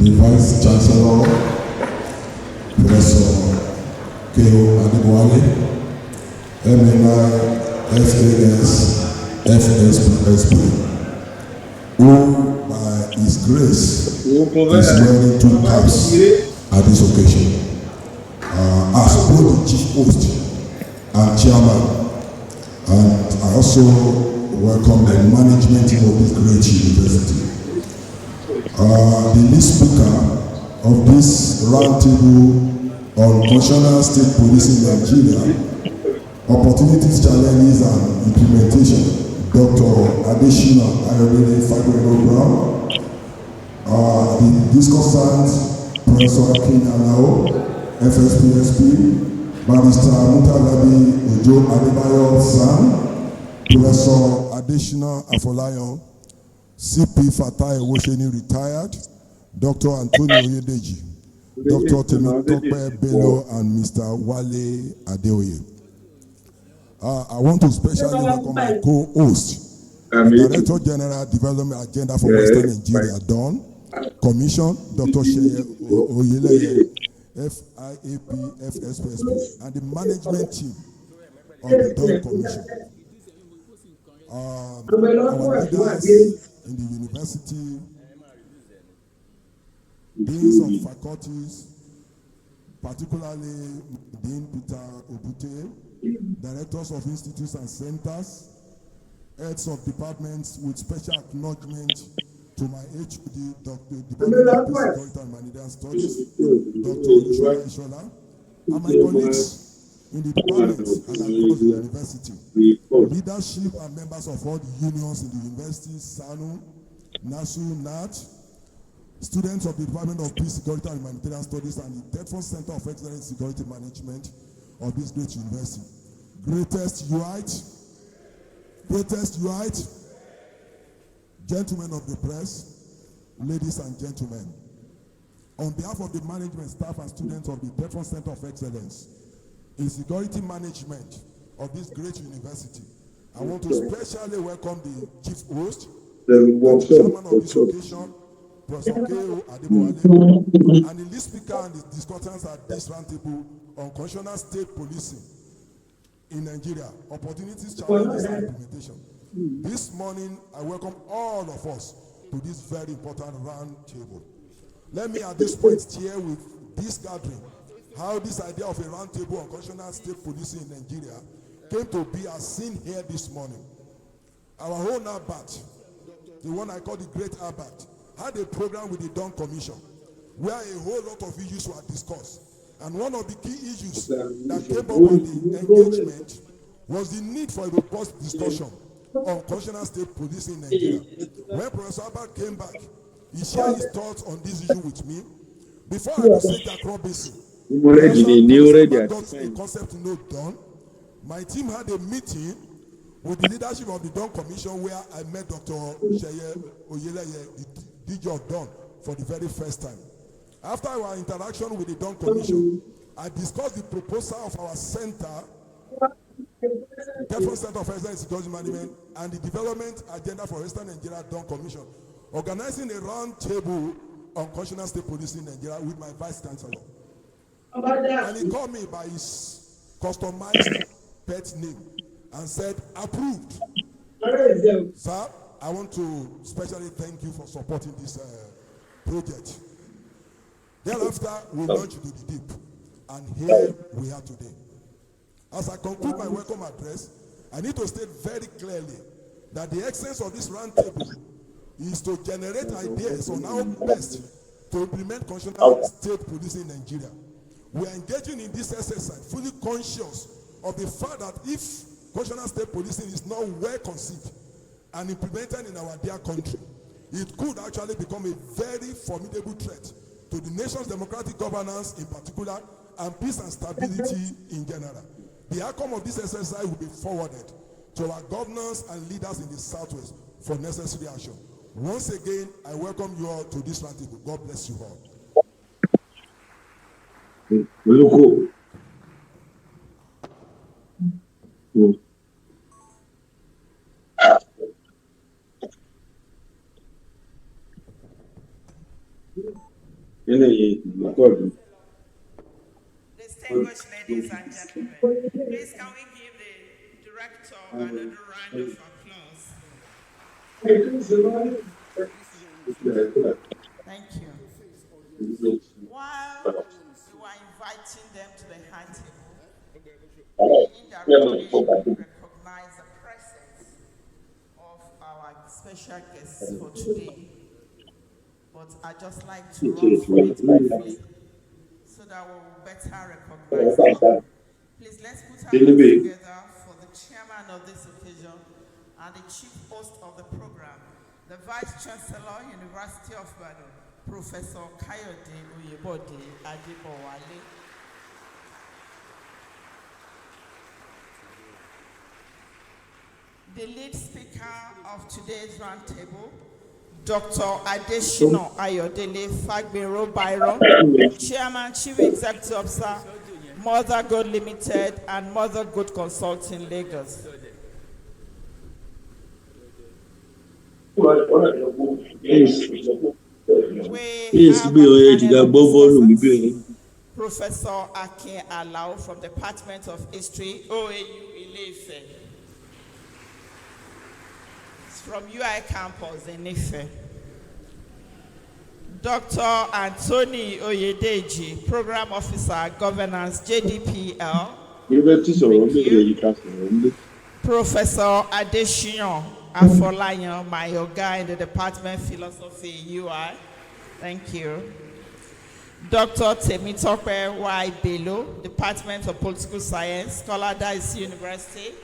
the Vice Chancellor, Professor Adebowale, MNI, SAS, FSP, who by His grace is wearing two caps at this occasion. As both the Chief Host and Chairman, and I also welcome the management team of this great university. The lead speaker of this roundtable on constitutional state policy in Nigeria, opportunities, challenges, and implementation, Dr Adeshina Fagbenro-Byron, the discussant, Professor Akin, Alao, FSPSP, Barrister Adebowale San, Professor Adeshina Fagbenro-Byron, CP Fatai Wosheni retired, Dr. Antonio Oyedeji, Dr. Temitope Bello, and Mr. Wale Adeoye. I want to especially welcome my co-host, the Director General Development Agenda for Western Nigeria, DON, Commission, Dr. Seye, Oyeleye, FIAP, FSPSP, and the management team of the DON Commission. Our leaders in the university, deans of faculties, particularly Dean Peter Obute, directors of institutes and centers, heads of departments, with special acknowledgement to my HOD, Dr. Department of Peace, Security and Humanitarian Studies, Dr. Adeshina, and my colleagues in the department and across the university, leadership and members of all the unions in the university, SANU, NASU, NAT, students of the Department of Peace, Security and Humanitarian Studies, and the Tetfund Center of Excellence in Security Management of this great university. Greatest unite, gentlemen of the press, ladies and gentlemen. On behalf of the management, staff, and students of the Tetfund Center of Excellence in Security Management of this great university, I want to specially welcome the Chief Host, the Chairman of this occasion, Professor Adebowale, and the lead speaker and the discussants at this roundtable on constitutional state policing in Nigeria, opportunities, challenges, and implementation. This morning, I welcome all of us to this very important roundtable. Let me at this point share with this gathering how this idea of a roundtable on constitutional state policing in Nigeria came to be as seen here this morning. Our own Abat, the one I call the Great Abat, had a program with the Dawn Commission where a whole lot of issues were discussed. And one of the key issues that came up on the engagement was the need for a robust discussion on constitutional state policing in Nigeria. When Professor Abat came back, he shared his thoughts on this issue with me. Before I proceed to Robinson, got a concept note done. My team had a meeting with the leadership of the Dawn Commission where I met Dr. Oyeleye, the DG of Dawn, for the very first time. After our interaction with the Dawn Commission, I discussed the proposal of our center, Tetfund Center of Excellence in Security Management, and the development agenda for Western Nigeria Dawn Commission, organizing a round table on constitutional state policing in Nigeria with my Vice Chancellor. And he called me by his customized pet name and said, approved. Sir, I want to especially thank you for supporting this project. Thereafter, we launched into the deep, and here we are today. As I conclude my welcome address, I need to state very clearly that the essence of this roundtable is to generate ideas on how best to implement constitutional state policing in Nigeria. We are engaging in this exercise fully conscious of the fact that if constitutional state policing is not well conceived and implemented in our dear country, it could actually become a very formidable threat to the nation's democratic governance in particular and peace and stability in general. The outcome of this exercise will be forwarded to our governors and leaders in the Southwest for necessary action. Once again, I welcome you all to this roundtable. God bless you all. Aluko. Distinguished ladies and gentlemen, please can we give the director another round of applause? Thank you. While we were inviting them to the high table, we indirectly recognize the presence of our special guests for today. But I'd just like to run through it briefly so that we'll better recognize them. Please, let's put our hands together for the chairman of this occasion and the chief host of the program, the Vice Chancellor, University of Ibadan, Professor Oyedeji Adebowale. The lead speaker of today's roundtable, Dr Adeshina Fagbenro-Byron, Chairman, Chief Executive Officer, Mother Gold Limited and Mother Gold Consulting, Lagos. We have Professor Akin Alao from the Department of History, OAU from UI campus in Ife. Dr. Anthony Oyedeji, Program Officer, Governance, JDPL. Professor Adeshina Fagbenro, my yoga in the Department of Philosophy, UI. Thank you. Dr. Temitope Y. Bello, Department of Political Science, Scholar Dice University.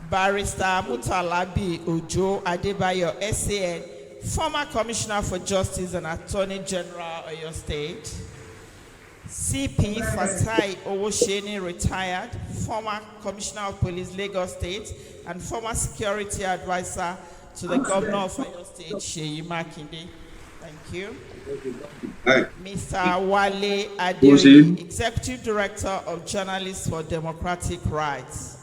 Barrister Mutalabi Ojo Adebayo, SAN, former Commissioner for Justice and Attorney General of your state. CP Fatai Owosheni, retired, former Commissioner of Police, Lagos State, and former Security Advisor to the Governor of your state, Seye Makinde. Thank you. Mr. Wale Adeoye, Executive Director of Journalists for Democratic Rights.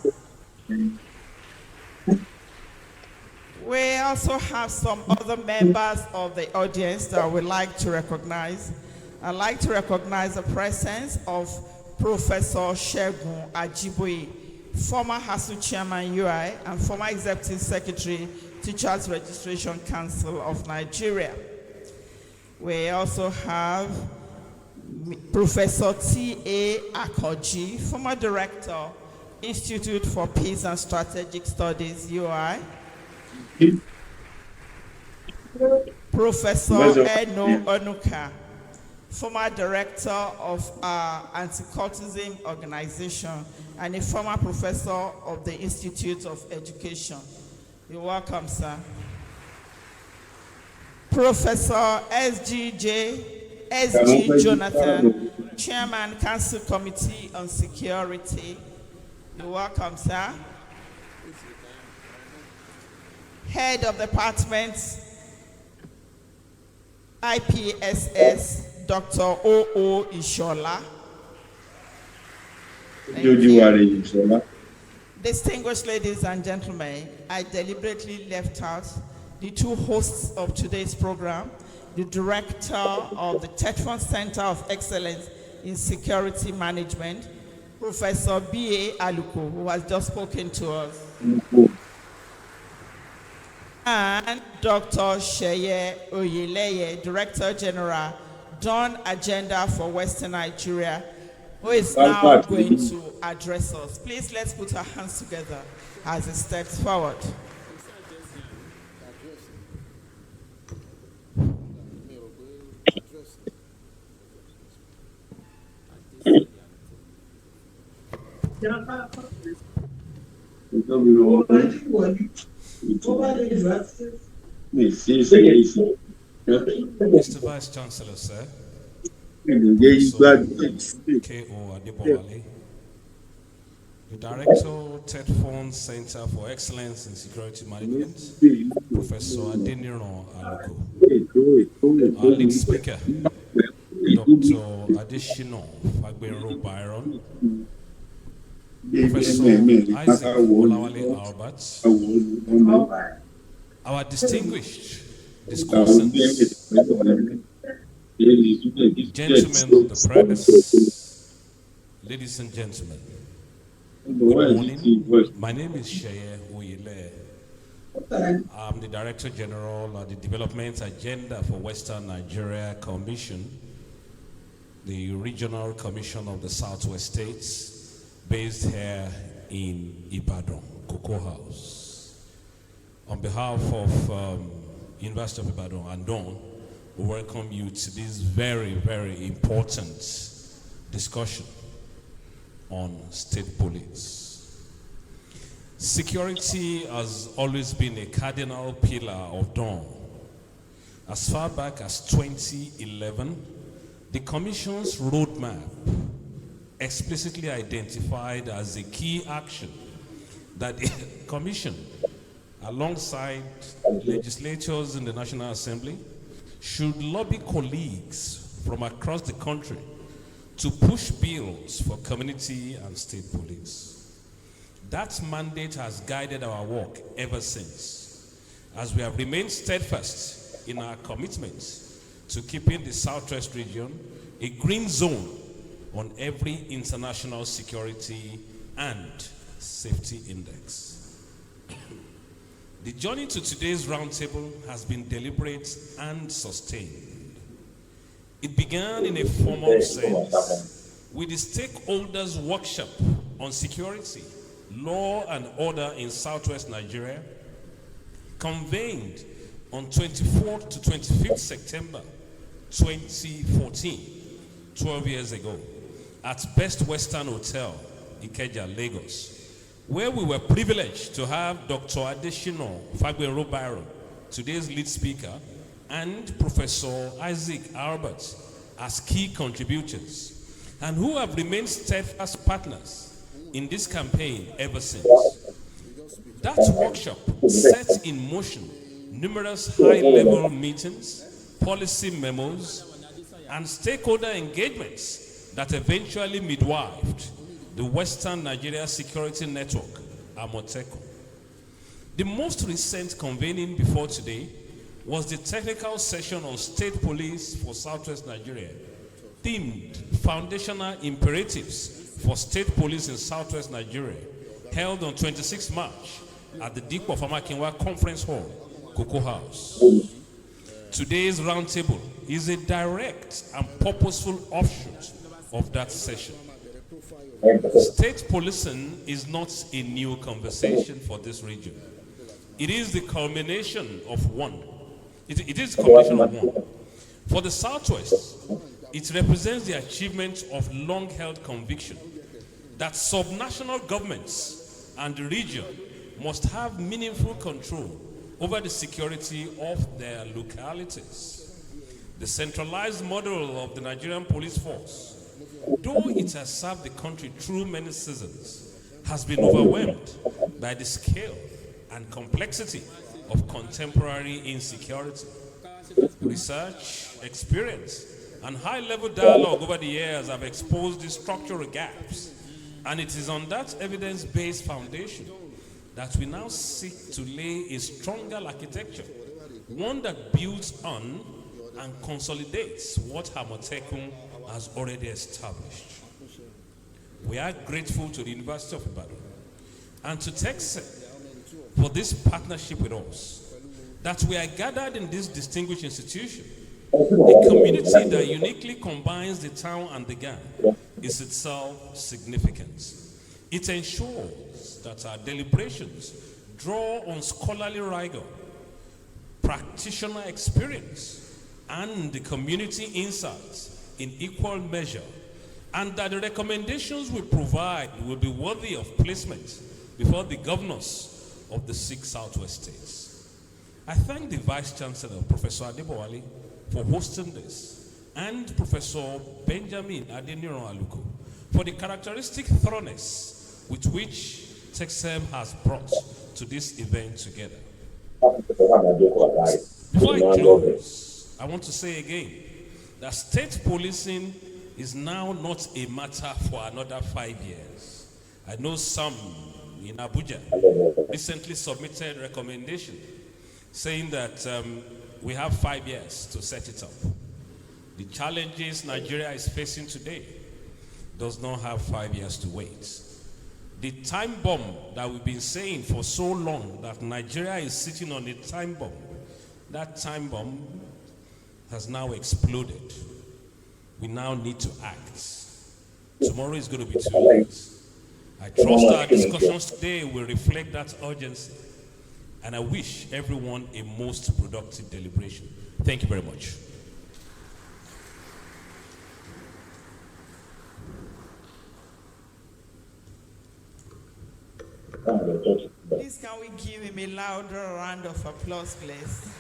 We also have some other members of the audience that we'd like to recognize. I'd like to recognize the presence of Professor Segun Ajiboye, former HASU Chairman UI and former Executive Secretary, Teachers Registration Council of Nigeria. We also have Professor T.A. Akoji, former Director, Institute for Peace and Strategic Studies, UI. Professor Eno Onuka, former Director of Anti-Cultism Organization and a former Professor of the Institute of Education. You're welcome, sir. Professor S.G. Jonathan, Chairman, Council Committee on Security. You're welcome, sir. Head of Department, IPSS, Dr. O.O. Ishola. Distinguished ladies and gentlemen, I deliberately left out the two hosts of today's program, the Director of the TEDFUND Center of Excellence in Security Management, Professor B.A. Aluko, who has just spoken to us. And Dr. Seye Oyeleye, Director General, Dawn Agenda for Western Nigeria, who is now going to address us. Please, let's put our hands together as he steps forward. Mr. Vice Chancellor, sir. K.O. Adebowale, the Director, TEDFUND Center for Excellence in Security Management, Professor Adeniran Aluko, our lead speaker, Dr. Adeshina Fagbenro-Byron, Professor Isaac Olawale Albert, our distinguished discussants, gentlemen of the press, Ladies and gentlemen, good morning. My name is Seye Oyeleye. I'm the Director General of the Development Agenda for Western Nigeria Commission, the Regional Commission of the Southwest States, based here in Ibadan, Cocoa House. On behalf of University of Ibadan and Don, we welcome you to this very, very important discussion on state police. Security has always been a cardinal pillar of Dawn. As far back as 2011, the Commission's roadmap explicitly identified as a key action that the Commission, alongside legislators in the National Assembly, should lobby colleagues from across the country to push bills for community and state police. That mandate has guided our work ever since, as we have remained steadfast in our commitment to keeping the Southwest region a green zone on every international security and safety index. The journey to today's roundtable has been deliberate and sustained. It began in a formal sense with the stakeholders' workshop on security, law and order in Southwest Nigeria, convened on 24th to 25th September 2014, 12 years ago, at Best Western Hotel, Ikeja, Lagos, where we were privileged to have Dr. Adeshina Fagbenro-Byron, today's lead speaker, and Professor Isaac Albert as key contributors, and who have remained steadfast partners in this campaign ever since. That workshop set in motion numerous high-level meetings, policy memos, and stakeholder engagements that eventually midwifed the Western Nigeria Security Network, Amotekun. The most recent convening before today was the technical session on state police for Southwest Nigeria, themed Foundational Imperatives for State Police in Southwest Nigeria, held on 26 March at the Dikwa Famakinwa Conference Hall, Cocoa House. Today's roundtable is a direct and purposeful offshoot of that session. State policing is not a new conversation for this region. It is the culmination of one. It is the culmination of one. For the Southwest, it represents the achievement of long-held conviction that subnational governments and the region must have meaningful control over the security of their localities. The centralized model of the Nigerian police force, though it has served the country through many seasons, has been overwhelmed by the scale and complexity of contemporary insecurity. Research, experience, and high-level dialogue over the years have exposed the structural gaps, and it is on that evidence-based foundation that we now seek to lay a stronger architecture, one that builds on and consolidates what Amotekun has already established. We are grateful to the University of Ibadan and to TEDFUND for this partnership with us, that we are gathered in this distinguished institution. A community that uniquely combines the town and the gang is itself significant. It ensures that our deliberations draw on scholarly rigor, practitioner experience, and the community insights in equal measure, and that the recommendations we provide will be worthy of placement before the governors of the 6 Southwest states. I thank the Vice Chancellor, Professor Adebowale, for hosting this, and Professor Benjamin Adeniran Aluko for the characteristic thoroughness with which TEDFUND has brought to this event together. Before I close, I want to say again that state policing is now not a matter for another 5 years. I know some in Abuja recently submitted a recommendation saying that we have 5 years to set it up. The challenges Nigeria is facing today, does not have 5 years to wait. The time bomb that we've been saying for so long that Nigeria is sitting on a time bomb, that time bomb has now exploded. We now need to act. Tomorrow is going to be too late. I trust our discussions today will reflect that urgency. And I wish everyone a most productive deliberation. Thank you very much. Please, can we give him a louder round of applause, please?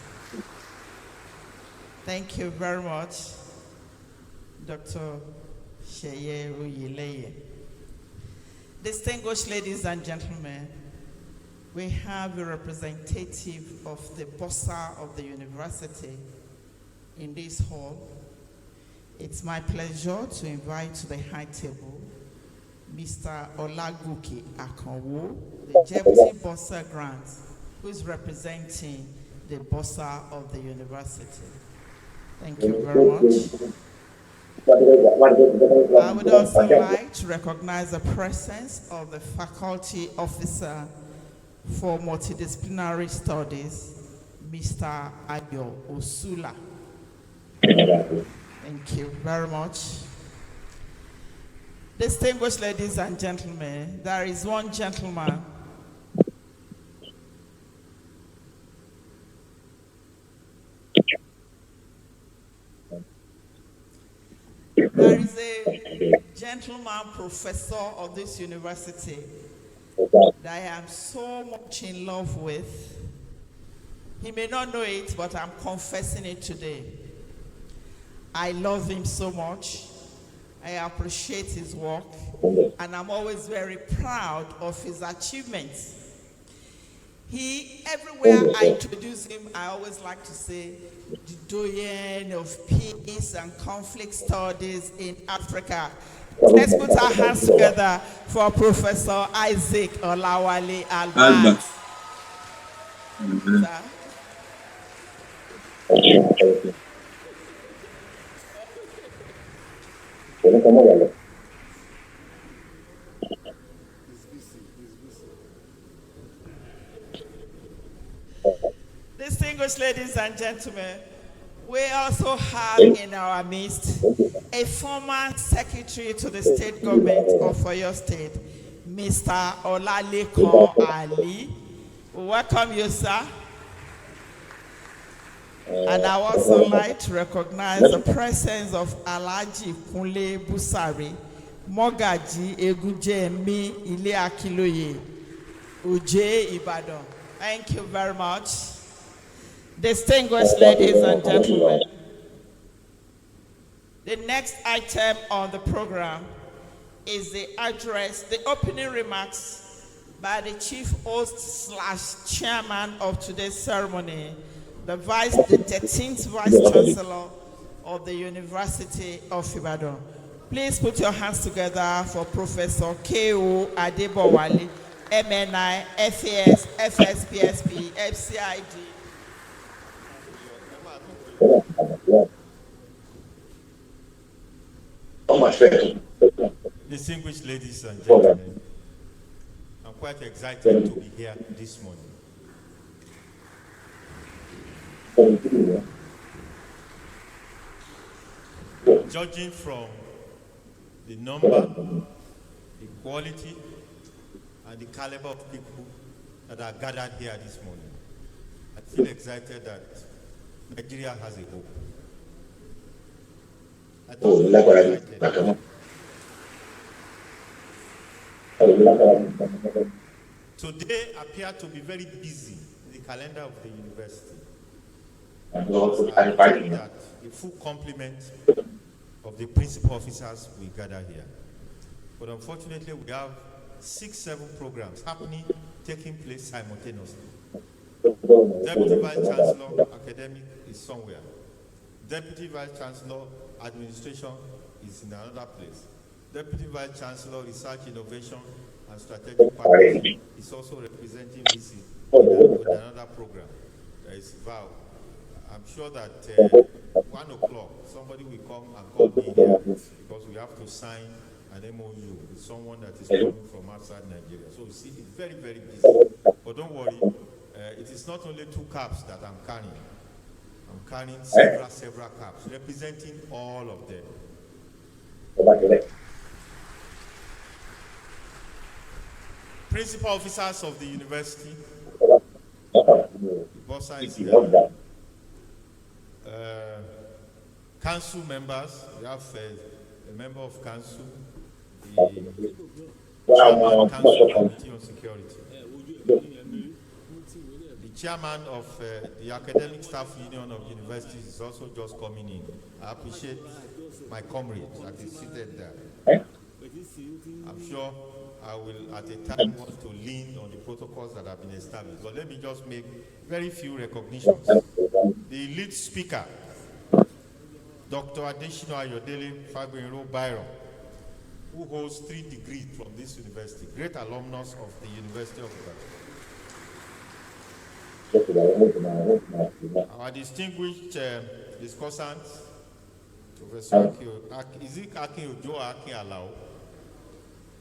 Thank you very much, Dr. Seye Oyeleye. Distinguished ladies and gentlemen, we have a representative of the bursar of the university in this hall. It's my pleasure to invite to the high table Mr. Olagoke Akanwo, the Deputy Bursar Grant, who is representing the bursar of the university. Thank you very much. I would also like to recognize the presence of the Faculty Officer for Multidisciplinary Studies, Mr. Ayo Osula. Thank you very much. Distinguished ladies and gentlemen, there is one gentleman there is a gentleman professor of this university that I am so much in love with. He may not know it, but I'm confessing it today. I love him so much. I appreciate his work, and I'm always very proud of his achievements. Everywhere I introduce him, I always like to say, the doyen of peace and conflict studies in Africa. Let's put our hands together for Professor Isaac Olawale Albert. Distinguished ladies and gentlemen, we also have in our midst a former secretary to the state government of Oyo State, Mr. Olalekan Ali. We welcome you, sir. And I would also like to recognize the presence of Alhaji Kunle Busari, Mogaji Egujemi Ile Akiloye, Uje Ibadan. Thank you very much. Distinguished ladies and gentlemen, the next item on the program is the address, the opening remarks by the chief host / chairman of today's ceremony, the 13th Vice Chancellor of the University of Ibadan. Please put your hands together for Professor K.O. Adebowale, MNI, FAS, FSPSP, FCID. Distinguished ladies and gentlemen, I'm quite excited to be here this morning. Judging from the number, the quality, and the caliber of people that are gathered here this morning, I feel excited that Nigeria has a hope. I don't feel excited. Today appeared to be very busy in the calendar of the university. I think that a full complement of the principal officers will gather here. But unfortunately, we have 6-7 programs taking place simultaneously. Deputy Vice Chancellor, Academic is somewhere. Deputy Vice Chancellor, Administration is in another place. Deputy Vice Chancellor, Research, Innovation, and Strategic Partnership is also representing VC with another program. There is VAL. I'm sure that 1 o'clock, somebody will come and call me here because we have to sign an MOU with someone that is coming from outside Nigeria. So you see, it's very, very busy. But don't worry, it is not only 2 caps that I'm carrying. I'm carrying several caps, representing all of them. Principal officers of the university, Bossa is here. Council members, we have a member of council, the chairman council committee on security. The chairman of the academic staff union of universities is also just coming in. I appreciate my comrade that is seated there. I'm sure I will at a time want to lean on the protocols that have been established. But let me just make very few recognitions. The lead speaker, Dr Adeshina Fagbenro-Byron, who holds 3 degrees from this university, great alumnus of the University of Ibadan. Our distinguished discussant, Professor Akin, is it Akin or Akin Alao?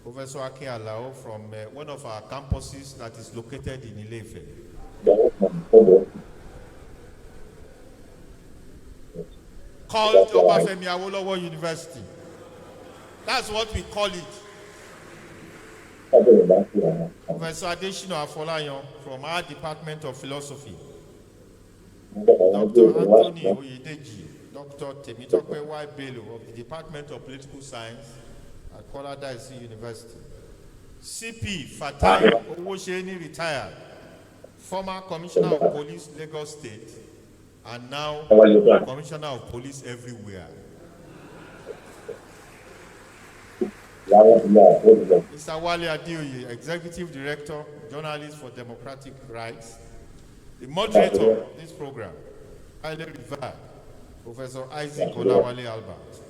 Professor Akin Alao from one of our campuses that is located in Ile-Ife. Called Obafemi Awolowo University. That's what we call it. Professor Adeshina Fagbenro from our Department of Philosophy. Dr. Anthony Oyedeji, Dr. Temitope Y. Bello of the Department of Political Science at Oyedeji University. CP Fatai Owosheni retired, former Commissioner of Police, Lagos State, and now Commissioner of Police everywhere. Mr. Oyeleye Adeoye, Executive Director, Journalist for Democratic Rights, the moderator of this program, highly revered, Professor Isaac Olawale Albert.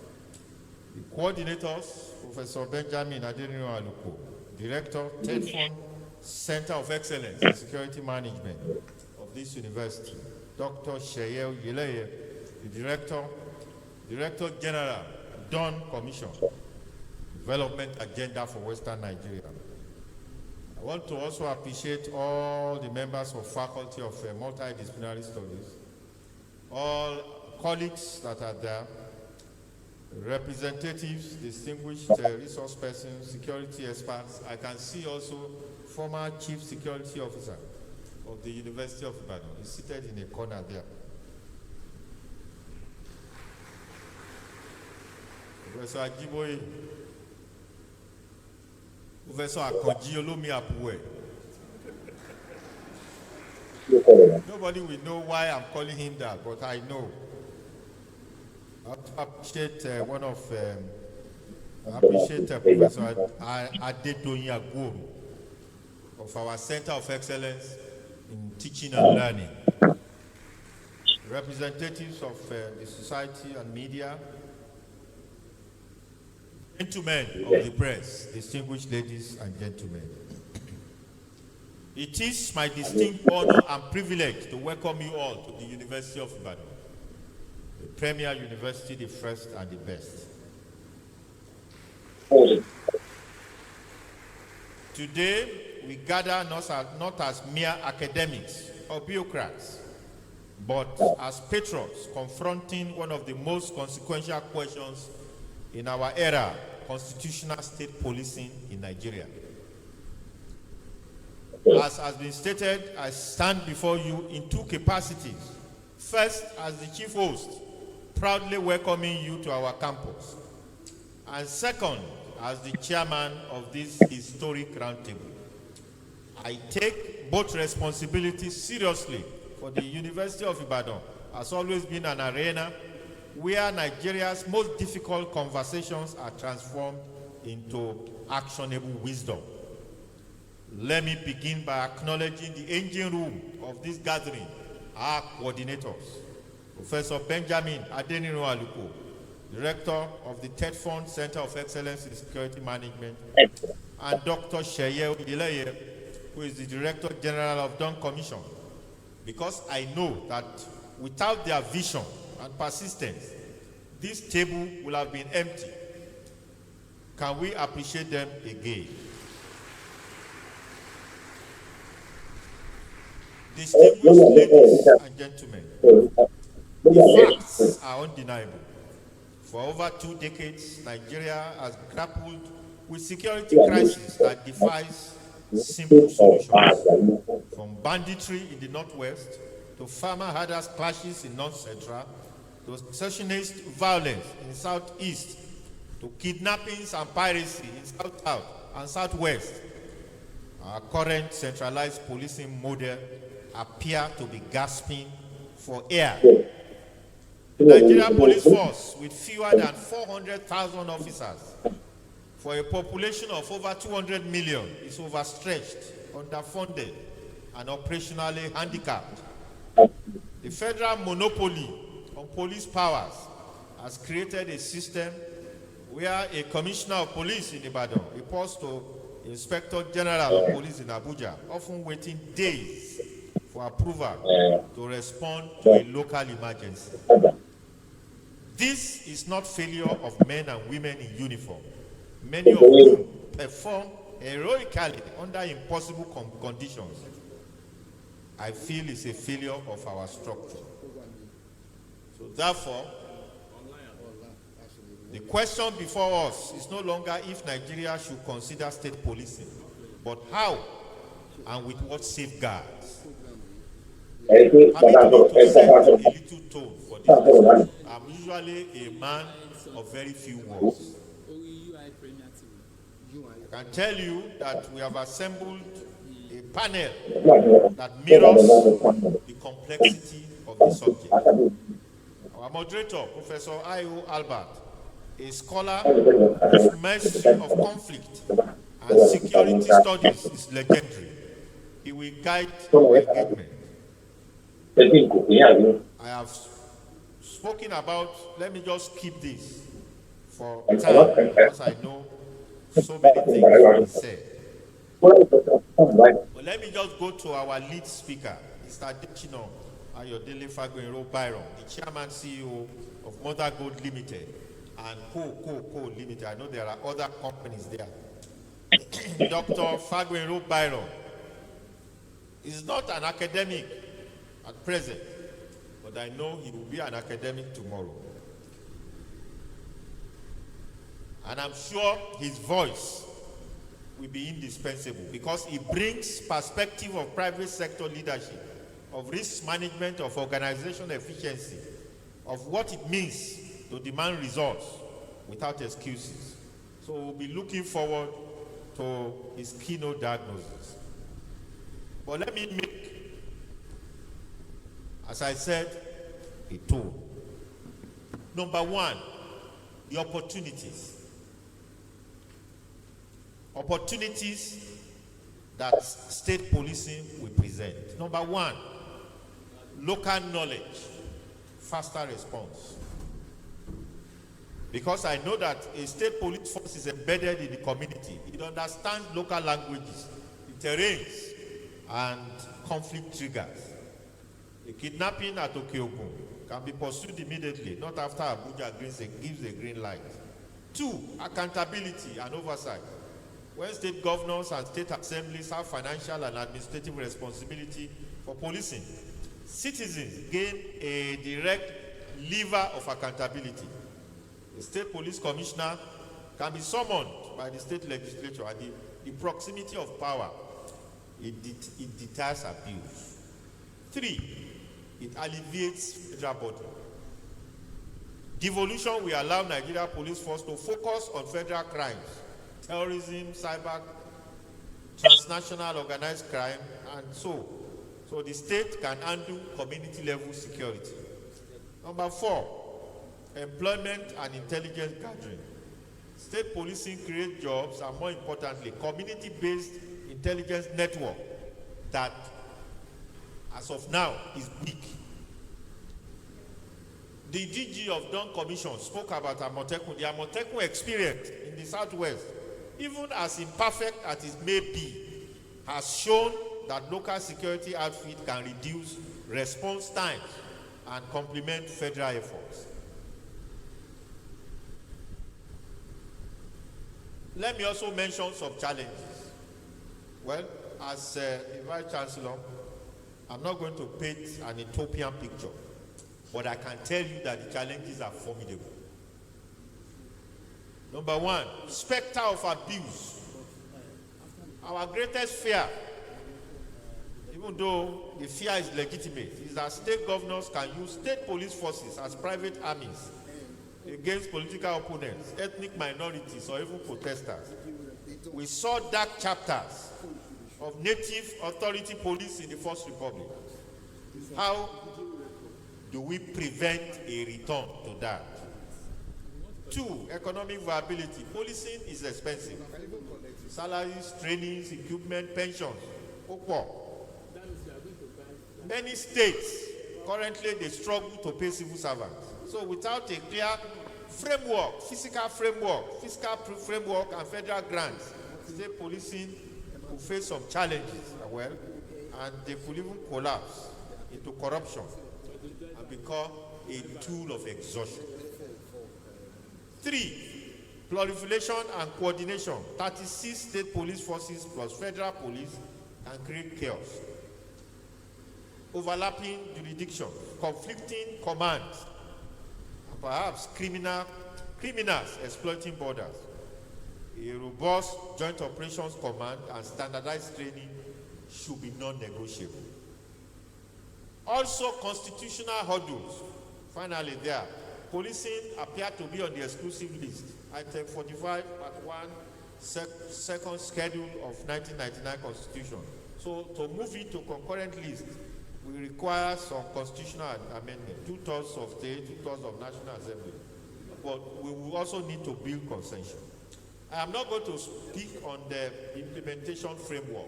The coordinators, Professor Benjamin Adeniran Aluko, Director, TEDFUND, Center of Excellence in Security Management of this university. Dr. Seye Oyeleye, the Director General, Dawn Commission, Development Agenda for Western Nigeria. I want to also appreciate all the members of Faculty of Multidisciplinary Studies, all colleagues that are there, representatives, distinguished resource persons, security experts. I can see also former Chief Security Officer of the University of Ibadan. He's seated in a corner there. Professor Ajiboye, Professor Akonji Olomi Apuwe. Nobody will know why I'm calling him that, but I know. I appreciate Professor Adedonyago of our Center of Excellence in Teaching and Learning. Representatives of the society and media, gentlemen of the press, distinguished ladies and gentlemen. It is my distinct honor and privilege to welcome you all to the University of Ibadan, the premier university, the first and the best. Today, we gather not as mere academics or bureaucrats, but as patriots confronting one of the most consequential questions in our era, constitutional state policing in Nigeria. As has been stated, I stand before you in 2 capacities. First, as the chief host, proudly welcoming you to our campus. And second, as the chairman of this historic roundtable. I take both responsibilities seriously, for the University of Ibadan has always been an arena where Nigeria's most difficult conversations are transformed into actionable wisdom. Let me begin by acknowledging the engine room of this gathering, our coordinators, Professor Benjamin Adeniran Aluko, Director of the TEDFUND Center of Excellence in Security Management, and Dr. Seye Oyeleye, who is the Director General of Dawn Commission, because I know that without their vision and persistence, this table will have been empty. Can we appreciate them again? Distinguished ladies and gentlemen, the facts are undeniable. For over 2 decades, Nigeria has grappled with security crisis that defies simple solutions. From banditry in the northwest, to farmer-herders clashes in north-central, to secessionist violence in southeast, to kidnappings and piracy in south-south and southwest, our current centralized policing model appear to be gasping for air. The Nigerian police force, with fewer than 400,000 officers, for a population of over 200 million, is overstretched, underfunded, and operationally handicapped. The federal monopoly on police powers has created a system where a commissioner of police in Ibadan reports to Inspector General of Police in Abuja, often waiting days for approval to respond to a local emergency. This is not failure of men and women in uniform, many of whom perform heroically under impossible conditions. I feel it's a failure of our structure. So therefore, the question before us is no longer if Nigeria should consider state policing, but how and with what safeguards. Permit me to set a little tone for this discussion. I'm usually a man of very few words. I can tell you that we have assembled a panel that mirrors the complexity of the subject. Our moderator, Professor Ayo Albert, a scholar of mastery of conflict and security studies, is legendary. He will guide our engagement. I have spoken about, let me just keep this for time, because I know so many things to be said. But let me just go to our lead speaker, Mr. Adeshina Fagbenro-Byron, the chairman CEO of Mother Gold Limited and Co Limited. I know there are other companies there. Dr. Fagbenro-Byron is not an academic at present, but I know he will be an academic tomorrow. And I'm sure his voice will be indispensable because he brings perspective of private sector leadership, of risk management, of organizational efficiency, of what it means to demand results without excuses. So we'll be looking forward to his keynote diagnosis. But let me make, as I said, a tool. Number one, the opportunities. Opportunities that state policing will present. Number one, local knowledge, faster response. Because I know that a state police force is embedded in the community. It understands local languages, the terrains, and conflict triggers. A kidnapping at Oyeleye can be pursued immediately, not after Abuja gives a green light. Two, accountability and oversight. When state governors and state assemblies have financial and administrative responsibility for policing, citizens gain a direct lever of accountability. The state police commissioner can be summoned by the state legislature, and the proximity of power, it deters abuse. Three, it alleviates federal burden. Devolution will allow Nigeria Police Force to focus on federal crimes, terrorism, cyber, transnational organized crime, and so the state can handle community level security. Number four, employment and intelligence gathering. State policing creates jobs and, more importantly, community-based intelligence network that, as of now, is weak. The DG of Dawn Commission spoke about Amotekun. The Amotekun experience in the Southwest, even as imperfect as it may be, has shown that local security outfit can reduce response times and complement federal efforts. Let me also mention some challenges. Well, as a Vice Chancellor, I'm not going to paint an utopian picture, but I can tell you that the challenges are formidable. Number one, specter of abuse. Our greatest fear, even though the fear is legitimate, is that state governors can use state police forces as private armies against political opponents, ethnic minorities, or even protesters. We saw dark chapters of native authority police in the First Republic. How do we prevent a return to that? Two, economic viability. Policing is expensive. Salaries, trainings, equipment, pensions. Many states currently they struggle to pay civil servants. So without a clear framework, fiscal framework and federal grants, state policing will face some challenges as well, and they could even collapse into corruption and become a tool of exhaustion. Three, proliferation and coordination. 36 state police forces plus federal police can create chaos. Overlapping jurisdictions, conflicting commands, and perhaps criminals exploiting borders. A robust joint operations command and standardized training should be non-negotiable. Also, constitutional hurdles. Finally, there, policing appear to be on the exclusive list. Item 45, Part 1, second schedule of 1999 Constitution. So, to move it to concurrent list, we require some constitutional amendment, 2/3 of state, 2/3 of National Assembly. But we will also need to build consensus. I am not going to speak on the implementation framework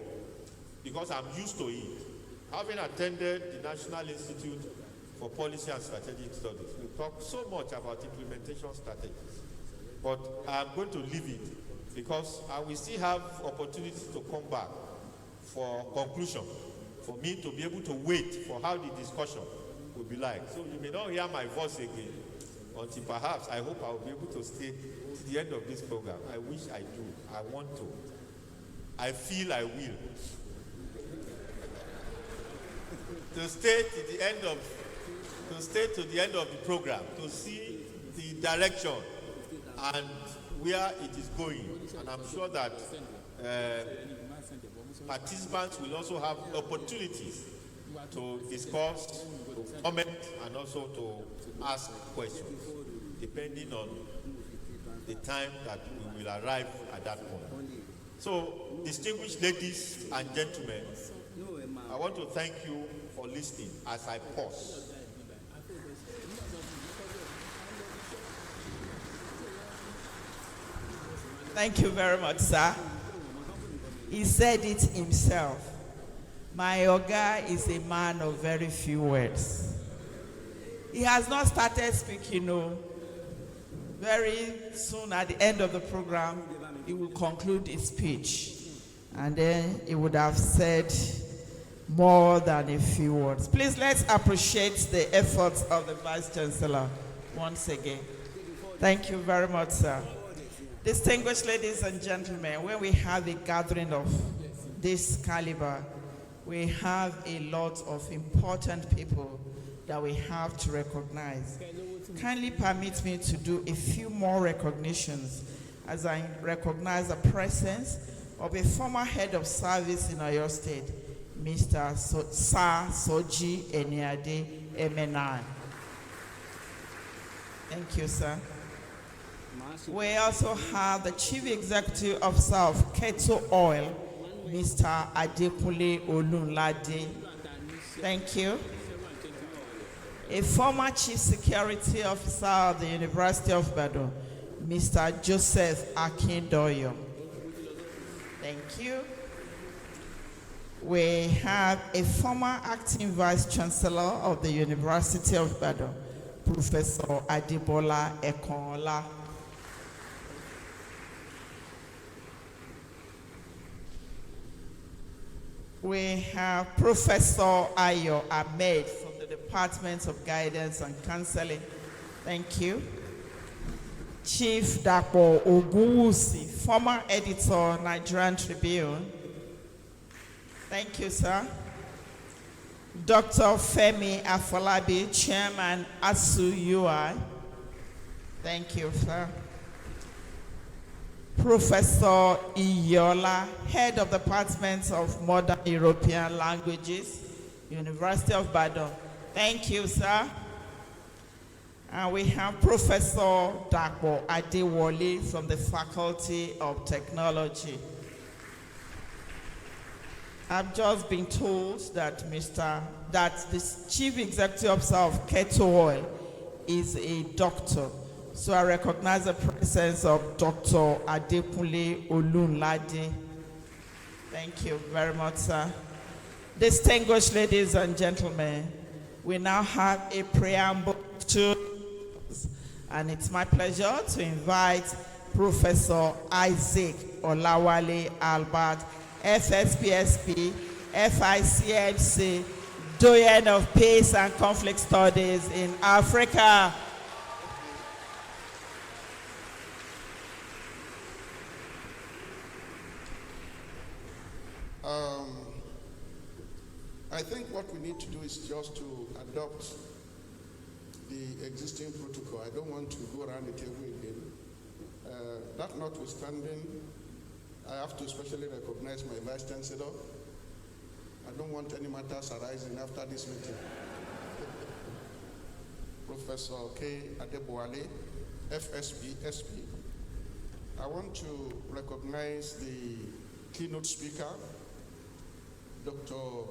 because I'm used to it. Having attended the National Institute for Policy and Strategic Studies, we talk so much about implementation strategies. But I'm going to leave it because I will still have opportunities to come back for conclusion, for me to be able to wait for how the discussion will be like. So you may not hear my voice again until perhaps, I hope I will be able to stay to the end of this program. I wish I do. I want to. I feel I will. To stay to the end of the program, to see the direction and where it is going. And I'm sure that participants will also have opportunities to discuss, to comment, and also to ask questions, depending on the time that we will arrive at that point. So, distinguished ladies and gentlemen, I want to thank you for listening as I pause. Thank you very much, sir. He said it himself. My Oga is a man of very few words. He has not started speaking, no. Very soon at the end of the program, he will conclude his speech. And then he would have said more than a few words. Please let's appreciate the efforts of the Vice Chancellor once again. Thank you very much, sir. Distinguished ladies and gentlemen, when we have a gathering of this caliber, we have a lot of important people that we have to recognize. Kindly permit me to do a few more recognitions as I recognize the presence of a former head of service in Oyo State, Mr. Sir Soji Eniade MNI. Thank you, sir. We also have the Chief Executive Officer of Keto Oil, Mr. Adekunle Olunlade. Thank you. A former Chief Security Officer of the University of Ibadan, Mr. Joseph Akin. Thank you. We have a former Acting Vice Chancellor of the University of Ibadan, Professor Adebowale. We have Professor Ayo Ahmed from the Department of Guidance and Counseling. Thank you. Chief Dr. Ogunwusi, former editor, Nigerian Tribune. Thank you, sir. Dr. Femi Afolabi, Chairman, ASU UI. Thank you, sir. Professor Iyola, Head of the Department of Modern European Languages, University of Ibadan. Thank you, sir. And we have Professor Dr Adebowale from the Faculty of Technology. I've just been told that the Chief Executive Officer of Keto Oil is a doctor. So I recognize the presence of Dr. Adekunle Olunlade. Thank you very much, sir. Distinguished ladies and gentlemen, we now have a preamble to, and it's my pleasure to invite Professor Isaac Olawale Albert, FSPSP, FICMC, Doyen of Peace and Conflict Studies in Africa. I think what we need to do is just to adopt the existing protocol. I don't want to go around the table again. That notwithstanding, I have to especially recognize my Vice Chancellor. I don't want any matters arising after this meeting. Professor Adebowale, FSP, SP. I want to recognize the keynote speaker, Dr.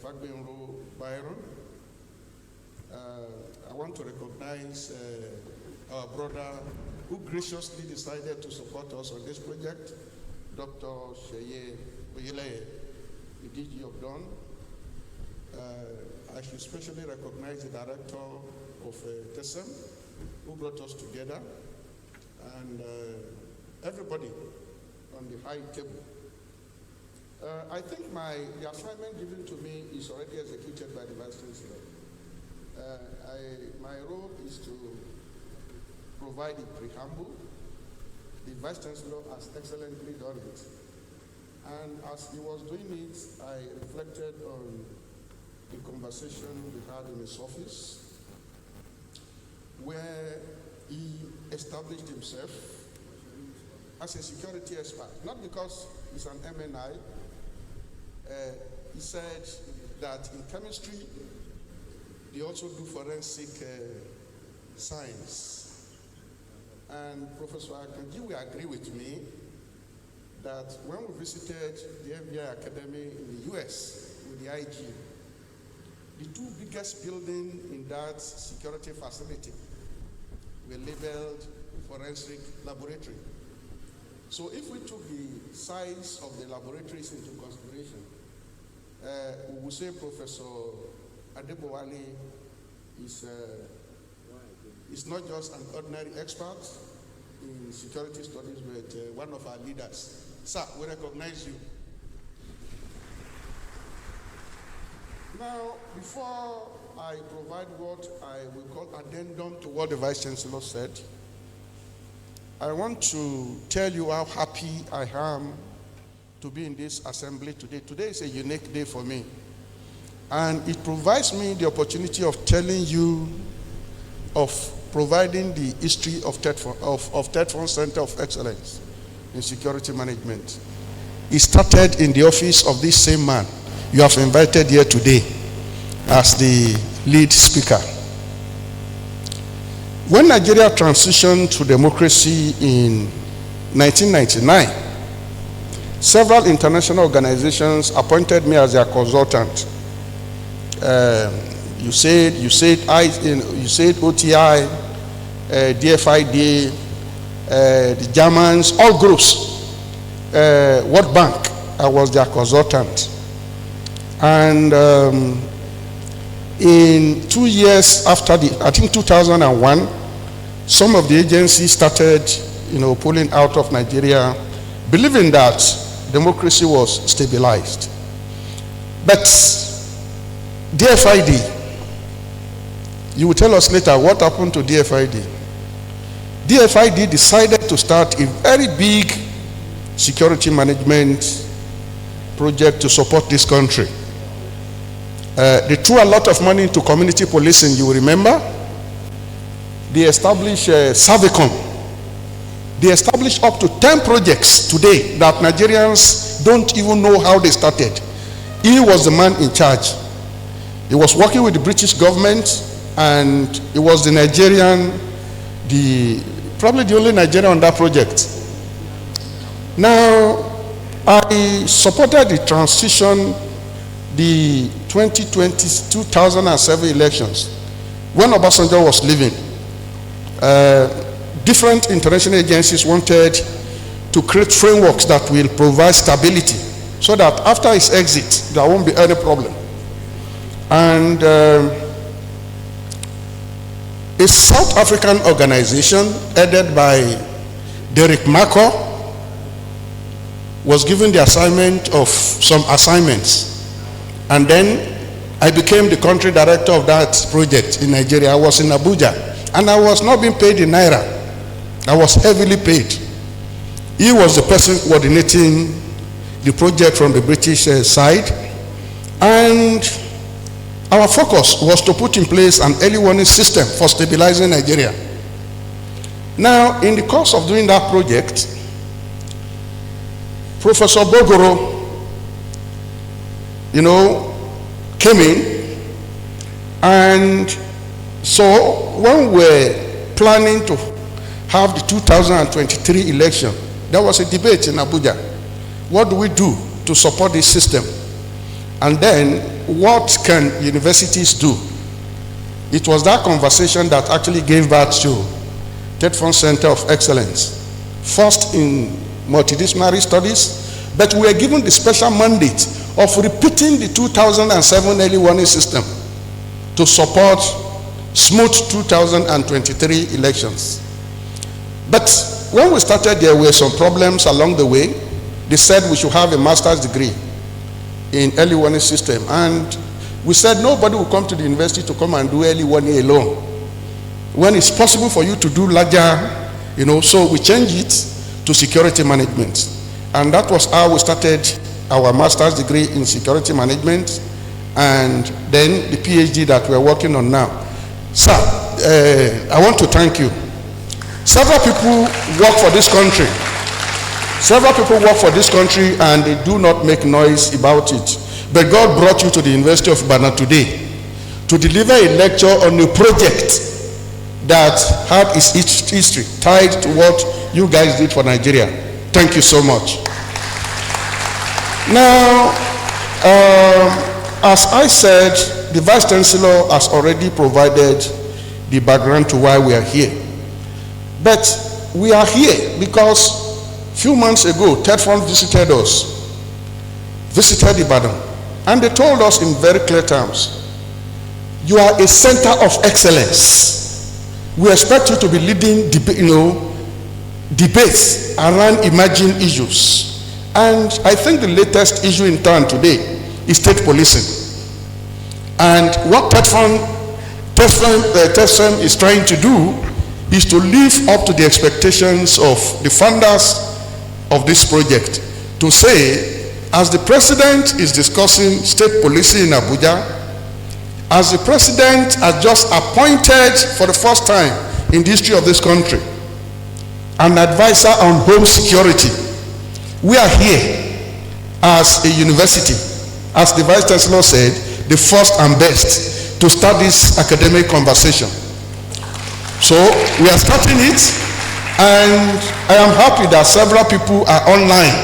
Fagbenro-Byron. I want to recognize our brother who graciously decided to support us on this project, Dr. Seye, Oyeleye, the DG of DON. I should especially recognize the director of TESM, who brought us together, and everybody on the high table. I think the assignment given to me is already executed by the Vice Chancellor. My role is to provide the preamble. The Vice Chancellor has excellently done it. And as he was doing it, I reflected on the conversation we had in his office, where he established himself as a security expert, not because he's an MNI. He said that in chemistry, they also do forensic science. And Professor Akin will agree with me that when we visited the FBI Academy in the US with the IG, the two biggest buildings in that security facility were labeled forensic laboratory. So if we took the size of the laboratories into consideration, we would say Professor Adebowale is not just an ordinary expert in security studies, but one of our leaders. Sir, we recognize you. Now, before I provide what I will call addendum to what the Vice Chancellor said, I want to tell you how happy I am to be in this assembly today. Today is a unique day for me. And it provides me the opportunity of telling you, of providing the history of Tetfund Center of Excellence in Security Management. It started in the office of this same man you have invited here today as the lead speaker. When Nigeria transitioned to democracy in 1999, several international organizations appointed me as their consultant. You said OTI, DFID, the Germans, all groups. World Bank, I was their consultant. And in 2 years after I think 2001, some of the agencies started, pulling out of Nigeria, believing that democracy was stabilized. But DFID, you will tell us later what happened to DFID. DFID decided to start a very big security management project to support this country. They threw a lot of money into community policing, you remember? They established Servicom. They established up to 10 projects today that Nigerians don't even know how they started. He was the man in charge. He was working with the British government, and he was the Nigerian, probably the only Nigerian on that project. Now, I supported the transition, the 2007 elections, when Obasanjo was leaving. Different international agencies wanted to create frameworks that will provide stability so that after his exit, there won't be any problem. And a South African organization headed by Derek Mako was given the assignment of some assignments. And then I became the country director of that project in Nigeria. I was in Abuja, and I was not being paid in Naira. I was heavily paid. He was the person coordinating the project from the British side, and our focus was to put in place an early warning system for stabilizing Nigeria. Now, in the course of doing that project, Professor Bogoro, came in, and so when we were planning to have the 2023 election, there was a debate in Abuja. What do we do to support this system? And then, what can universities do? It was that conversation that actually gave birth to TEDFUND Center of Excellence. First in multidisciplinary studies, but we were given the special mandate of repeating the 2007 early warning system to support smooth 2023 elections. But when we started, there were some problems along the way. They said we should have a master's degree in early warning system, and we said nobody will come to the university to come and do early warning alone when it's possible for you to do larger, so we changed it to security management. And that was how we started our master's degree in security management, and then the PhD that we're working on now. Sir, I want to thank you. Several people work for this country. Several people work for this country, and they do not make noise about it. But God brought you to the University of Ibadan today to deliver a lecture on a project that had its history tied to what you guys did for Nigeria. Thank you so much. Now, as I said, the Vice Chancellor has already provided the background to why we are here. But we are here because a few months ago, TEDFUND visited Ibadan, and they told us in very clear terms, you are a center of excellence. We expect you to be leading debates around emerging issues. And I think the latest issue in town today is state policing. And what TEDFUND is trying to do is to live up to the expectations of the funders of this project, to say, as the president is discussing state policing in Abuja, as the president has just appointed for the first time in the history of this country an advisor on home security, we are here as a university, as the Vice Chancellor said, the first and best to start this academic conversation. So we are starting it, and I am happy that several people are online.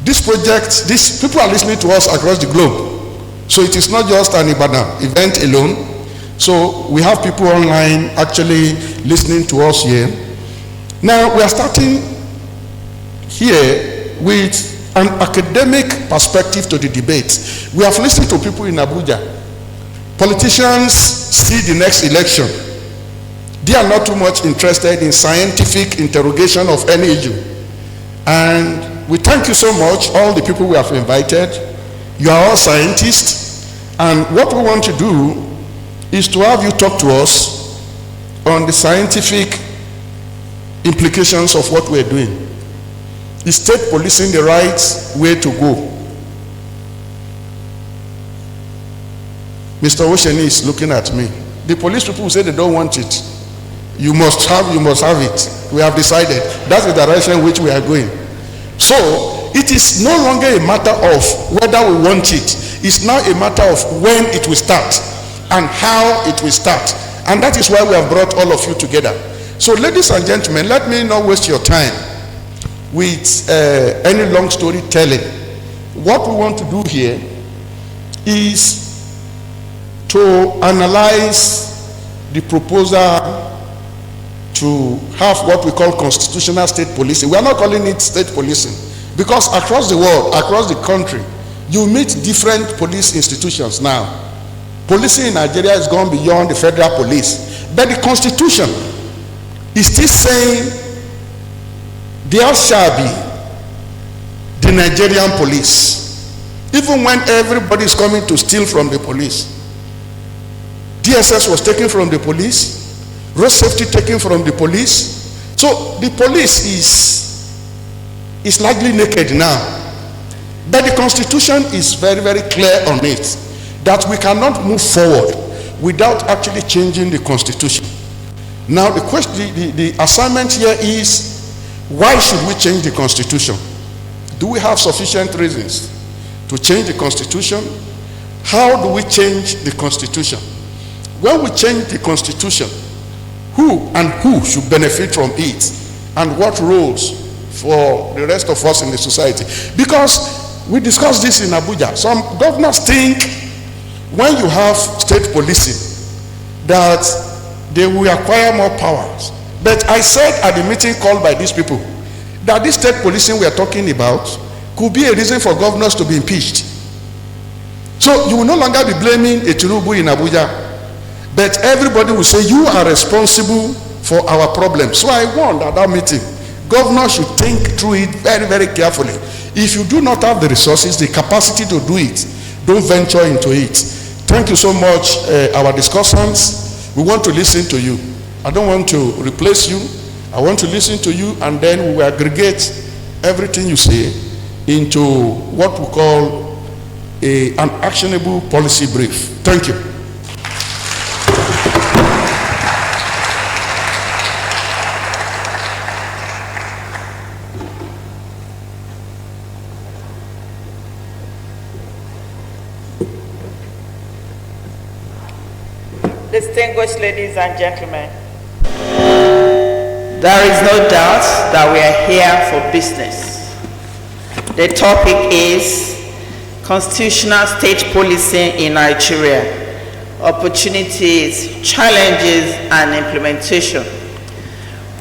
This project, these people are listening to us across the globe. So it is not just an Ibadan event alone. So we have people online actually listening to us here. Now we are starting here with an academic perspective to the debate. We have listened to people in Abuja. Politicians see the next election. They are not too much interested in scientific interrogation of any issue. And we thank you so much, all the people we have invited. You are all scientists. And what we want to do is to have you talk to us on the scientific implications of what we're doing. Is state policing the right way to go? Mr. Osheni is looking at me. The police people say they don't want it. You must have it. We have decided. That's the direction in which we are going. So, it is no longer a matter of whether we want it. It's now a matter of when it will start and how it will start. And that is why we have brought all of you together. So, ladies and gentlemen, let me not waste your time with any long story telling. What we want to do here is to analyze the proposal to have what we call constitutional state policing. We are not calling it state policing because across the world, across the country, you meet different police institutions now. Policing in Nigeria has gone beyond the federal police, but the constitution is still saying there shall be the Nigerian police, even when everybody is coming to steal from the police. DSS was taken from the police, road safety taken from the police. So the police is largely naked now. But the constitution is very, very clear on it that we cannot move forward without actually changing the constitution. Now the question, the assignment here is, why should we change the constitution? Do we have sufficient reasons to change the constitution? How do we change the constitution? When we change the constitution, who should benefit from it, and what roles for the rest of us in the society? Because we discussed this in Abuja. Some governors think when you have state policing that they will acquire more powers. But I said at the meeting called by these people that this state policing we are talking about could be a reason for governors to be impeached. So you will no longer be blaming a Tinubu in Abuja, but everybody will say you are responsible for our problems. So I warned at that meeting, governors should think through it very, very carefully. If you do not have the resources, the capacity to do it, don't venture into it. Thank you so much, our discussants. We want to listen to you. I don't want to replace you. I want to listen to you, and then we will aggregate everything you say into what we call an actionable policy brief. Thank you. Distinguished ladies and gentlemen, there is no doubt that we are here for business. The topic is constitutional state policing in Nigeria, opportunities, challenges, and implementation.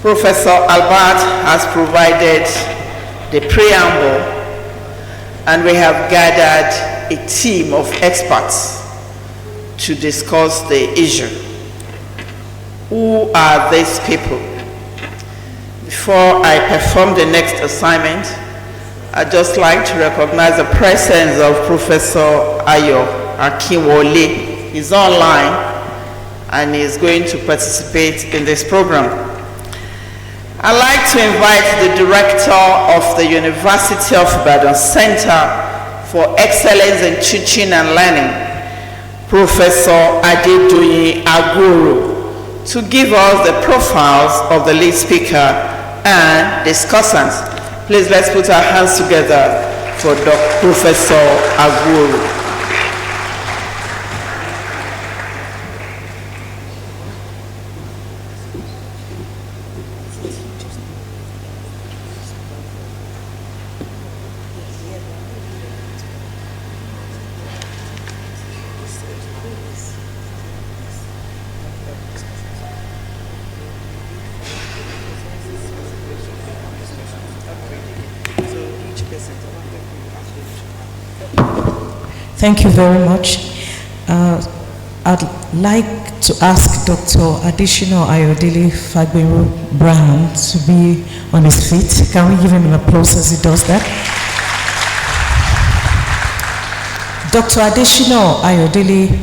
Professor Albert has provided the preamble, and we have gathered a team of experts to discuss the issue. Who are these people? Before I perform the next assignment, I'd just like to recognize the presence of Professor Akin. He's online and is going to participate in this program. I'd like to invite the director of the University of Ibadan Center for Excellence in Teaching and Learning, Professor Adeoye to give us the profiles of the lead speaker and discussants. Please let's put our hands together for Professor Aguru. Thank you very much. I'd like to ask Dr. Adeshina Fagbenro-Byron to be on his feet. Can we give him an applause as he does that? Dr. Adeshina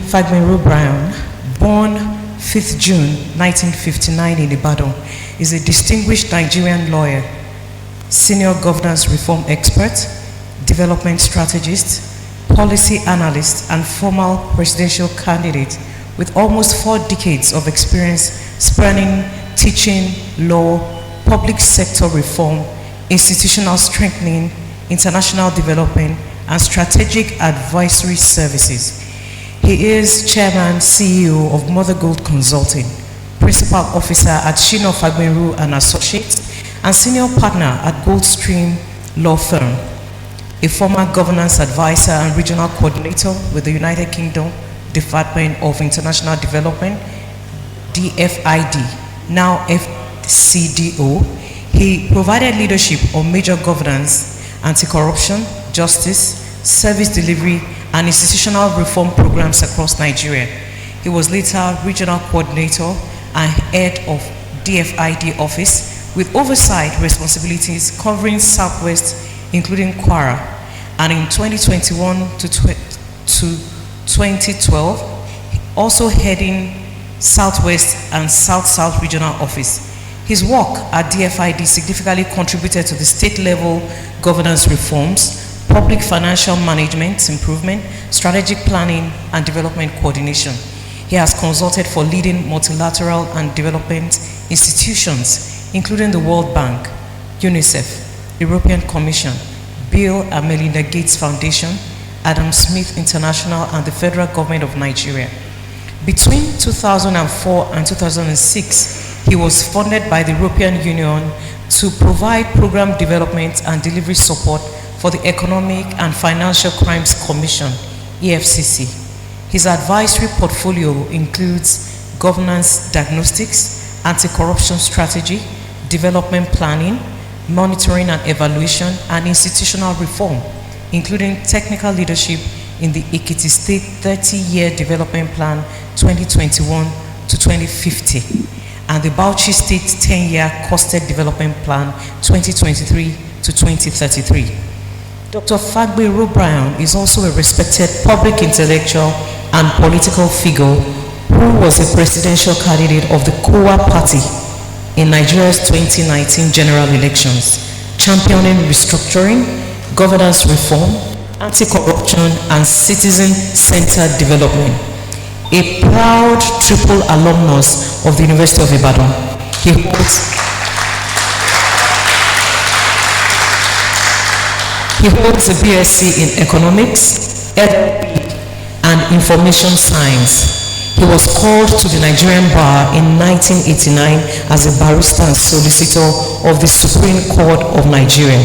Fagbenro-Byron, born 5th June 1959 in Ibadan, is a distinguished Nigerian lawyer, senior governance reform expert, development strategist, policy analyst, and former presidential candidate with almost 4 decades of experience spanning teaching, law, public sector reform, institutional strengthening, international development, and strategic advisory services. He is Chairman, CEO of Mother Gold Consulting, Principal Officer at Adeshina Fagbenro and Associates, and Senior Partner at Goldstream Law Firm, a former Governance Advisor and Regional Coordinator with the United Kingdom Department of International Development, DFID, now FCDO. He provided leadership on major governance, anti-corruption, justice, service delivery, and institutional reform programs across Nigeria. He was later Regional Coordinator and Head of DFID Office with oversight responsibilities covering Southwest, including Kwara, and in 2021 to 2012, also heading Southwest and South-South Regional Office. His work at DFID significantly contributed to the state-level governance reforms, public financial management improvement, strategic planning, and development coordination. He has consulted for leading multilateral and development institutions, including the World Bank, UNICEF, European Commission, Bill and Melinda Gates Foundation, Adam Smith International, and the Federal Government of Nigeria. Between 2004 and 2006, he was funded by the European Union to provide program development and delivery support for the Economic and Financial Crimes Commission, EFCC. His advisory portfolio includes governance diagnostics, anti-corruption strategy, development planning, monitoring and evaluation, and institutional reform, including technical leadership in the Ekiti State 30-year development plan 2021 to 2050, and the Bauchi State 10-year costed development plan 2023 to 2033. Dr. Fagbenro-Byron is also a respected public intellectual and political figure who was a presidential candidate of the Kowa Party in Nigeria's 2019 general elections, championing restructuring, governance reform, anti-corruption, and citizen-centered development. A proud triple alumnus of the University of Ibadan, he holds a BSc in Economics, LLB, and Information Science. He was called to the Nigerian bar in 1989 as a barrister and solicitor of the Supreme Court of Nigeria.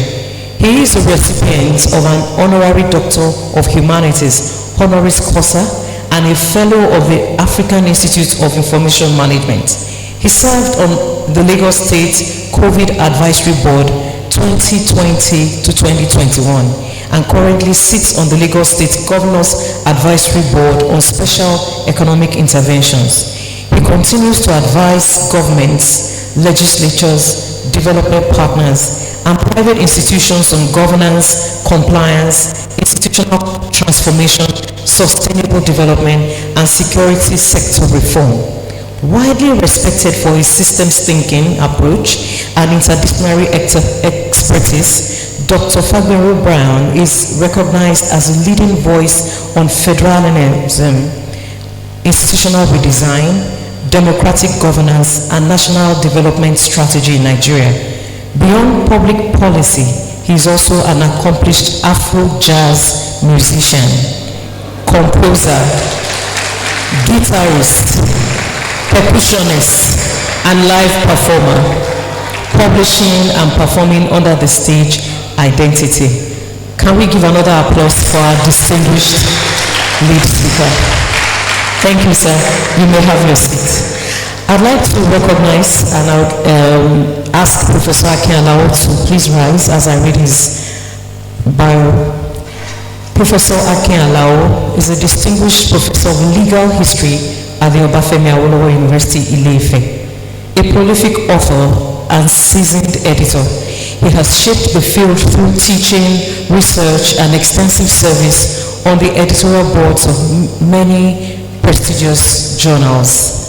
He is a recipient of an Honorary Doctor of Humanities, honoris causa, and a Fellow of the African Institute of Information Management. He served on the Lagos State COVID Advisory Board 2020 to 2021 and currently sits on the Lagos State Governor's Advisory Board on Special Economic Interventions. He continues to advise governments, legislatures, development partners, and private institutions on governance, compliance, institutional transformation, sustainable development, and security sector reform. Widely respected for his systems thinking approach and interdisciplinary expertise, Dr. Fagbenro-Byron is recognized as a leading voice on federalism, institutional redesign, democratic governance, and national development strategy in Nigeria. Beyond public policy, he is also an accomplished Afro-jazz musician, composer, guitarist, percussionist, and live performer, publishing and performing under the stage Identity. Can we give another applause for our distinguished lead speaker? Thank you, sir. You may have your seat. I'd like to recognize and I would ask Professor Akin to please rise as I read his bio. Professor Akin is a distinguished professor of legal history at the Obafemi Awolowo University, Ile-Ife, a prolific author and seasoned editor. He has shaped the field through teaching, research, and extensive service on the editorial boards of many prestigious journals.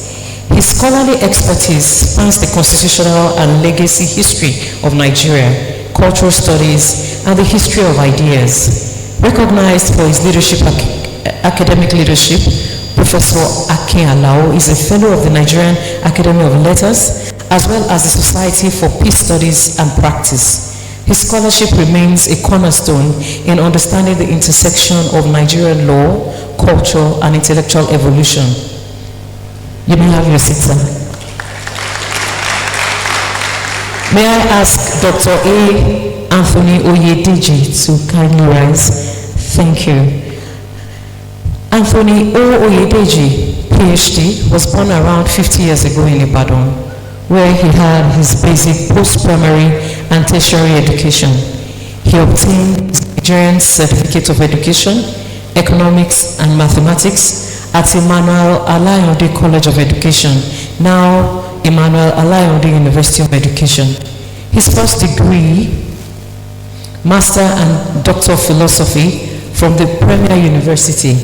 His scholarly expertise spans the constitutional and legacy history of Nigeria, cultural studies, and the history of ideas. Recognized for his academic leadership, Professor Akin Alao is a fellow of the Nigerian Academy of Letters, as well as the Society for Peace Studies and Practice. His scholarship remains a cornerstone in understanding the intersection of Nigerian law, culture, and intellectual evolution. You may have your seat, sir. May I ask Dr. Anthony Oyedeji to kindly rise? Thank you. Anthony Oyedeji, PhD, was born around 50 years ago in Ibadan, where he had his basic post-primary and tertiary education. He obtained his Nigerian Certificate of Education, Economics and Mathematics at Emmanuel Alayode College of Education, now Emmanuel Alayode University of Education. His first degree, Master and Doctor of Philosophy from the Premier University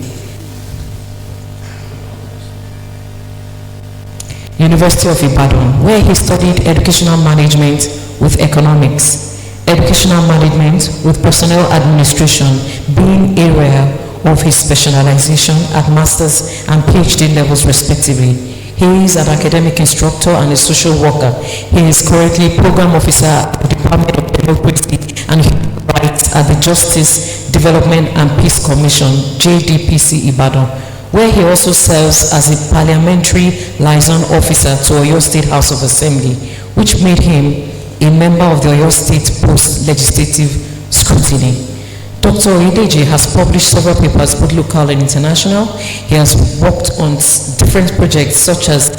of Ibadan, where he studied educational management with economics, educational management with personnel administration being area of his specialization at master's and PhD levels respectively. He is an academic instructor and a social worker. He is currently program officer at the Department of Democracy and Human Rights at the Justice, Development and Peace Commission, JDPC Ibadan, where he also serves as a parliamentary liaison officer to Oyo State House of Assembly, which made him a member of the Oyo State Post-Legislative Scrutiny. Dr. Oyedeji has published several papers, both local and international. He has worked on different projects such as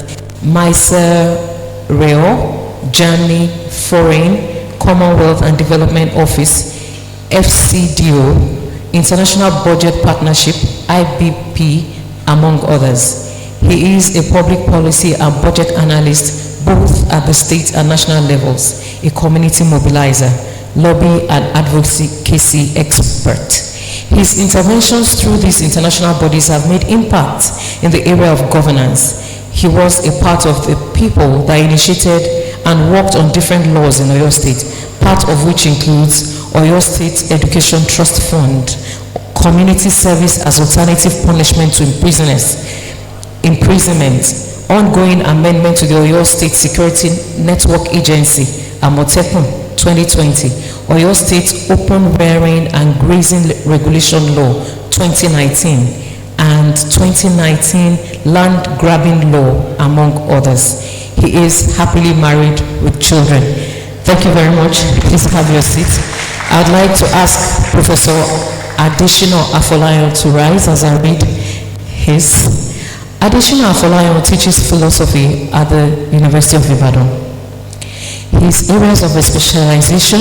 MISA Reo, Germany, Foreign, Commonwealth and Development Office, FCDO, International Budget Partnership, IBP, among others. He is a public policy and budget analyst both at the state and national levels, a community mobilizer, lobby and advocacy expert. His interventions through these international bodies have made impact in the area of governance. He was a part of the people that initiated and worked on different laws in Oyo State, part of which includes Oyo State Education Trust Fund, community service as alternative punishment to imprisonment, ongoing amendment to the Oyo State Security Network Agency, Amotekun, 2020, Oyo State Open Rearing and Grazing Regulation Law, 2019, and 2019 Land Grabbing Law, among others. He is happily married with children. Thank you very much. Please have your seat. I'd like to ask Professor Adeshina Fagbenro-Byron to rise as I read his. Adeshina Fagbenro-Byron teaches philosophy at the University of Ibadan. His areas of specialization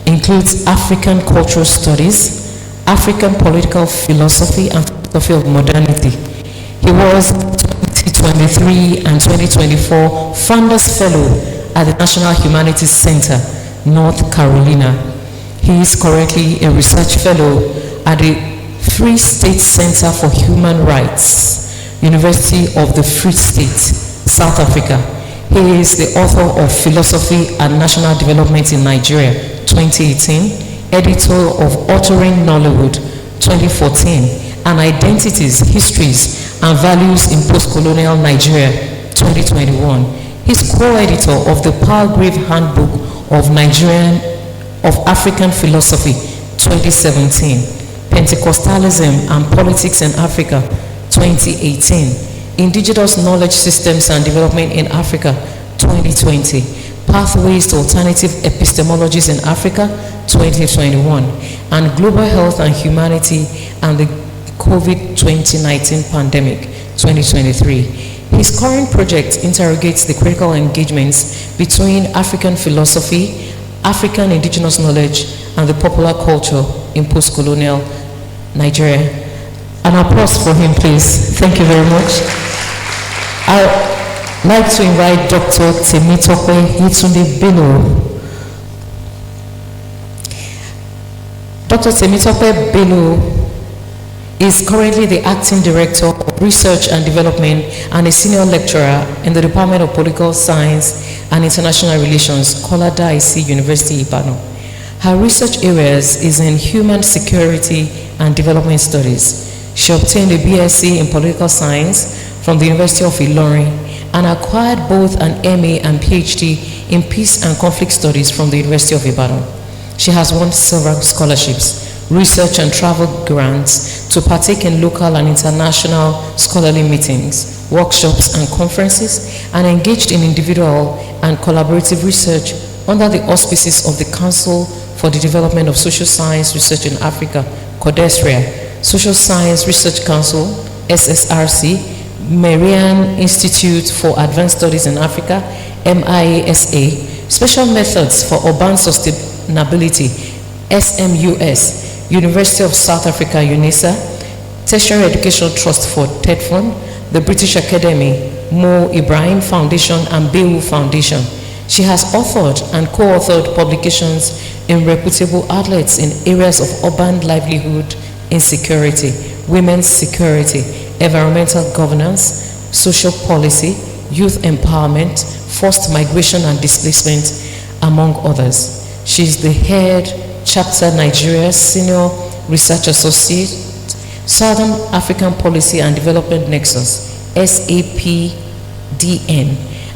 includes African cultural studies, African political philosophy, and philosophy of modernity. He was 2023 and 2024 Founders Fellow at the National Humanities Center, North Carolina. He is currently a research fellow at the Free State Center for Human Rights, University of the Free State, South Africa. He is the author of Philosophy and National Development in Nigeria, 2018, editor of Authoring Nollywood, 2014, and Identities, Histories, and Values in Post-Colonial Nigeria, 2021. He's co-editor of the Palgrave Handbook of African Philosophy, 2017, Pentecostalism and Politics in Africa, 2018, Indigenous Knowledge Systems and Development in Africa, 2020, Pathways to Alternative Epistemologies in Africa, 2021, and Global Health and Humanity and the COVID-19 Pandemic, 2023. His current project interrogates the critical engagements between African philosophy, African indigenous knowledge, and the popular culture in post-colonial Nigeria. An applause for him, please. Thank you very much. I'd like to invite Dr. Temitope Bello. Dr. Temitope Bello is currently the Acting Director of Research and Development and a Senior Lecturer in the Department of Political Science and International Relations, AIG University, Ibadan. Her research areas is in Human Security and Development Studies. She obtained a BSc in Political Science from the University of Ilorin and acquired both an MA and PhD in Peace and Conflict Studies from the University of Ibadan. She has won several scholarships, research and travel grants to partake in local and international scholarly meetings, workshops and conferences, and engaged in individual and collaborative research under the auspices of the Council for the Development of Social Science Research in Africa, CODESRIA, Social Science Research Council, SSRC, Marian Institute for Advanced Studies in Africa, MIASA, Special Methods for Urban Sustainability, SMUS, University of South Africa, UNISA, Tertiary Education Trust for TEDFUND, the British Academy, Mo Ibrahim Foundation, and Bewu Foundation. She has authored and co-authored publications in reputable outlets in areas of urban livelihood, insecurity, women's security, environmental governance, social policy, youth empowerment, forced migration and displacement, among others. She is the head chapter Nigeria Senior Research Associate, Southern African Policy and Development Nexus, SAPDN,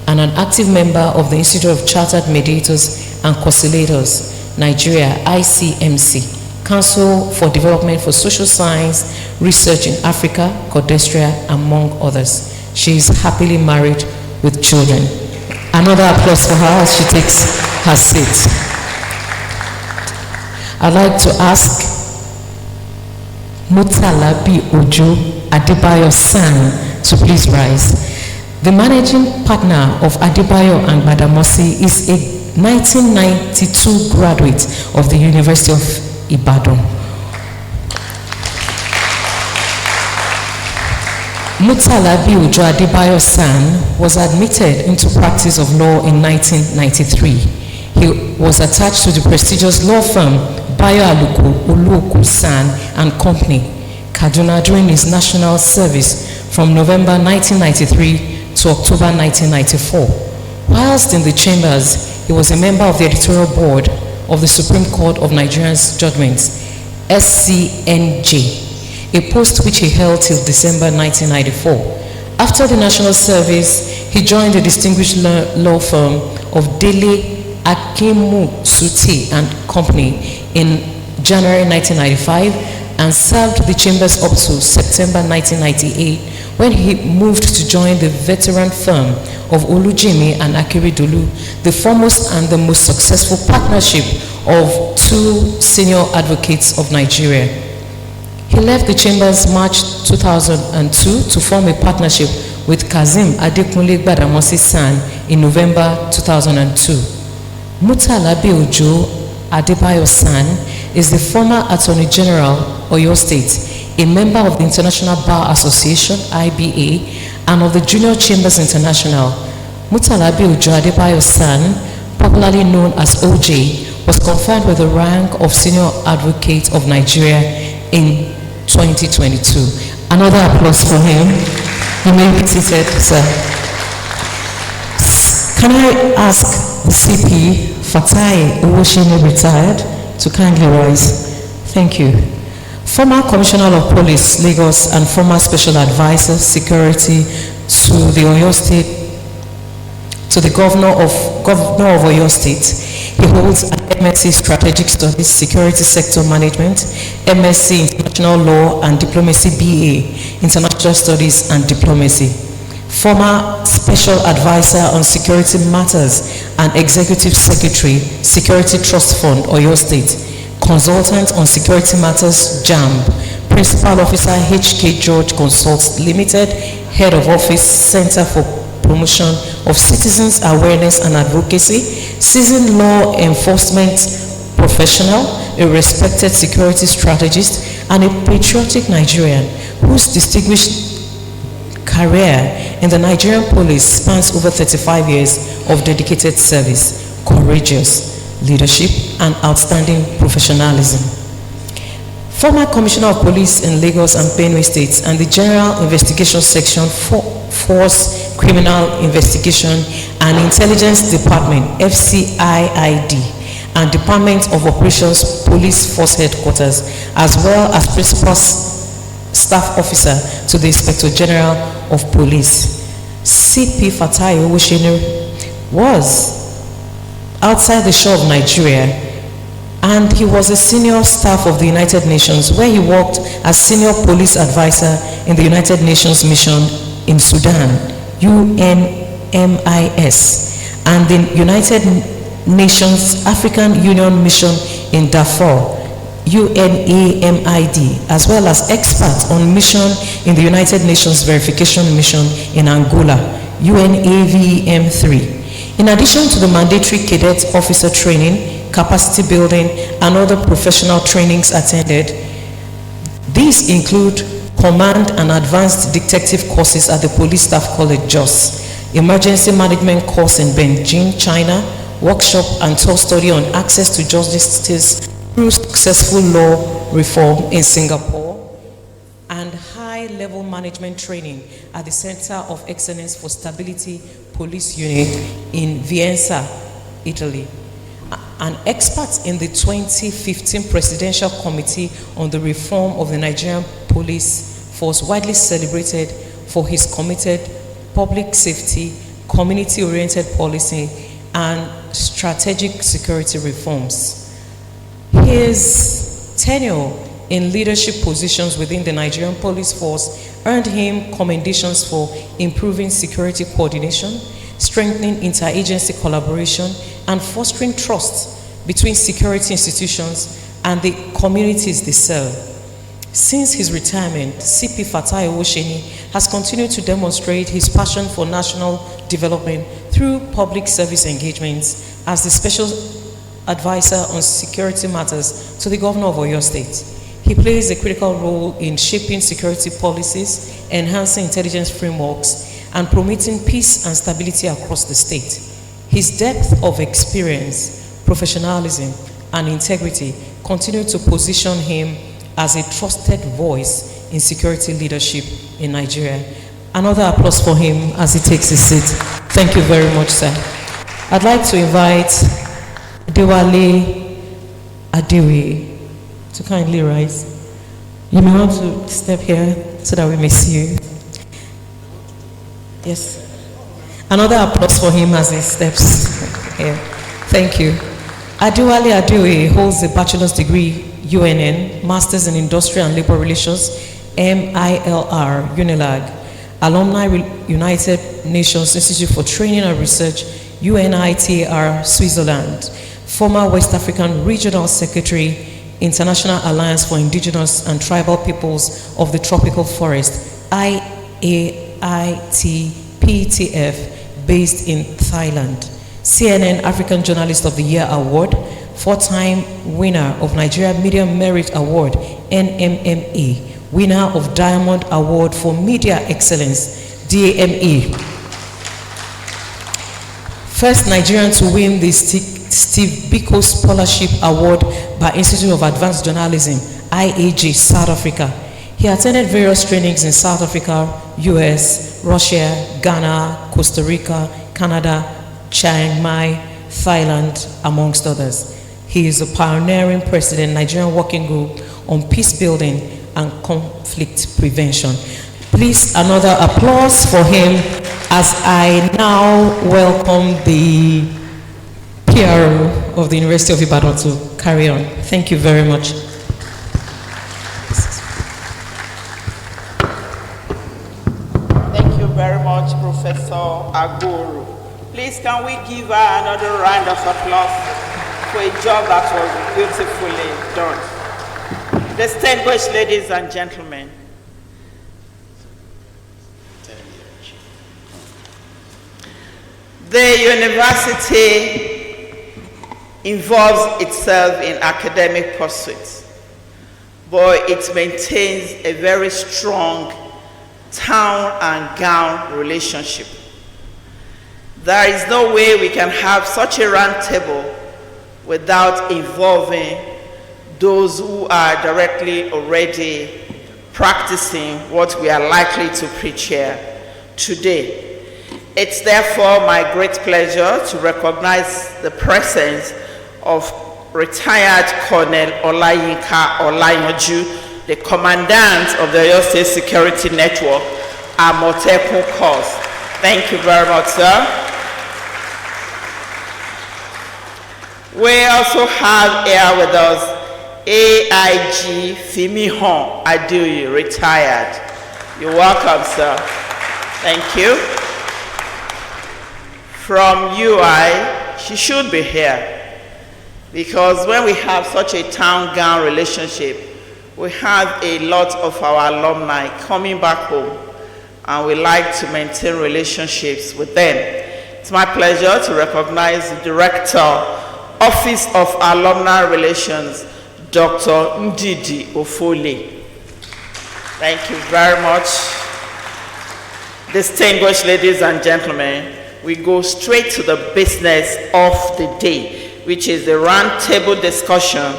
and an active member of the Institute of Chartered Mediators and Conciliators, Nigeria, ICMC, Council for Development for Social Science Research in Africa, CODESRIA, among others. She is happily married with children. Another applause for her as she takes her seat. I'd like to ask Mutalabi Ojo Adebayo San to please rise. The managing partner of Adebayo and Badamasi is a 1992 graduate of the University of Ibadan. Mutalabi Ojo Adebayo San was admitted into practice of law in 1993. He was attached to the prestigious law firm Bayo Aluko San and Company, Kaduna, during his national service from November 1993 to October 1994. Whilst in the chambers, he was a member of the editorial board of the Supreme Court of Nigeria's judgments, SCNJ, a post which he held till December 1994. After the national service, he joined the distinguished law firm of Dele Akimu Suti and Company in January 1995 and served the chambers up to September 1998 when he moved to join the veteran firm of Olujimi and Akeredolu, the foremost and the most successful partnership of two senior advocates of Nigeria. He left the chambers March 2002 to form a partnership with Kazim Adekunle Gbadamosi San in November 2002. Mutalabi Ojo Adebayo San is the former Attorney General, Oyo State, a member of the International Bar Association, IBA, and of the Junior Chambers International. Mutalabi Ojo Adebayo San, popularly known as OJ, was conferred with the rank of Senior Advocate of Nigeria in 2022. Another applause for him. You may be seated, sir. Can I ask the CP, Fatai Uwoshine, retired, to kindly rise? Thank you. Former Commissioner of Police, Lagos, and former Special Advisor, Security to the Oyo State, to the Governor of Oyo State. He holds an MSc Strategic Studies, Security Sector Management, MSc International Law and Diplomacy BA, International Studies and Diplomacy. Former Special Advisor on Security Matters and Executive Secretary, Security Trust Fund, Oyo State. Consultant on Security Matters, JAMB. Principal Officer, HK George Consults Limited. Head of Office, Center for Promotion of Citizens Awareness and Advocacy. Seasoned law enforcement professional, a respected security strategist, and a patriotic Nigerian whose distinguished career in the Nigerian police spans over 35 years of dedicated service, courageous leadership, and outstanding professionalism. Former Commissioner of Police in Lagos and Benue States and the General Investigation Section Force Criminal Investigation and Intelligence Department, FCIID, and Department of Operations Police Force Headquarters, as well as Principal Staff Officer to the Inspector General of Police. CP Fatai Owosenu was outside the shore of Nigeria, and he was a senior staff of the United Nations, where he worked as senior police advisor in the United Nations mission in Sudan, UNMIS, and the United Nations African Union mission in Darfur, UNAMID, as well as expert on mission in the United Nations Verification Mission in Angola, UNAVM3. In addition to the mandatory cadet officer training, capacity building, and other professional trainings attended, these include command and advanced detective courses at the Police Staff College, Jos, emergency management course in Beijing, China, workshop and tour study on access to justice through successful law reform in Singapore, and high-level management training at the Center of Excellence for Stability Police Unit in Vicenza, Italy. An expert in the 2015 Presidential Committee on the Reform of the Nigerian Police Force, widely celebrated for his committed public safety, community-oriented policy, and strategic security reforms. His tenure in leadership positions within the Nigerian Police Force earned him commendations for improving security coordination, strengthening interagency collaboration, and fostering trust between security institutions and the communities they serve. Since his retirement, CP Fatai Owosenu has continued to demonstrate his passion for national development through public service engagements as the Special Advisor on Security Matters to the Governor of Oyo State. He plays a critical role in shaping security policies, enhancing intelligence frameworks, and promoting peace and stability across the state. His depth of experience, professionalism, and integrity continue to position him as a trusted voice in security leadership in Nigeria. Another applause for him as he takes his seat. Thank you very much, sir. I'd like to invite Oyeleye Adeoye to kindly rise. You may want to step here so that we may see you. Yes. Another applause for him as he steps here. Thank you. Oyeleye Adeoye holds a bachelor's degree, UNN, Masters in Industrial and Labor Relations, MILR, UNILAG, Alumni United Nations Institute for Training and Research, UNITR, Switzerland, former West African Regional Secretary, International Alliance for Indigenous and Tribal Peoples of the Tropical Forest, IAITPTF, based in Thailand. CNN African Journalist of the Year Award, 4-time winner of Nigeria Media Merit Award, NMMA, winner of Diamond Award for Media Excellence, DAME. First Nigerian to win the Steve Biko Scholarship Award by Institute of Advanced Journalism, IAG, South Africa. He attended various trainings in South Africa, US, Russia, Ghana, Costa Rica, Canada, Chiang Mai, Thailand, amongst others. He is a pioneering president, Nigerian Working Group on Peace Building and Conflict Prevention. Please, another applause for him as I now welcome the PRO of the University of Ibadan to carry on. Thank you very much. Thank you very much, Professor Agoro. Please, can we give her another round of applause for a job that was beautifully done. Distinguished ladies and gentlemen, the university involves itself in academic pursuits, but it maintains a very strong town and gown relationship. There is no way we can have such a round table without involving those who are directly already practicing what we are likely to preach here today. It's therefore my great pleasure to recognize the presence of retired Colonel Olayinka Olayanju, the Commandant of the Oyo State Security Network, Amotekun Corps. Thank you very much, sir. We also have here with us AIG Adeoye, retired. You're welcome, sir. Thank you. From UI, she should be here, because when we have such a town-gown relationship, we have a lot of our alumni coming back home, and we like to maintain relationships with them. It's my pleasure to recognize the Director, Office of Alumni Relations, Dr. Ndidi Ofole. Thank you very much. Distinguished ladies and gentlemen, we go straight to the business of the day, which is the roundtable discussion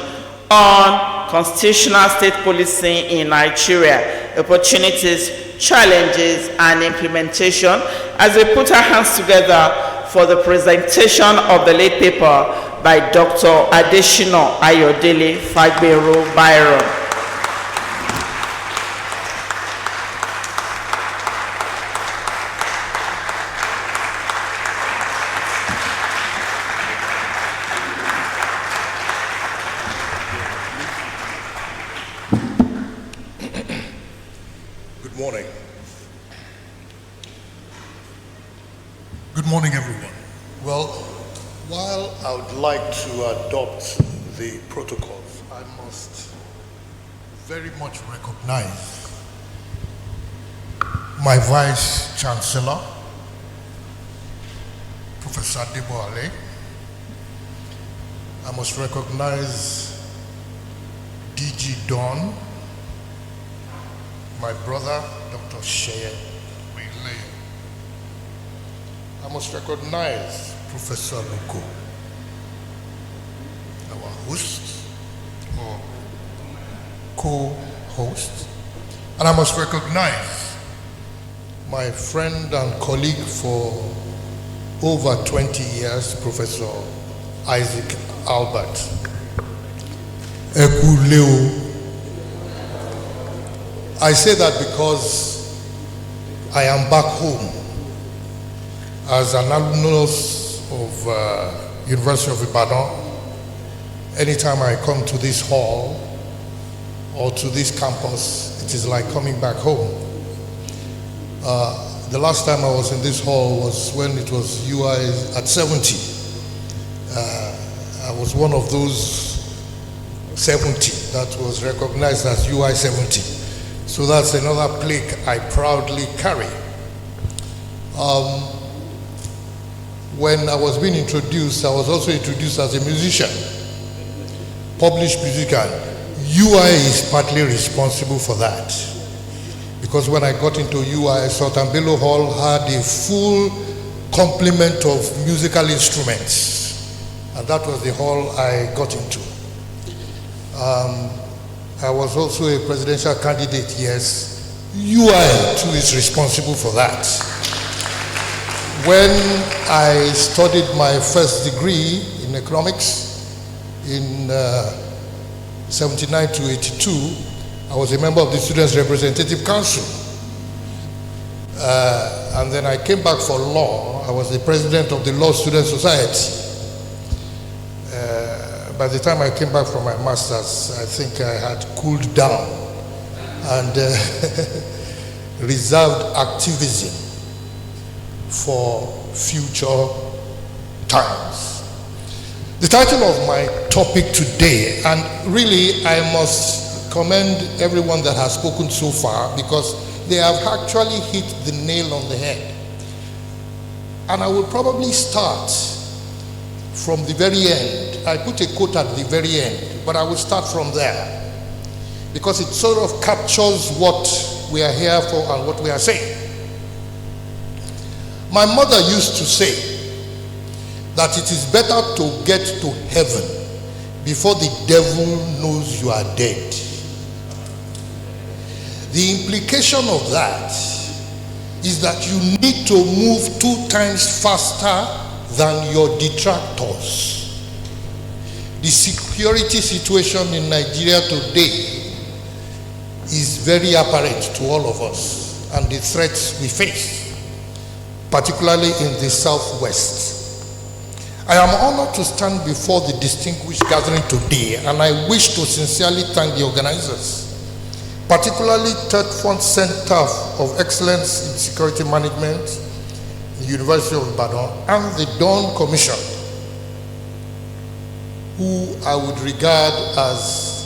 on constitutional state policing in Nigeria, opportunities, challenges, and implementation, as we put our hands together for the presentation of the late paper by Dr. Adeshina Fagbenro-Byron. Good morning. Good morning, everyone. Well, while I would like to adopt the protocols, I must very much recognize my Vice Chancellor, Professor Adebowale. I must recognize DG Don, my brother, Dr. Seye. I must recognize Professor Aluko, our host or co-host, and I must recognize my friend and colleague for over 20 years, Professor Isaac Albert. Ekuleo. I say that because I am back home as an alumnus of University of Ibadan. Anytime I come to this hall or to this campus, it is like coming back home. The last time I was in this hall was when it was UI at 70. I was one of those 70 that was recognized as UI 70. So that's another plaque I proudly carry. When I was being introduced, I was also introduced as a musician, published musician. UI is partly responsible for that. Because when I got into UI, Sultan Bello Hall had a full complement of musical instruments. And that was the hall I got into. I was also a presidential candidate, yes. UI too is responsible for that. When I studied my first degree in economics in 79 to 82, I was a member of the Students' Representative Council. And then I came back for law. I was the president of the Law Student Society. By the time I came back from my master's, I think I had cooled down and reserved activism for future times. The title of my topic today, and really I must commend everyone that has spoken so far because they have actually hit the nail on the head. And I will probably start from the very end. I put a quote at the very end, but I will start from there because it sort of captures what we are here for and what we are saying. My mother used to say that it is better to get to heaven before the devil knows you are dead. The implication of that is that you need to move 2 times faster than your detractors. The security situation in Nigeria today is very apparent to all of us, and the threats we face, particularly in the Southwest. I am honored to stand before the distinguished gathering today, and I wish to sincerely thank the organizers, particularly Tetfund Center of Excellence in Security Management, the University of Ibadan, and the Dawn Commission, who I would regard as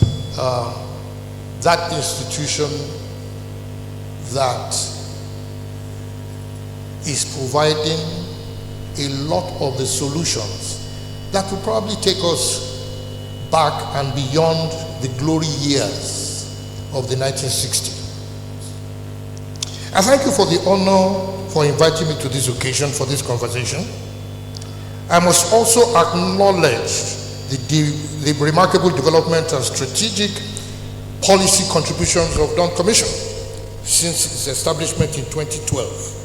that institution that is providing a lot of the solutions that will probably take us back and beyond the glory years of the 1960s. I thank you for the honor for inviting me to this occasion for this conversation. I must also acknowledge the remarkable development and strategic policy contributions of Dawn Commission since its establishment in 2012.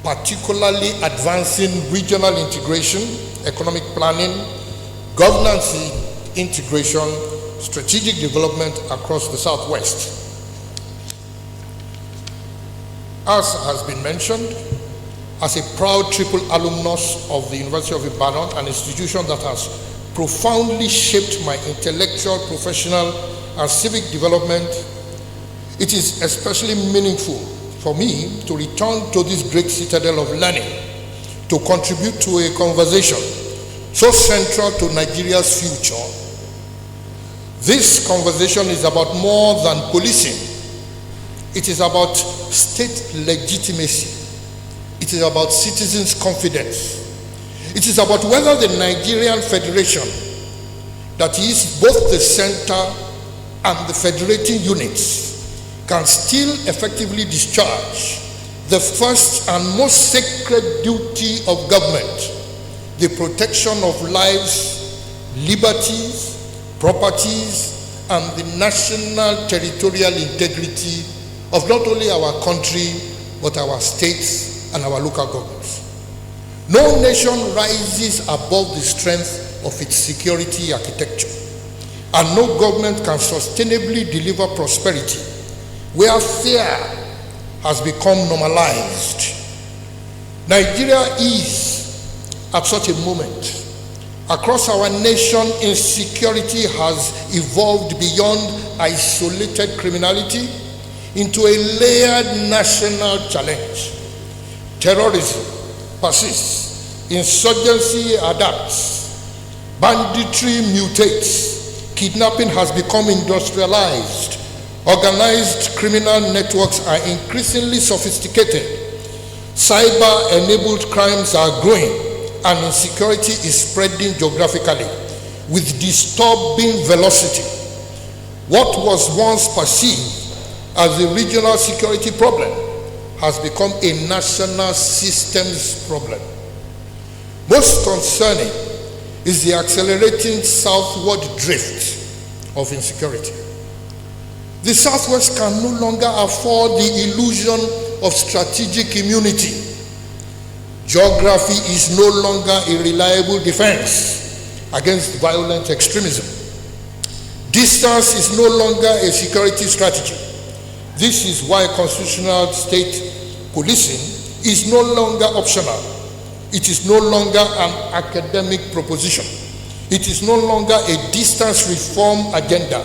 Particularly advancing regional integration, economic planning, governance integration, strategic development across the Southwest. As has been mentioned, as a proud triple alumnus of the University of Ibadan, an institution that has profoundly shaped my intellectual, professional, and civic development, it is especially meaningful for me to return to this great citadel of learning to contribute to a conversation so central to Nigeria's future. This conversation is about more than policing. It is about state legitimacy. It is about citizens' confidence. It is about whether the Nigerian Federation, that is both the center and the federating units, can still effectively discharge the first and most sacred duty of government, the protection of lives, liberties, properties, and the national territorial integrity of not only our country, but our states and our local governments. No nation rises above the strength of its security architecture, and no government can sustainably deliver prosperity where fear has become normalized. Nigeria is at such a moment. Across our nation, insecurity has evolved beyond isolated criminality into a layered national challenge. Terrorism persists, insurgency adapts, banditry mutates, kidnapping has become industrialized, organized criminal networks are increasingly sophisticated, cyber-enabled crimes are growing, and insecurity is spreading geographically with disturbing velocity. What was once perceived as a regional security problem has become a national systems problem. Most concerning is the accelerating southward drift of insecurity. The Southwest can no longer afford the illusion of strategic immunity. Geography is no longer a reliable defense against violent extremism. Distance is no longer a security strategy. This is why constitutional state policing is no longer optional. It is no longer an academic proposition. It is no longer a distance reform agenda.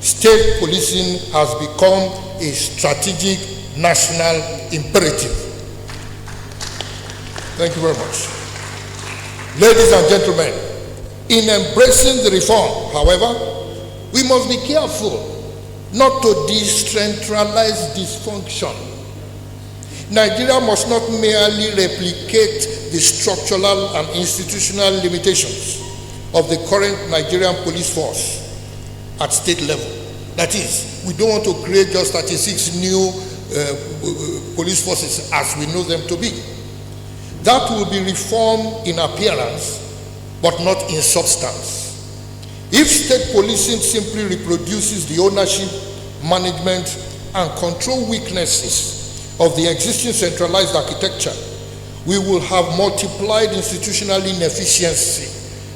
State policing has become a strategic national imperative. Thank you very much. Ladies and gentlemen, in embracing the reform, however, we must be careful not to decentralize dysfunction. Nigeria must not merely replicate the structural and institutional limitations of the current Nigerian police force at state level. That is, we don't want to create just 36 new police forces as we know them to be. That will be reform in appearance, but not in substance. If state policing simply reproduces the ownership, management, and control weaknesses of the existing centralized architecture, we will have multiplied institutional inefficiency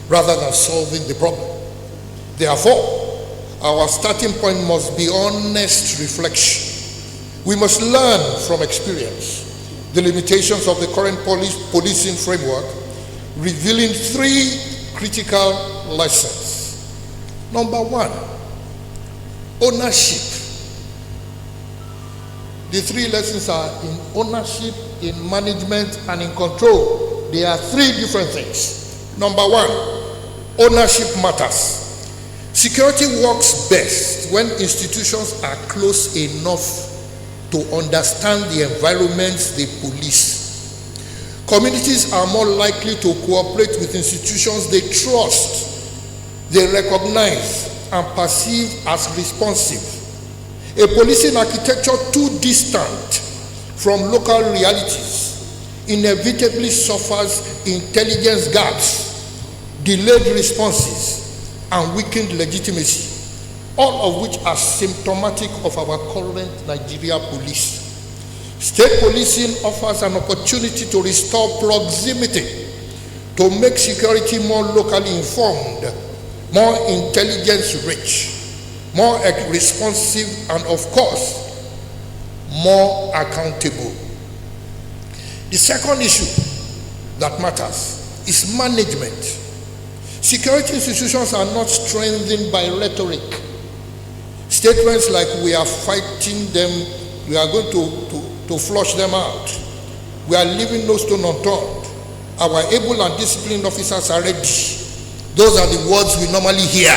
rather than solving the problem. Therefore, our starting point must be honest reflection. We must learn from experience the limitations of the current policing framework, revealing 3 critical lessons. Number 1, ownership. The 3 lessons are in ownership, in management, and in control. They are 3 different things. Number 1, ownership matters. Security works best when institutions are close enough to understand the environments they police. Communities are more likely to cooperate with institutions they trust, they recognize, and perceive as responsive. A policing architecture too distant from local realities inevitably suffers intelligence gaps, delayed responses, and weakened legitimacy, all of which are symptomatic of our current Nigeria police. State policing offers an opportunity to restore proximity, to make security more locally informed, more intelligence-rich, more responsive, and of course, more accountable. The second issue that matters is management. Security institutions are not strengthened by rhetoric. Statements like "we are fighting them, we are going to flush them out, we are leaving no stone unturned, our able and disciplined officers are ready." Those are the words we normally hear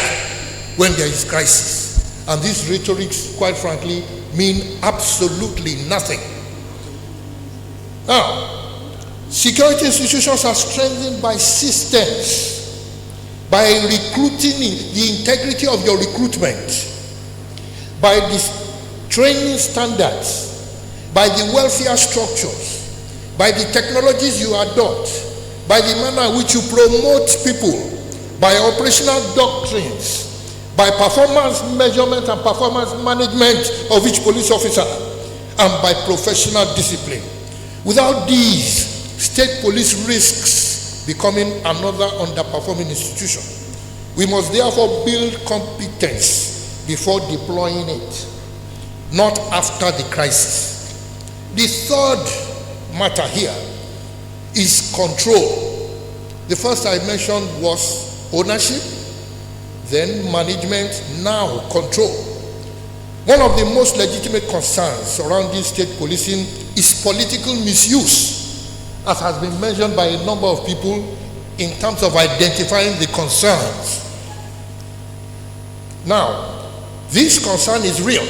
when there is crisis. And these rhetorics, quite frankly, mean absolutely nothing. Now, security institutions are strengthened by systems, by recruiting, the integrity of your recruitment, by the training standards, by the welfare structures, by the technologies you adopt, by the manner in which you promote people, by operational doctrines, by performance measurement and performance management of each police officer, and by professional discipline. Without these, state police risks becoming another underperforming institution. We must therefore build competence before deploying it, not after the crisis. The third matter here is control. The first I mentioned was ownership, then management, now control. One of the most legitimate concerns surrounding state policing is political misuse, as has been mentioned by a number of people in terms of identifying the concerns. Now, this concern is real,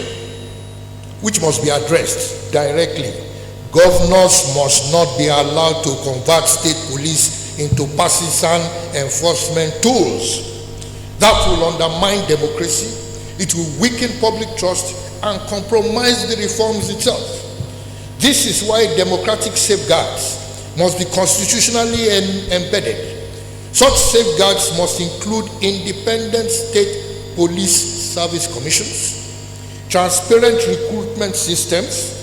which must be addressed directly. Governors must not be allowed to convert state police into partisan enforcement tools. That will undermine democracy, it will weaken public trust, and compromise the reforms itself. This is why democratic safeguards must be constitutionally embedded. Such safeguards must include independent state police service commissions, transparent recruitment systems,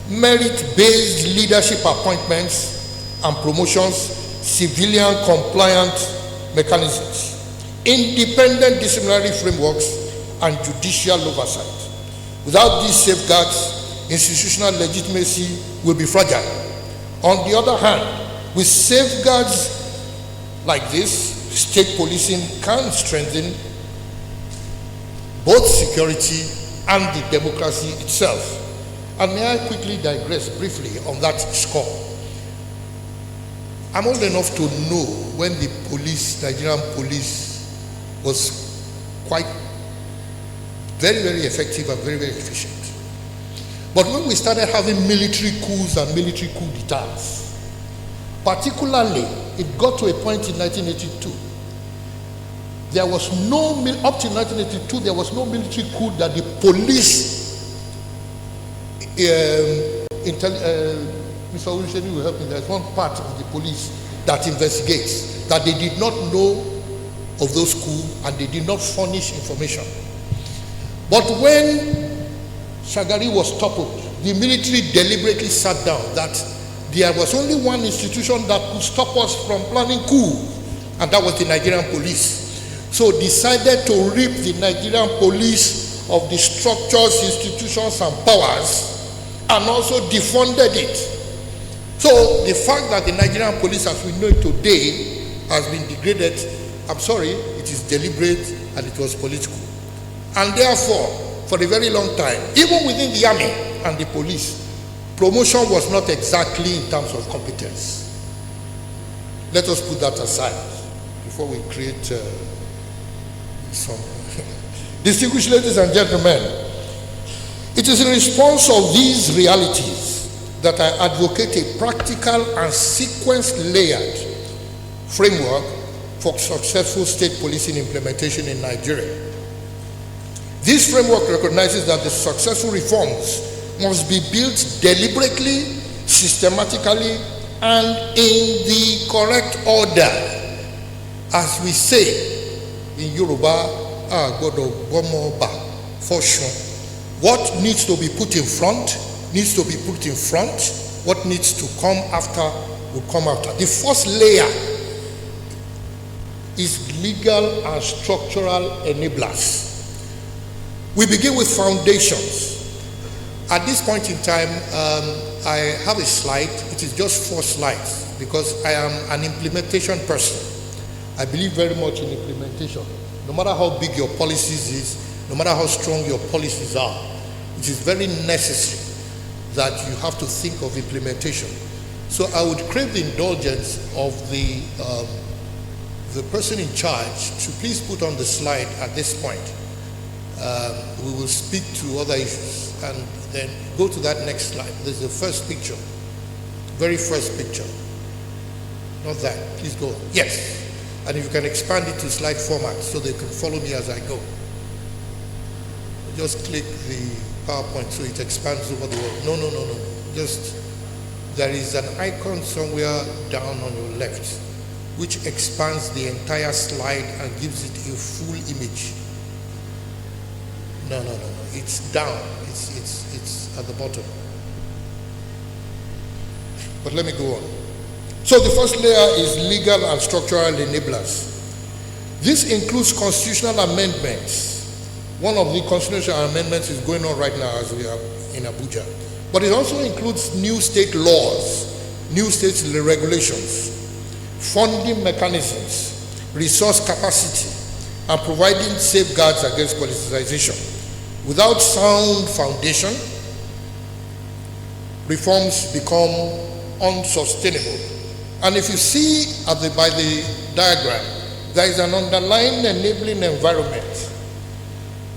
merit-based leadership appointments and promotions, civilian compliant mechanisms, independent disciplinary frameworks, and judicial oversight. Without these safeguards, institutional legitimacy will be fragile. On the other hand, with safeguards like this, state policing can strengthen both security and the democracy itself. And may I quickly digress briefly on that score. I'm old enough to know when the police, Nigerian police, was quite very, very effective and very, very efficient. But when we started having military coups and military coup d'etats, particularly, it got to a point in 1982. There was no, up to 1982, there was no military coup that the police, Mr. Olusheni will help me, there's one part of the police that investigates, that they did not know of those coups, and they did not furnish information. But when Shagari was toppled, the military deliberately sat down that there was only one institution that could stop us from planning coup, and that was the Nigerian police. So decided to rid the Nigerian police of the structures, institutions, and powers, and also defunded it. So the fact that the Nigerian police as we know it today has been degraded, I'm sorry, it is deliberate and it was political. And therefore, for a very long time, even within the army and the police, promotion was not exactly in terms of competence. Let us put that aside before we create some. Distinguished ladies and gentlemen, it is in response of these realities that I advocate a practical and sequence-layered framework for successful state policing implementation in Nigeria. This framework recognizes that the successful reforms must be built deliberately, systematically, and in the correct order. As we say in Yoruba, for sure. What needs to be put in front needs to be put in front. What needs to come after will come after. The first layer is legal and structural enablers. We begin with foundations. At this point in time, I have a slide. It is just 4 slides because I am an implementation person. I believe very much in implementation. No matter how big your policies is, no matter how strong your policies are, it is very necessary that you have to think of implementation. So I would crave the indulgence of the person in charge to please put on the slide at this point. We will speak to other issues and then go to that next slide. There's the first picture, very first picture. Not that, please go on. Yes, and if you can expand it to slide format so they can follow me as I go. Just click the PowerPoint so it expands over the world. No. Just, there is an icon somewhere down on your left which expands the entire slide and gives it a full image. No. It's down. It's at the bottom. But let me go on. So the first layer is legal and structural enablers. This includes constitutional amendments. One of the constitutional amendments is going on right now as we are in Abuja. But it also includes new state laws, new state regulations, funding mechanisms, resource capacity, and providing safeguards against politicization. Without sound foundation, reforms become unsustainable. And if you see by the diagram, there is an underlying enabling environment.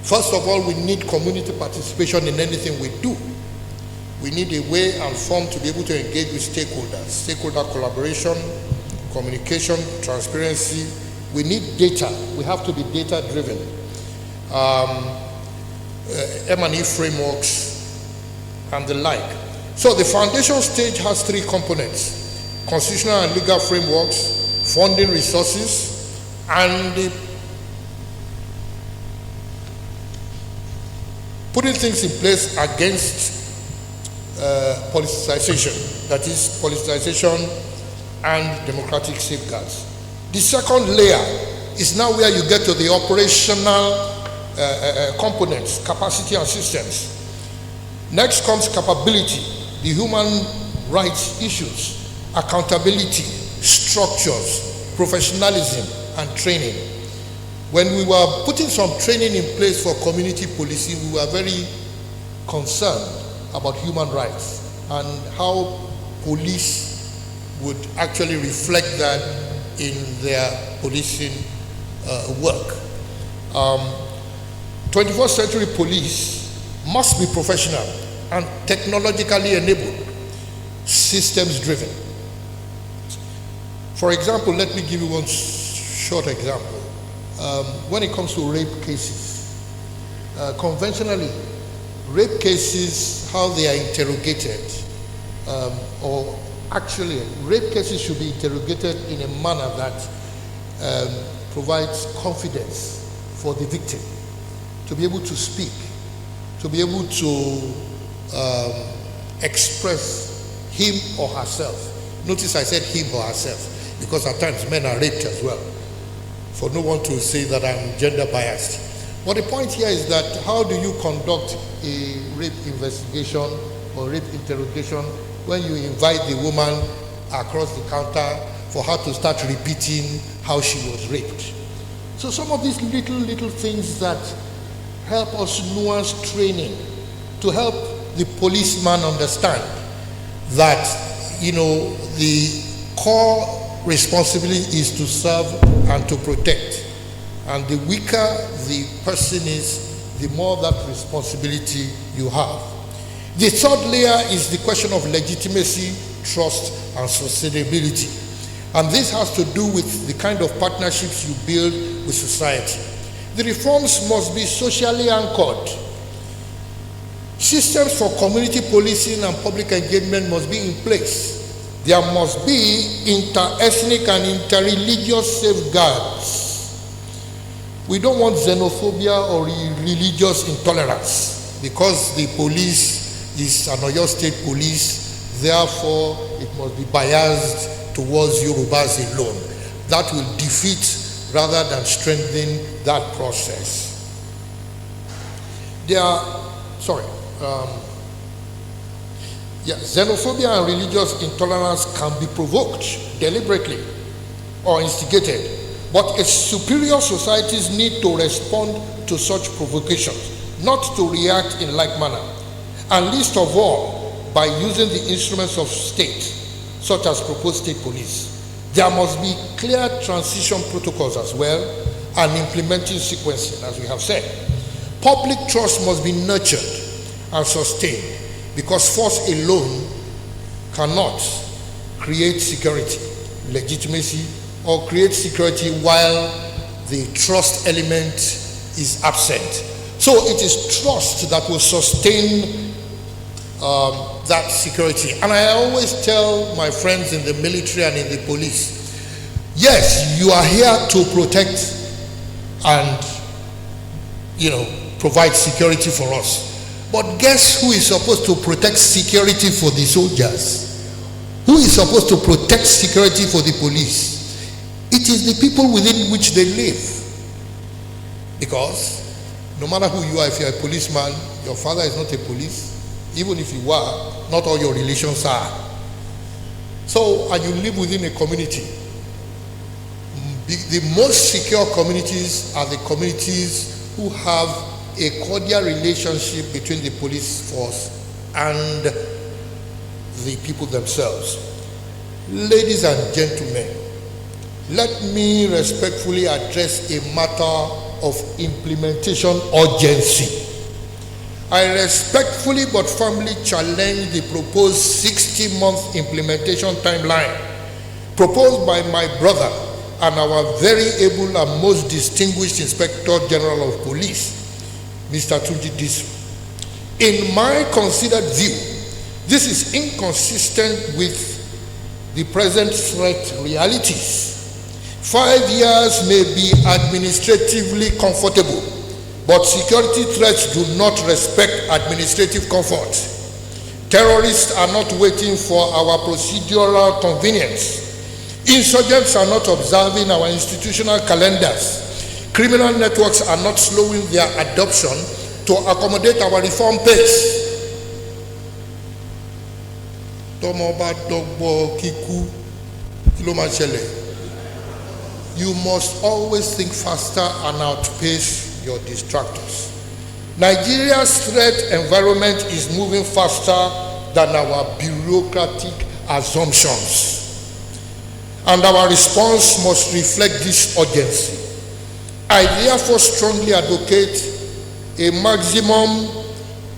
First of all, we need community participation in anything we do. We need a way and form to be able to engage with stakeholders, stakeholder collaboration, communication, transparency. We need data. We have to be data-driven. M&E frameworks and the like. So the foundation stage has 3 components: constitutional and legal frameworks, funding resources, and putting things in place against politicization, that is politicization and democratic safeguards. The second layer is now where you get to the operational components, capacity and systems. Next comes capability, the human rights issues, accountability, structures, professionalism, and training. When we were putting some training in place for community policing, we were very concerned about human rights and how police would actually reflect that in their policing work. 21st century police must be professional and technologically enabled, systems driven. For example, let me give you one short example. When it comes to rape cases, conventionally, rape cases, how they are interrogated, or actually, rape cases should be interrogated in a manner that provides confidence for the victim to be able to speak, to be able to express him or herself. Notice I said him or herself, because at times men are raped as well. For no one to say that I'm gender biased. But the point here is that how do you conduct a rape investigation or rape interrogation when you invite the woman across the counter for her to start repeating how she was raped? So some of these little things that help us nuance training to help the policeman understand that, you know, the core responsibility is to serve and to protect. And the weaker the person is, the more that responsibility you have. The third layer is the question of legitimacy, trust, and sustainability. And this has to do with the kind of partnerships you build with society. The reforms must be socially anchored. Systems for community policing and public engagement must be in place. There must be inter-ethnic and inter-religious safeguards. We don't want xenophobia or religious intolerance because the police is an Oyo State police, therefore it must be biased towards Yorubas alone. That will defeat rather than strengthen that process. Xenophobia and religious intolerance can be provoked deliberately or instigated, but its superior societies need to respond to such provocations, not to react in like manner, and least of all, by using the instruments of state, such as proposed state police. There must be clear transition protocols as well, and implementing sequencing, as we have said. Public trust must be nurtured and sustained, because force alone cannot create security, legitimacy, or create security while the trust element is absent. So it is trust that will sustain that security. And I always tell my friends in the military and in the police, yes, you are here to protect and, you know, provide security for us. But guess who is supposed to protect security for the soldiers? Who is supposed to protect security for the police? It is the people within which they live. Because no matter who you are, if you are a policeman, your father is not a police. Even if you are, not all your relations are. So, and you live within a community. The most secure communities are the communities who have a cordial relationship between the police force and the people themselves. Ladies and gentlemen, let me respectfully address a matter of implementation urgency. I respectfully but firmly challenge the proposed 60-month implementation timeline proposed by my brother and our very able and most distinguished Inspector General of Police, Mr. Tunji Disu. In my considered view, this is inconsistent with the present threat realities. 5 years may be administratively comfortable, but security threats do not respect administrative comfort. Terrorists are not waiting for our procedural convenience. Insurgents are not observing our institutional calendars. Criminal networks are not slowing their adoption to accommodate our reform pace. You must always think faster and outpace your distractors. Nigeria's threat environment is moving faster than our bureaucratic assumptions. And our response must reflect this urgency. I therefore strongly advocate a maximum,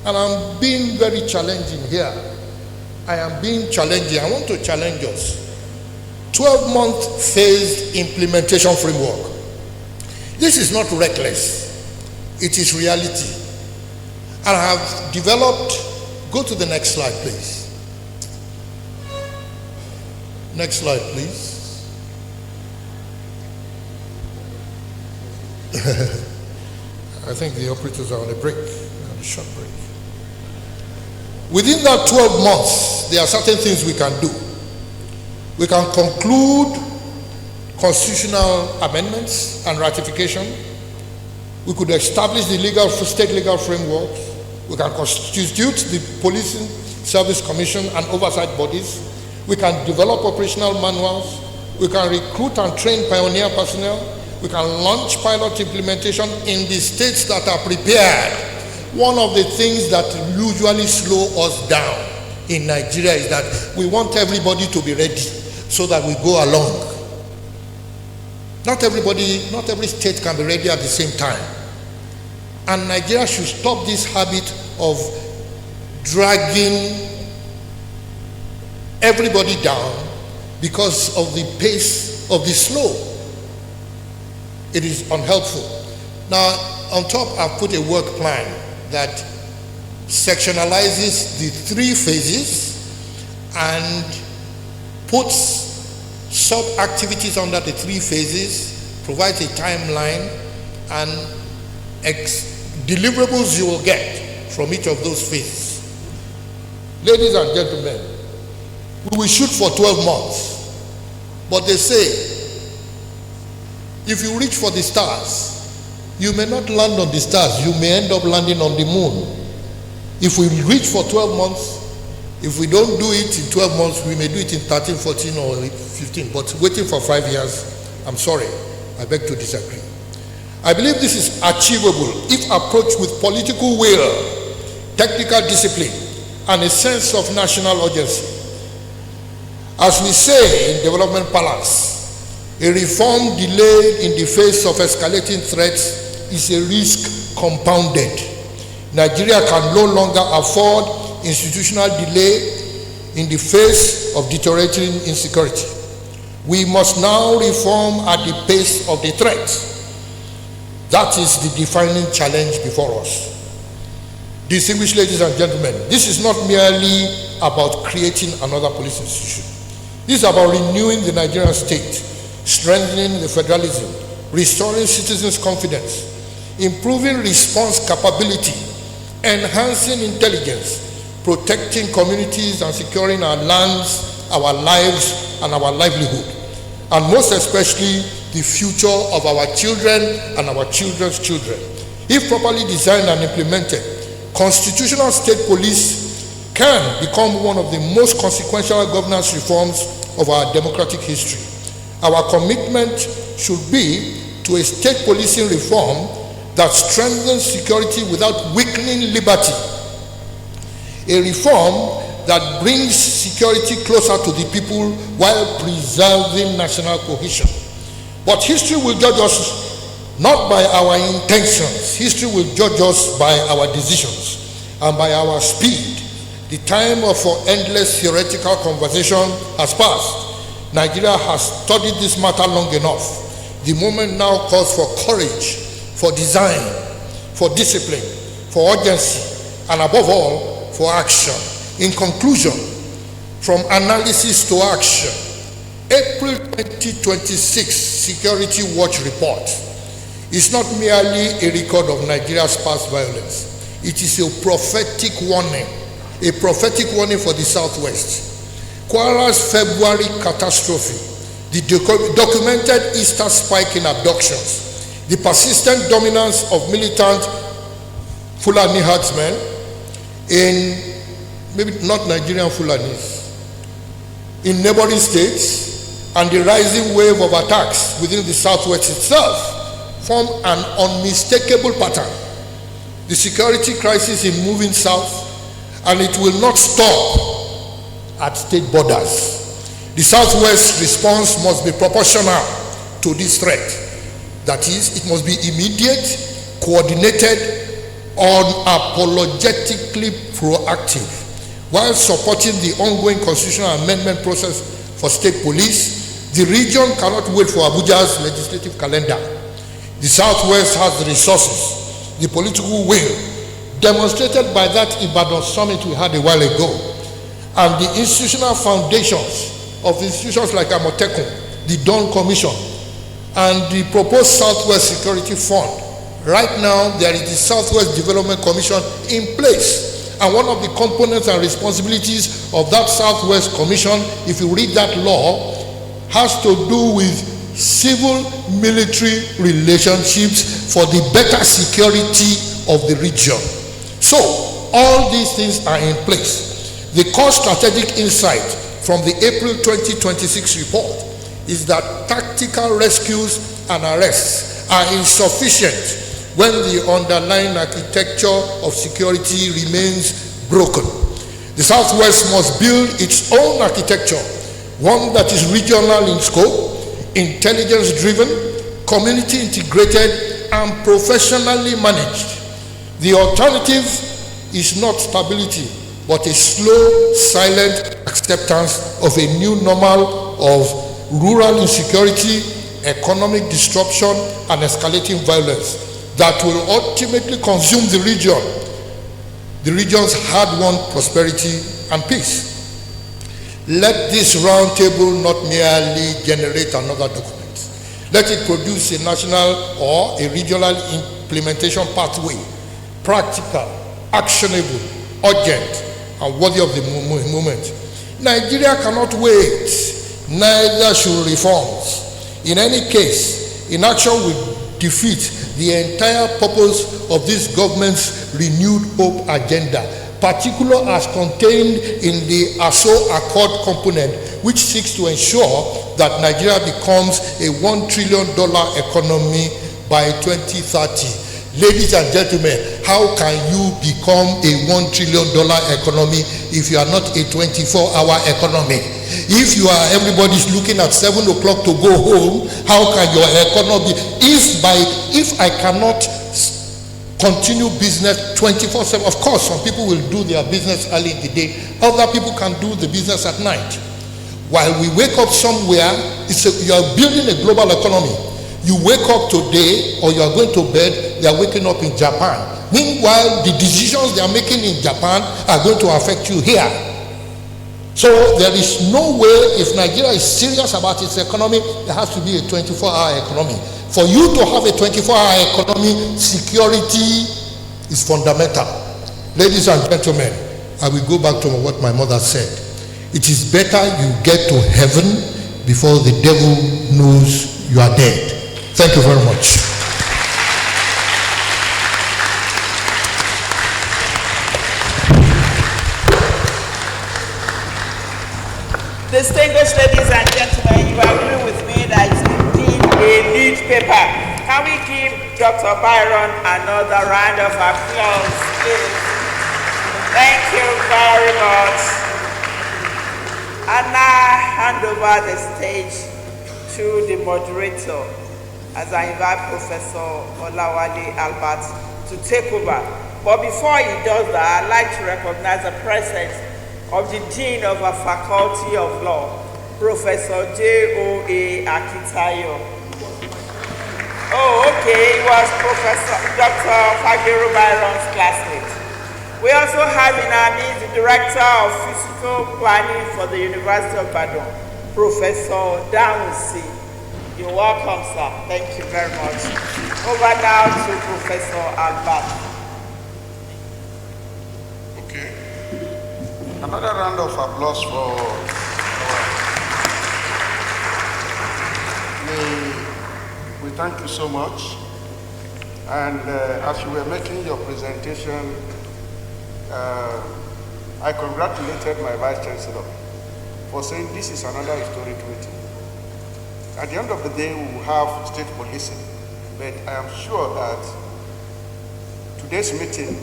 and I'm being very challenging here. I am being challenging. I want to challenge us. 12-month phased implementation framework. This is not reckless. It is reality. And I have developed, go to the next slide, please. Next slide, please. I think the operators are on a break, on a short break. Within that 12 months, there are certain things we can do. We can conclude constitutional amendments and ratification. We could establish the state legal frameworks. We can constitute the Policing Service Commission and oversight bodies. We can develop operational manuals. We can recruit and train pioneer personnel. We can launch pilot implementation in the states that are prepared. One of the things that usually slow us down in Nigeria is that we want everybody to be ready so that we go along. Not every state can be ready at the same time. And Nigeria should stop this habit of dragging everybody down because of the pace of the slow. It is unhelpful. Now, on top, I've put a work plan that sectionalizes the 3 phases and puts sub-activities under the 3 phases, provides a timeline and deliverables you will get from each of those phases. Ladies and gentlemen, we will shoot for 12 months, but they say, if you reach for the stars, you may not land on the stars, you may end up landing on the moon. If we reach for 12 months, if we don't do it in 12 months, we may do it in 13, 14, or 15, but waiting for 5 years, I'm sorry, I beg to disagree. I believe this is achievable if approached with political will, technical discipline, and a sense of national urgency. As we say in development parlance, a reform delayed in the face of escalating threats is a risk compounded. Nigeria can no longer afford institutional delay in the face of deteriorating insecurity. We must now reform at the pace of the threat. That is the defining challenge before us. Distinguished ladies and gentlemen, this is not merely about creating another police institution. This is about renewing the Nigerian state, strengthening the federalism, restoring citizens' confidence, improving response capability, enhancing intelligence, protecting communities and securing our lands, our lives, and our livelihood, and most especially the future of our children and our children's children. If properly designed and implemented, constitutional state police can become one of the most consequential governance reforms of our democratic history. Our commitment should be to a state policing reform that strengthens security without weakening liberty. A reform that brings security closer to the people while preserving national cohesion. But history will judge us not by our intentions. History will judge us by our decisions and by our speed. The time for endless theoretical conversation has passed. Nigeria has studied this matter long enough. The moment now calls for courage, for design, for discipline, for urgency, and above all, for action. In conclusion, from analysis to action, April 2026 Security Watch report is not merely a record of Nigeria's past violence. It is a prophetic warning for the Southwest. Kwara's February catastrophe, the documented Easter spike in abductions, the persistent dominance of militant Fulani herdsmen in, maybe not Nigerian Fulanis, in neighboring states, and the rising wave of attacks within the Southwest itself form an unmistakable pattern. The security crisis is moving south, and it will not stop at state borders. The Southwest response must be proportional to this threat. That is, it must be immediate, coordinated, unapologetically proactive. While supporting the ongoing constitutional amendment process for state police, the region cannot wait for Abuja's legislative calendar. The Southwest has the resources, the political will, demonstrated by that Ibadan summit we had a while ago, and the institutional foundations of institutions like Amotekun, the Dawn Commission, and the proposed Southwest Security Fund. Right now, there is the Southwest Development Commission in place. And one of the components and responsibilities of that Southwest Commission, if you read that law, has to do with civil-military relationships for the better security of the region. So, all these things are in place. The core strategic insight from the April 2026 report is that tactical rescues and arrests are insufficient when the underlying architecture of security remains broken. The Southwest must build its own architecture, one that is regional in scope, intelligence-driven, community-integrated, and professionally managed. The alternative is not stability, but a slow, silent acceptance of a new normal of rural insecurity, economic disruption, and escalating violence that will ultimately consume the region's hard-won prosperity and peace. Let this roundtable not merely generate another document. Let it produce a national or a regional implementation pathway, practical, actionable, urgent, and worthy of the moment. Nigeria cannot wait, neither should reforms. In any case, inaction will defeat the entire purpose of this government's renewed hope agenda, particularly as contained in the ASO Accord component, which seeks to ensure that Nigeria becomes a $1 trillion economy by 2030. Ladies and gentlemen, how can you become a $1 trillion economy if you are not a 24-hour economy? If you are, everybody's looking at 7 o'clock to go home, how can your economy, if I cannot continue business 24/7, of course some people will do their business early in the day, other people can do the business at night. While we wake up somewhere, you are building a global economy. You wake up today or you are going to bed, they are waking up in Japan. Meanwhile, the decisions they are making in Japan are going to affect you here. So there is no way, if Nigeria is serious about its economy, there has to be a 24-hour economy. For you to have a 24-hour economy, security is fundamental. Ladies and gentlemen, I will go back to what my mother said. It is better you get to heaven before the devil knows you are dead. Thank you very much. Distinguished ladies and gentlemen, you agree with me that it's indeed a lead paper. Can we give Dr. Byron another round of applause, please? Thank you very much. And now I hand over the stage to the moderator as I invite Professor Oyeleye Albert to take over. But before he does that, I'd like to recognize the presence of the Dean of our Faculty of Law, Professor J.O.A. Akitayo. Oh, okay, he was Professor Dr. Fagbenro-Byron's classmate. We also have in our midst the Director of Fiscal Planning for the University of Ibadan, Professor Dawusi. You're welcome, sir. Thank you very much. Over now to Professor Albert. Okay. Another round of applause for we thank you so much. And as you were making your presentation, I congratulated my Vice Chancellor for saying this is another historic meeting. At the end of the day, we will have state policing, but I am sure that today's meeting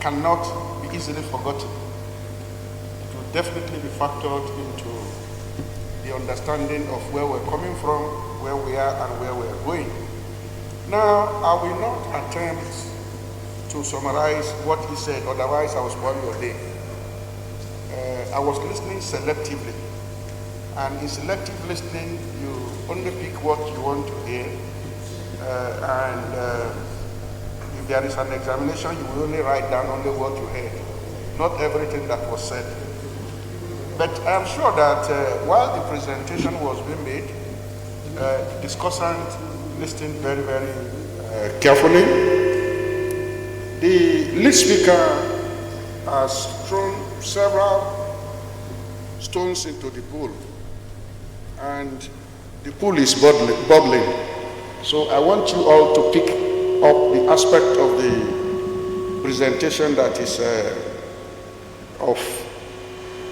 cannot be easily forgotten. It will definitely be factored into the understanding of where we're coming from, where we are, and where we're going. Now, I will not attempt to summarize what he said, otherwise I will spoil your day. I was listening selectively. And in selective listening, you only pick what you want to hear. If there is an examination, you will only write down only what you heard, not everything that was said. But I'm sure that while the presentation was being made, discussant listened very, very carefully. The lead speaker has thrown several stones into the pool, and the pool is bubbling. So I want you all to pick up the aspect of the presentation that is of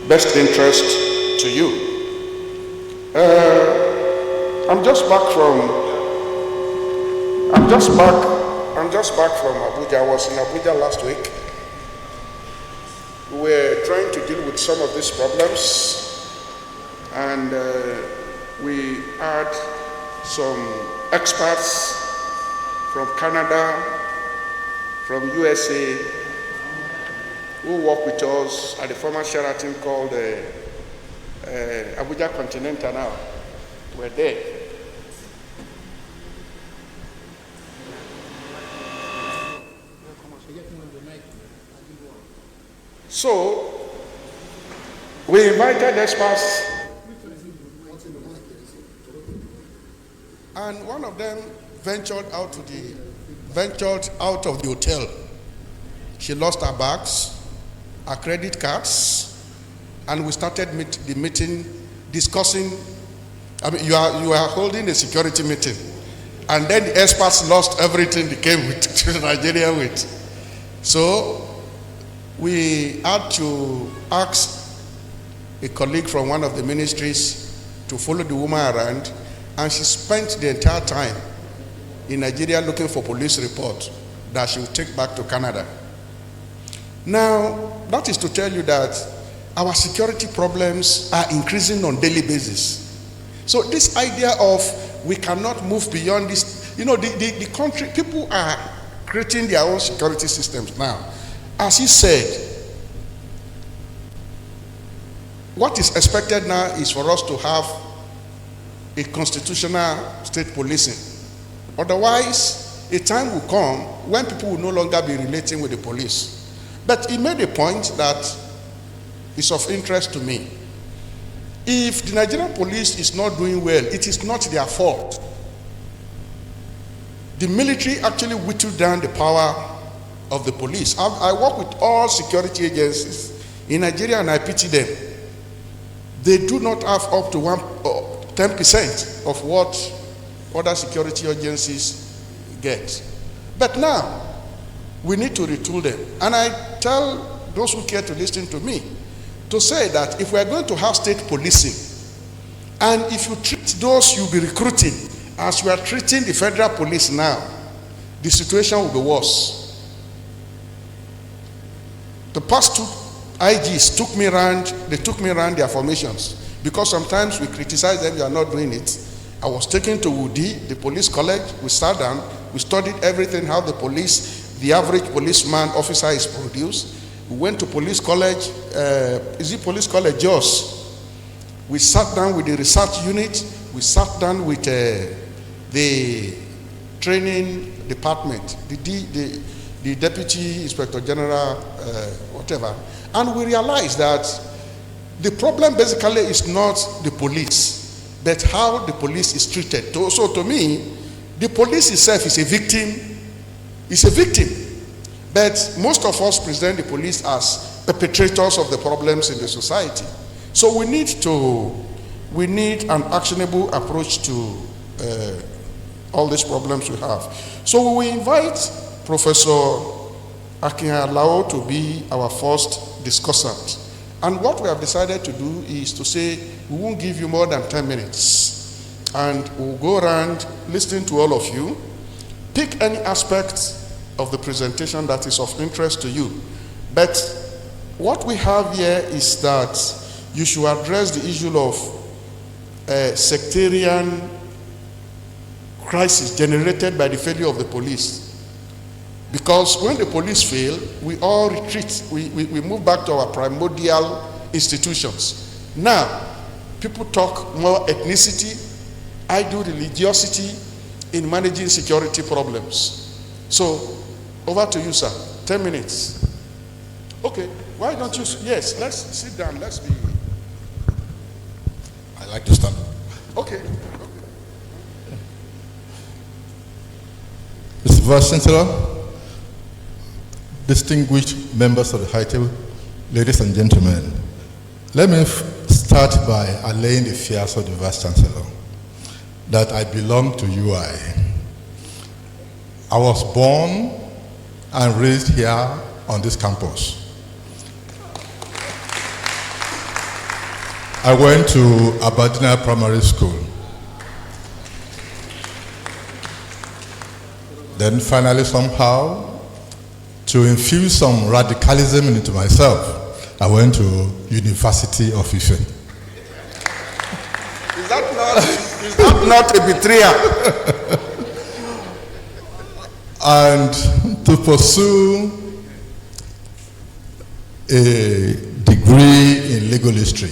best interest to you. I'm just back from Abuja. I was in Abuja last week. We were trying to deal with some of these problems, and we had some experts from Canada, from USA, who work with us at the former Sheraton called Abuja Continental now. We're there. So, we invited experts, and one of them ventured out of the hotel. She lost her bags, her credit cards, and we started the meeting discussing. I mean, you are holding a security meeting, and then the experts lost everything they came with to Nigeria with. So we had to ask a colleague from one of the ministries to follow the woman around, and she spent the entire time in Nigeria looking for police report that she would take back to Canada. Now, that is to tell you that our security problems are increasing on a daily basis. So this idea of we cannot move beyond this, the country, people are creating their own security systems now. As he said, what is expected now is for us to have a constitutional state policing. Otherwise, a time will come when people will no longer be relating with the police. But he made a point that is of interest to me. If the Nigerian police is not doing well, it is not their fault. The military actually whittled down the power of the police. I work with all security agencies in Nigeria, and I pity them. They do not have up to 10% of what other security agencies get. But now, we need to retool them. And I tell those who care to listen to me, to say that if we are going to have state policing, and if you treat those you'll be recruiting as we are treating the federal police now, the situation will be worse. The past two IGs took me around their formations, because sometimes we criticize them, they are not doing it. I was taken to Woody, the police college. We sat down, we studied everything, how the average policeman officer is produced. We went to police college, police college Jos. We sat down with the research unit, we sat down with the training department, the deputy inspector general, whatever. And we realized that the problem basically is not the police, but how the police is treated. So to me, the police itself is a victim. It's a victim. But most of us present the police as perpetrators of the problems in the society. So we need an actionable approach to all these problems we have. So we will invite Professor Akin Alao to be our first discussant. And what we have decided to do is to say we won't give you more than 10 minutes. And we'll go around listening to all of you. Pick any aspect of the presentation that is of interest to you. But what we have here is that you should address the issue of sectarian crisis generated by the failure of the police. Because when the police fail, we all retreat. We move back to our primordial institutions. Now, people talk more ethnicity, I do religiosity in managing security problems. So, over to you, sir. 10 minutes. Okay, why don't you, yes, let's sit down, let's be. I like to stand. Okay. Vice Chancellor, distinguished members of the High Table, ladies and gentlemen, let me start by allaying the fears of the Vice Chancellor that I belong to UI. I was born and raised here on this campus. I went to Aberdeen Primary School. Then finally, somehow, to infuse some radicalism into myself, I went to University of Ife. Is that not a betrayal? And to pursue a degree in legal history,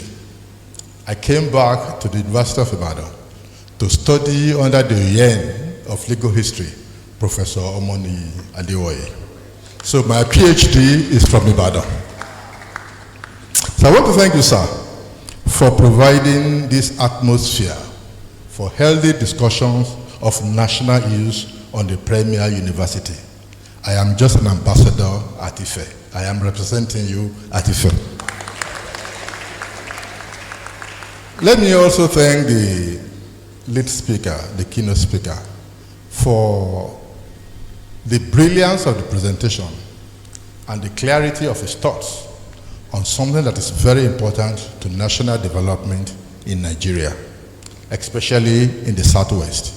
I came back to the University of Ibadan to study under the Yen of legal history, Professor Adeoye. So my PhD is from Ibadan. So I want to thank you, sir, for providing this atmosphere for healthy discussions of national issues on the premier university. I am just an ambassador at Ife. I am representing you at Ife. Let me also thank the lead speaker, the keynote speaker, for the brilliance of the presentation and the clarity of his thoughts on something that is very important to national development in Nigeria, especially in the Southwest.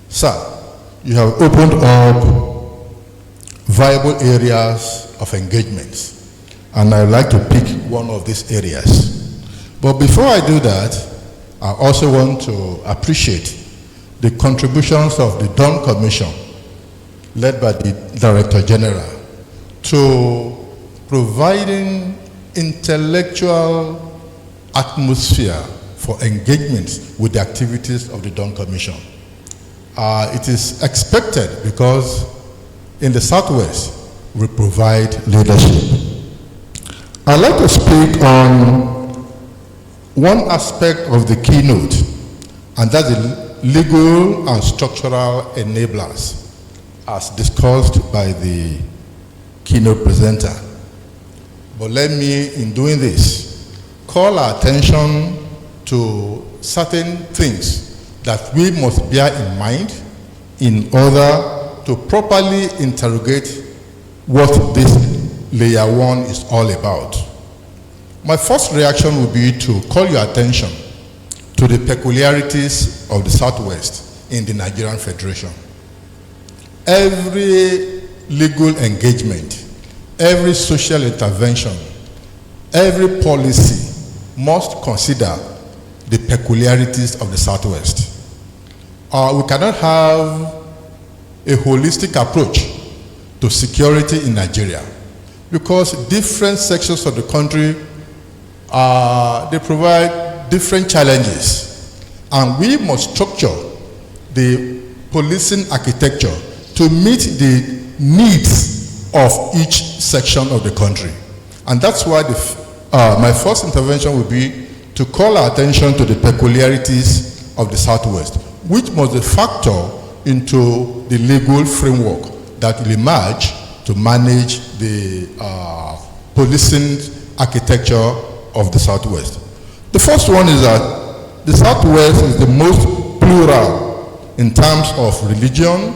Sir, you have opened up viable areas of engagement, and I'd like to pick one of these areas. But before I do that, I also want to appreciate the contributions of the Dawn Commission, led by the Director General, to providing intellectual atmosphere for engagement with the activities of the Dawn Commission. It is expected because in the Southwest, we provide leadership. I'd like to speak on one aspect of the keynote, and that's the legal and structural enablers, as discussed by the keynote presenter. But let me, in doing this, call our attention to certain things that we must bear in mind in order to properly interrogate what this layer one is all about. My first reaction would be to call your attention to the peculiarities of the Southwest in the Nigerian Federation. Every legal engagement, every social intervention, every policy must consider the peculiarities of the Southwest. We cannot have a holistic approach to security in Nigeria because different sections of the country they provide different challenges, and we must structure the policing architecture to meet the needs of each section of the country. And that's why my first intervention will be to call our attention to the peculiarities of the Southwest, which must be factored into the legal framework that will emerge to manage the policing architecture of the Southwest. The first one is that the Southwest is the most plural in terms of religion,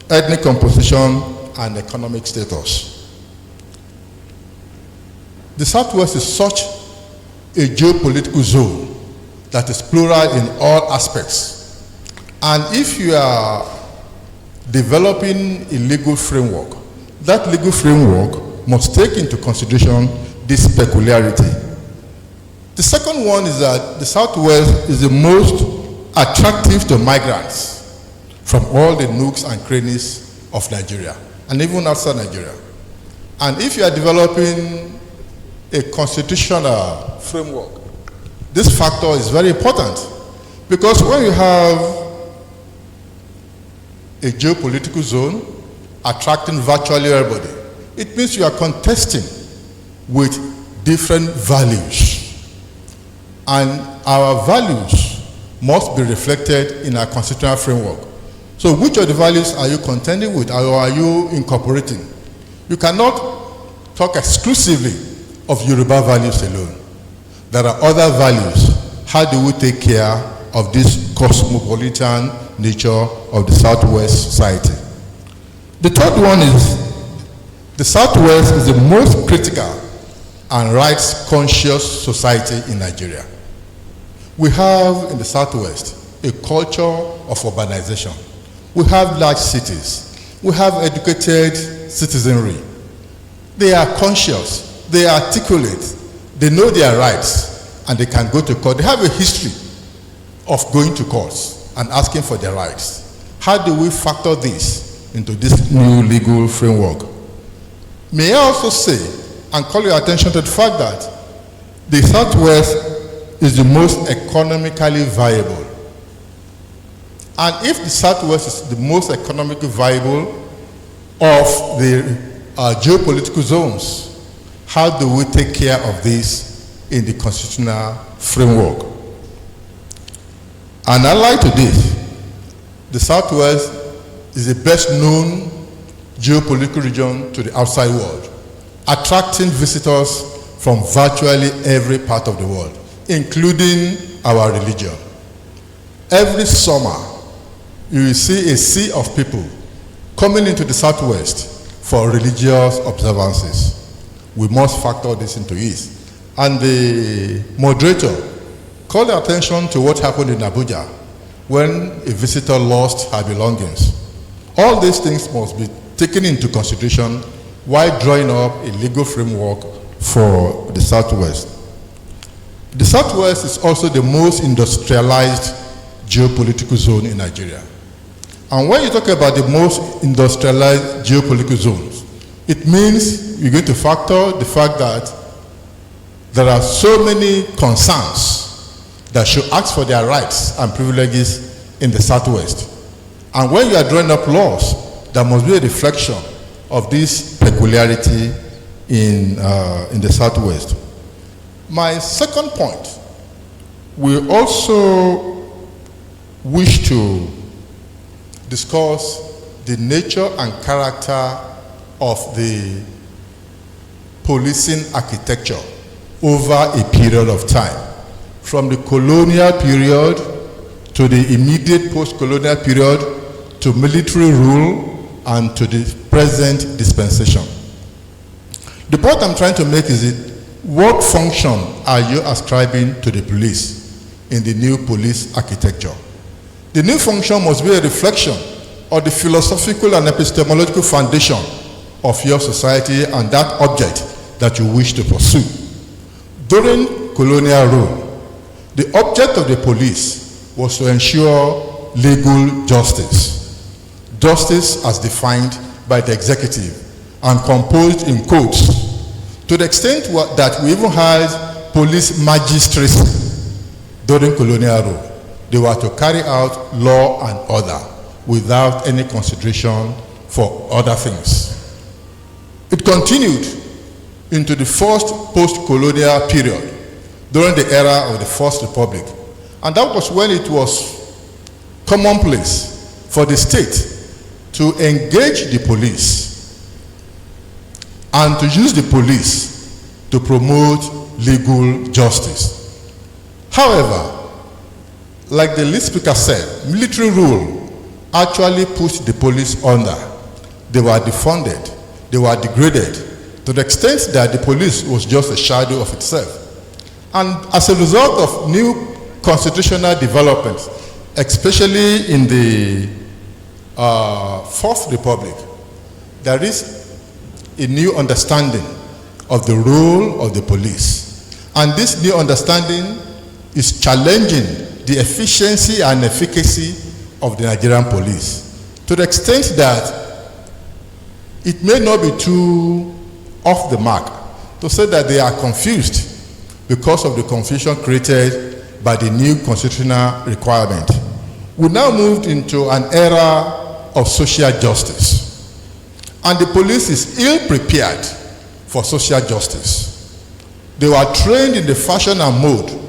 ethnic composition, and economic status. The Southwest is such a geopolitical zone that is plural in all aspects. And if you are developing a legal framework, that legal framework must take into consideration this peculiarity. The second one is that the Southwest is the most attractive to migrants from all the nooks and crannies of Nigeria, and even outside Nigeria. And if you are developing a constitutional framework, this factor is very important, because when you have a geopolitical zone attracting virtually everybody, it means you are contesting with different values. And our values must be reflected in our constitutional framework. So which of the values are you contending with, or are you incorporating? You cannot talk exclusively of Yoruba values alone. There are other values. How do we take care of this cosmopolitan nature of the Southwest society? The third one is the Southwest is the most critical and rights-conscious society in Nigeria. We have in the Southwest a culture of urbanization. We have large cities. We have educated citizenry. They are conscious. They are articulate. They know their rights, and they can go to court. They have a history of going to courts and asking for their rights. How do we factor this into this new legal framework? May I also say, and call your attention to the fact that the Southwest is the most economically viable. And if the Southwest is the most economically viable of the geopolitical zones, how do we take care of this in the constitutional framework? And allied to this, the Southwest is the best known geopolitical region to the outside world, attracting visitors from virtually every part of the world, including our religion. Every summer, you will see a sea of people coming into the Southwest for religious observances. We must factor this into it. And the moderator called attention to what happened in Abuja when a visitor lost her belongings. All these things must be taken into consideration while drawing up a legal framework for the Southwest. The Southwest is also the most industrialized geopolitical zone in Nigeria. And when you talk about the most industrialized geopolitical zones, it means you're going to factor the fact that there are so many concerns that should ask for their rights and privileges in the Southwest. And when you are drawing up laws, there must be a reflection of this peculiarity in the Southwest. My second point, we also wish to discuss the nature and character of the policing architecture over a period of time, from the colonial period to the immediate post-colonial period to military rule and to the present dispensation. The point I'm trying to make is what function are you ascribing to the police in the new police architecture? The new function must be a reflection of the philosophical and epistemological foundation of your society and that object that you wish to pursue. During colonial rule, the object of the police was to ensure legal justice. Justice as defined by the executive and composed in codes, to the extent that we even had police magistracy during colonial rule. They were to carry out law and order without any consideration for other things. It continued into the first post-colonial period during the era of the First Republic. And that was when it was commonplace for the state to engage the police and to use the police to promote legal justice. However, like the lead speaker said, military rule actually pushed the police under. They were defunded, they were degraded, to the extent that the police was just a shadow of itself. And as a result of new constitutional developments, especially in the Fourth Republic, there is a new understanding of the role of the police. And this new understanding is challenging the efficiency and efficacy of the Nigerian police, to the extent that it may not be too off the mark to say that they are confused because of the confusion created by the new constitutional requirement. We now moved into an era of social justice, and the police is ill-prepared for social justice. They were trained in the fashion and mode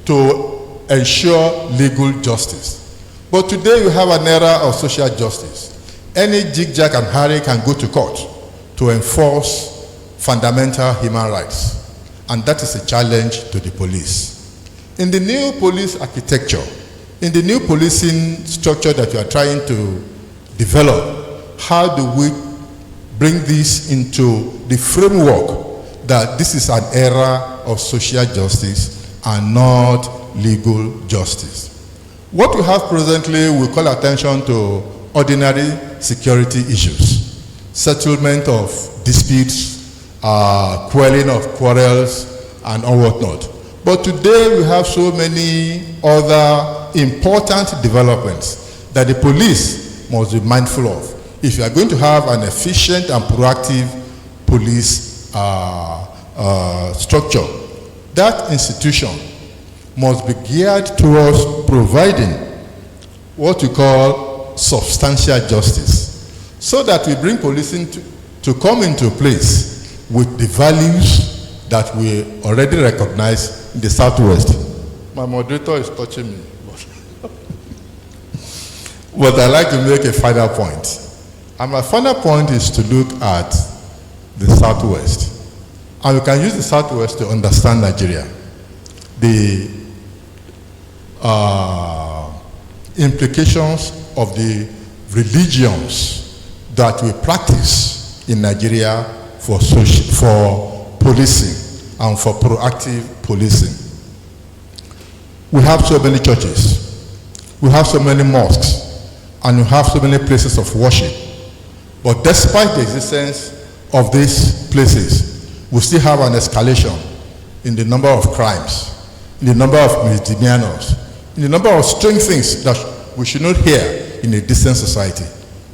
to ensure legal justice. But today you have an era of social justice. Any jig, jack, and Harry can go to court to enforce fundamental human rights. And that is a challenge to the police. In the new police architecture, in the new policing structure that you are trying to develop, how do we bring this into the framework that this is an era of social justice and not legal justice? What we have presently, we call attention to ordinary security issues, settlement of disputes, quelling of quarrels, and all whatnot. But today we have so many other important developments that the police must be mindful of. If you are going to have an efficient and proactive police structure, that institution must be geared towards providing what we call substantial justice, so that we bring policing to come into place with the values that we already recognize in the Southwest. My moderator is touching me. But I'd like to make a final point. And my final point is to look at the Southwest. And we can use the Southwest to understand Nigeria. The implications of the religions that we practice in Nigeria for policing and for proactive policing. We have so many churches, we have so many mosques, and we have so many places of worship. But despite the existence of these places, we still have an escalation in the number of crimes, in the number of misdemeanors, in the number of strange things that we should not hear in a decent society.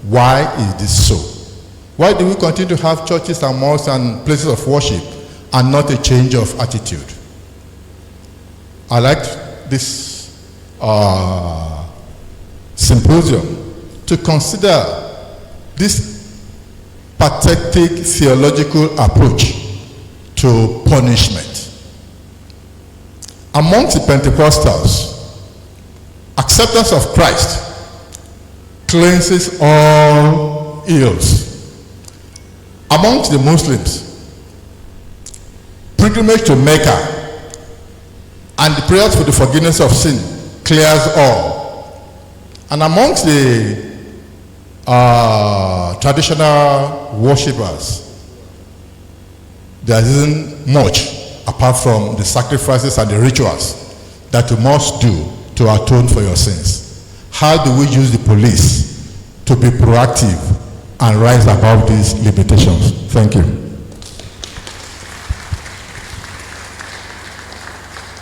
Why is this so? Why do we continue to have churches and mosques and places of worship and not a change of attitude? I like this symposium to consider this pathetic theological approach to punishment. Amongst the Pentecostals, acceptance of Christ cleanses all ills. Amongst the Muslims, pilgrimage to Mecca and the prayers for the forgiveness of sin clears all. And amongst the traditional worshippers, there isn't much apart from the sacrifices and the rituals that you must do to atone for your sins. How do we use the police to be proactive and rise above these limitations? Thank you.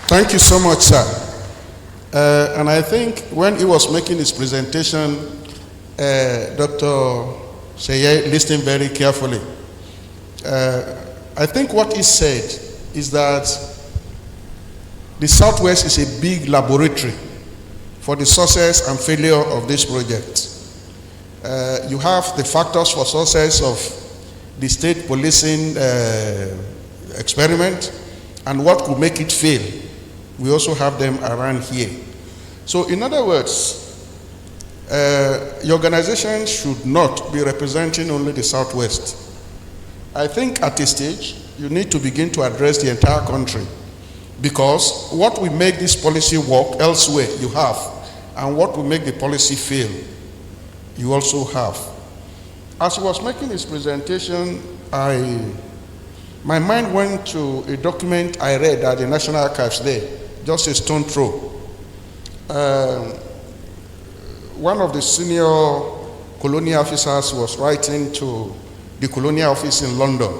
Thank you so much, sir. And I think when he was making his presentation, Dr. Seye listened very carefully. I think what he said is that the Southwest is a big laboratory for the success and failure of this project. You have the factors for success of the state policing experiment and what could make it fail. We also have them around here. So in other words, your organization should not be representing only the Southwest. I think at this stage, you need to begin to address the entire country, because what will make this policy work elsewhere you have, and what will make the policy fail you also have. As he was making his presentation, my mind went to a document I read at the National Archives there, just a stone throw. One of the senior colonial officers was writing to the colonial office in London,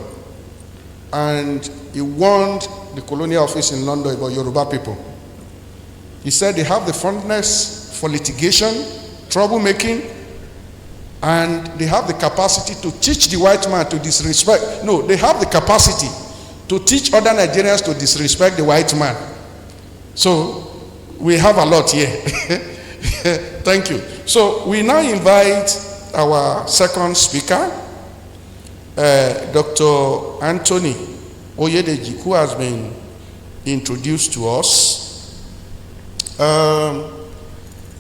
and he warned the colonial office in London about Yoruba people. He said they have the fondness for litigation, troublemaking, and they have the capacity to teach the white man to disrespect. No, they have the capacity to teach other Nigerians to disrespect the white man. So we have a lot here. Thank you. So we now invite our second speaker, Dr. Anthony Oyedeji, who has been introduced to us.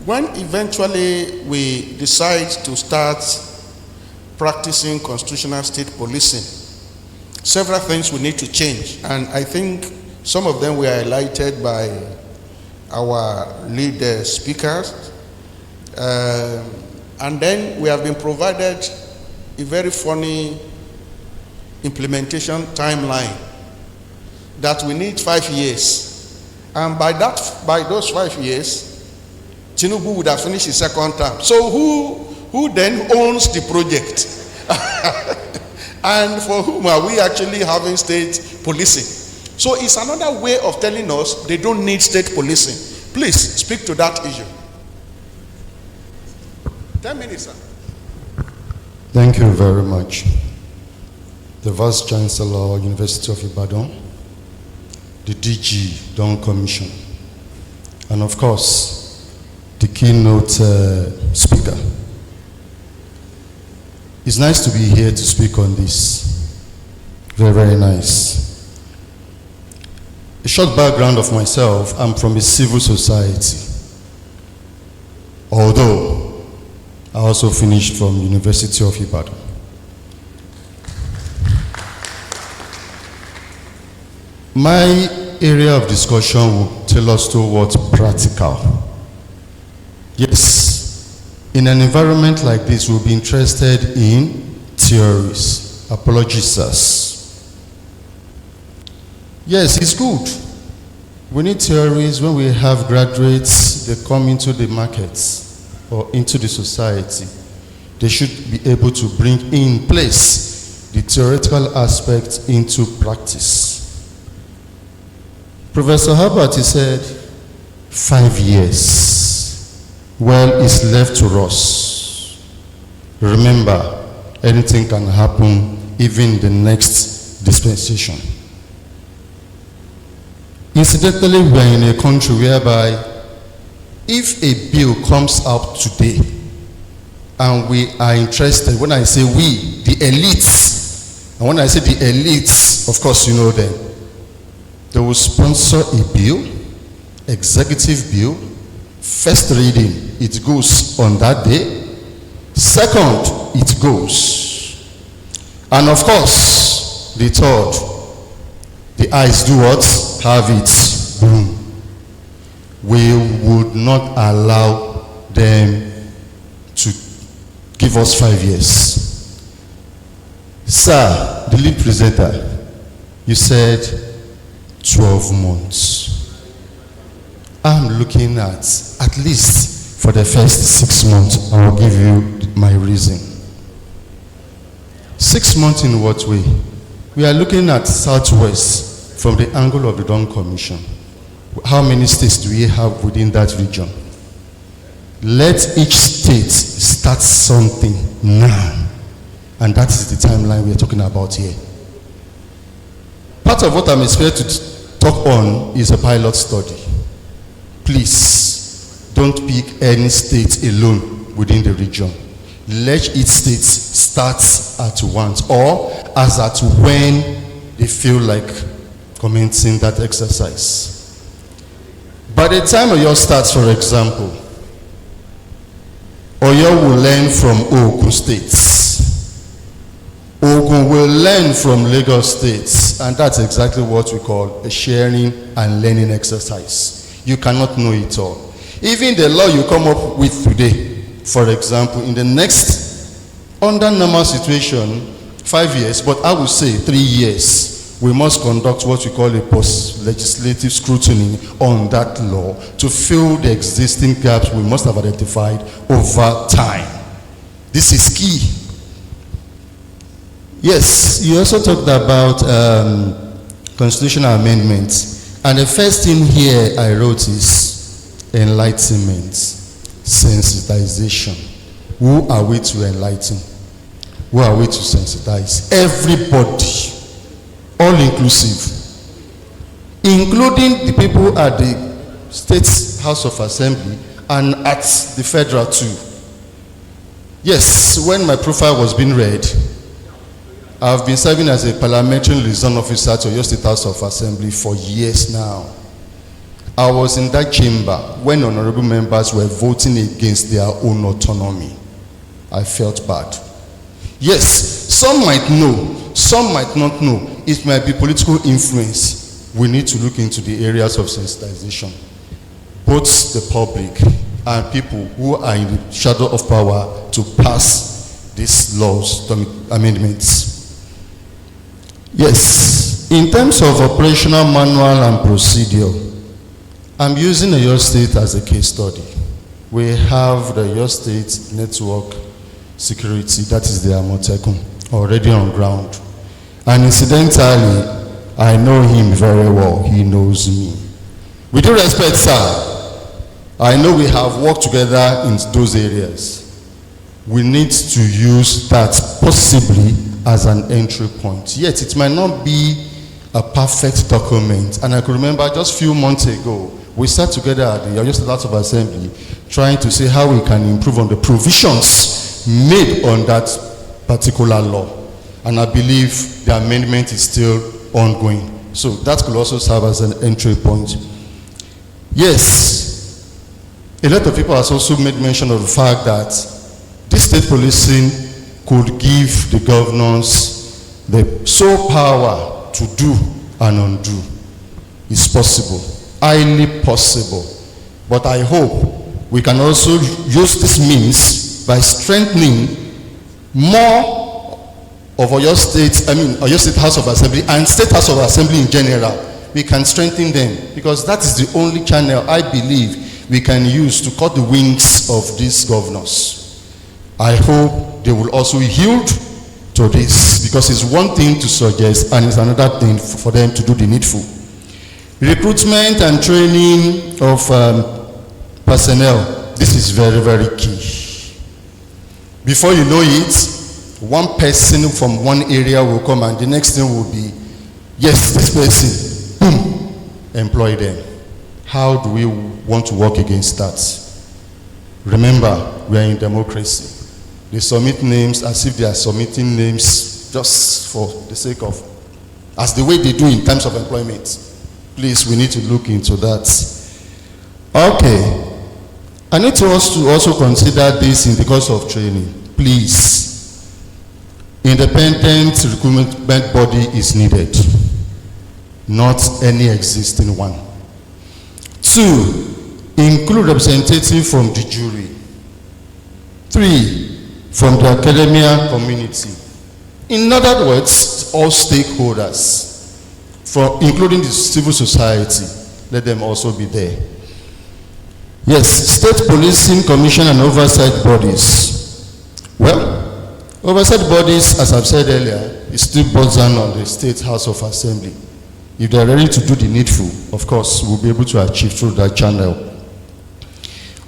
When when eventually we decide to start practicing constitutional state policing, several things will need to change. And I think some of them were highlighted by our lead speakers. And then we have been provided a very funny implementation timeline that we need 5 years. And by those 5 years, Tinubu would have finished his second term. So who then owns the project? And for whom are we actually having state policing? So it's another way of telling us they don't need state policing. Please speak to that issue. 10 minutes, sir. Thank you very much. The Vice Chancellor, University of Ibadan, the DG, Dawn Commission, and of course, the keynote speaker. It's nice to be here to speak on this. Very, very nice. A short background of myself, I'm from a civil society. Although, I also finished from University of Ibadan. My area of discussion will tell us towards practical. Yes, in an environment like this, we'll be interested in theories. Apologies, sirs. Yes, it's good. We need theories. When we have graduates, they come into the markets or into the society, they should be able to bring in place the theoretical aspect into practice. Professor Herbert, he said, 5 years. Well, it's left to us. Remember, anything can happen even the next dispensation. Incidentally, we are in a country whereby if a bill comes out today and we are interested, when I say we, the elites, and when I say the elites, of course you know them, they will sponsor a bill, executive bill. First reading, it goes on that day. Second, it goes. And of course, the third, the eyes do what? Have it. Boom. We would not allow them to give us 5 years. Sir, the lead presenter, you said 12 months. I'm looking at least for the first 6 months. I will give you my reason. 6 months in what way? We are looking at Southwest from the angle of the Dawn Commission. How many states do we have within that region? Let each state start something now. And that is the timeline we are talking about here. Part of what I'm expected to talk on is a pilot study. Please, don't pick any state alone within the region. Let each state start at once or as at when they feel like commencing that exercise. By the time Oyo starts, for example, Oyo will learn from Ogun states. Ogun will learn from Lagos states, and that's exactly what we call a sharing and learning exercise. You cannot know it all. Even the law you come up with today, for example, in the next, under normal situation, 5 years, but I would say 3 years, we must conduct what we call a post-legislative scrutiny on that law to fill the existing gaps we must have identified over time. This is key. Yes, you also talked about constitutional amendments. And the first thing here I wrote is enlightenment, sensitization. Who are we to enlighten? Who are we to sensitize? Everybody, all inclusive, including the people at the State House of Assembly and at the federal too. Yes, when my profile was being read, I've been serving as a parliamentary liaison officer to Oyo State House of Assembly for years now. I was in that chamber when honorable members were voting against their own autonomy. I felt bad. Yes, some might know, some might not know. It might be political influence. We need to look into the areas of sensitization. Both the public and people who are in the shadow of power to pass these laws, amendments. Yes, in terms of operational manual and procedure, I'm using Oyo State as a case study. We have the Oyo State Network Security, that is the Amotekun, already on ground. And incidentally, I know him very well. He knows me. With due respect, sir, I know we have worked together in those areas. We need to use that possibly as an entry point. Yet it might not be a perfect document. And I can remember just a few months ago, we sat together at the Oyo State House of Assembly trying to see how we can improve on the provisions made on that particular law. And I believe the amendment is still ongoing. So that could also serve as an entry point. Yes, a lot of people have also made mention of the fact that this state policing could give the governors the sole power to do and undo. It's possible, highly possible. But I hope we can also use this means by strengthening more of Oyo State House of Assembly and State House of Assembly in general. We can strengthen them because that is the only channel I believe we can use to cut the wings of these governors. I hope they will also yield to this because it's one thing to suggest and it's another thing for them to do the needful. Recruitment and training of personnel, this is very, very key. Before you know it, one person from one area will come and the next thing will be, yes, this person, boom, employ them. How do we want to work against that? Remember, we are in democracy. They submit names as if they are submitting names just for the sake of, as the way they do in terms of employment. Please, we need to look into that. Okay. I need to also consider this in the course of training. Please. Independent recruitment body is needed, not any existing one. 2, include representative from the jury. 3, from the academia community. In other words, all stakeholders, including the civil society, let them also be there. Yes, state policing commission and oversight bodies. Well, oversight bodies, as I've said earlier, is still burden on the State House of Assembly. If they're ready to do the needful, of course, we'll be able to achieve through that channel.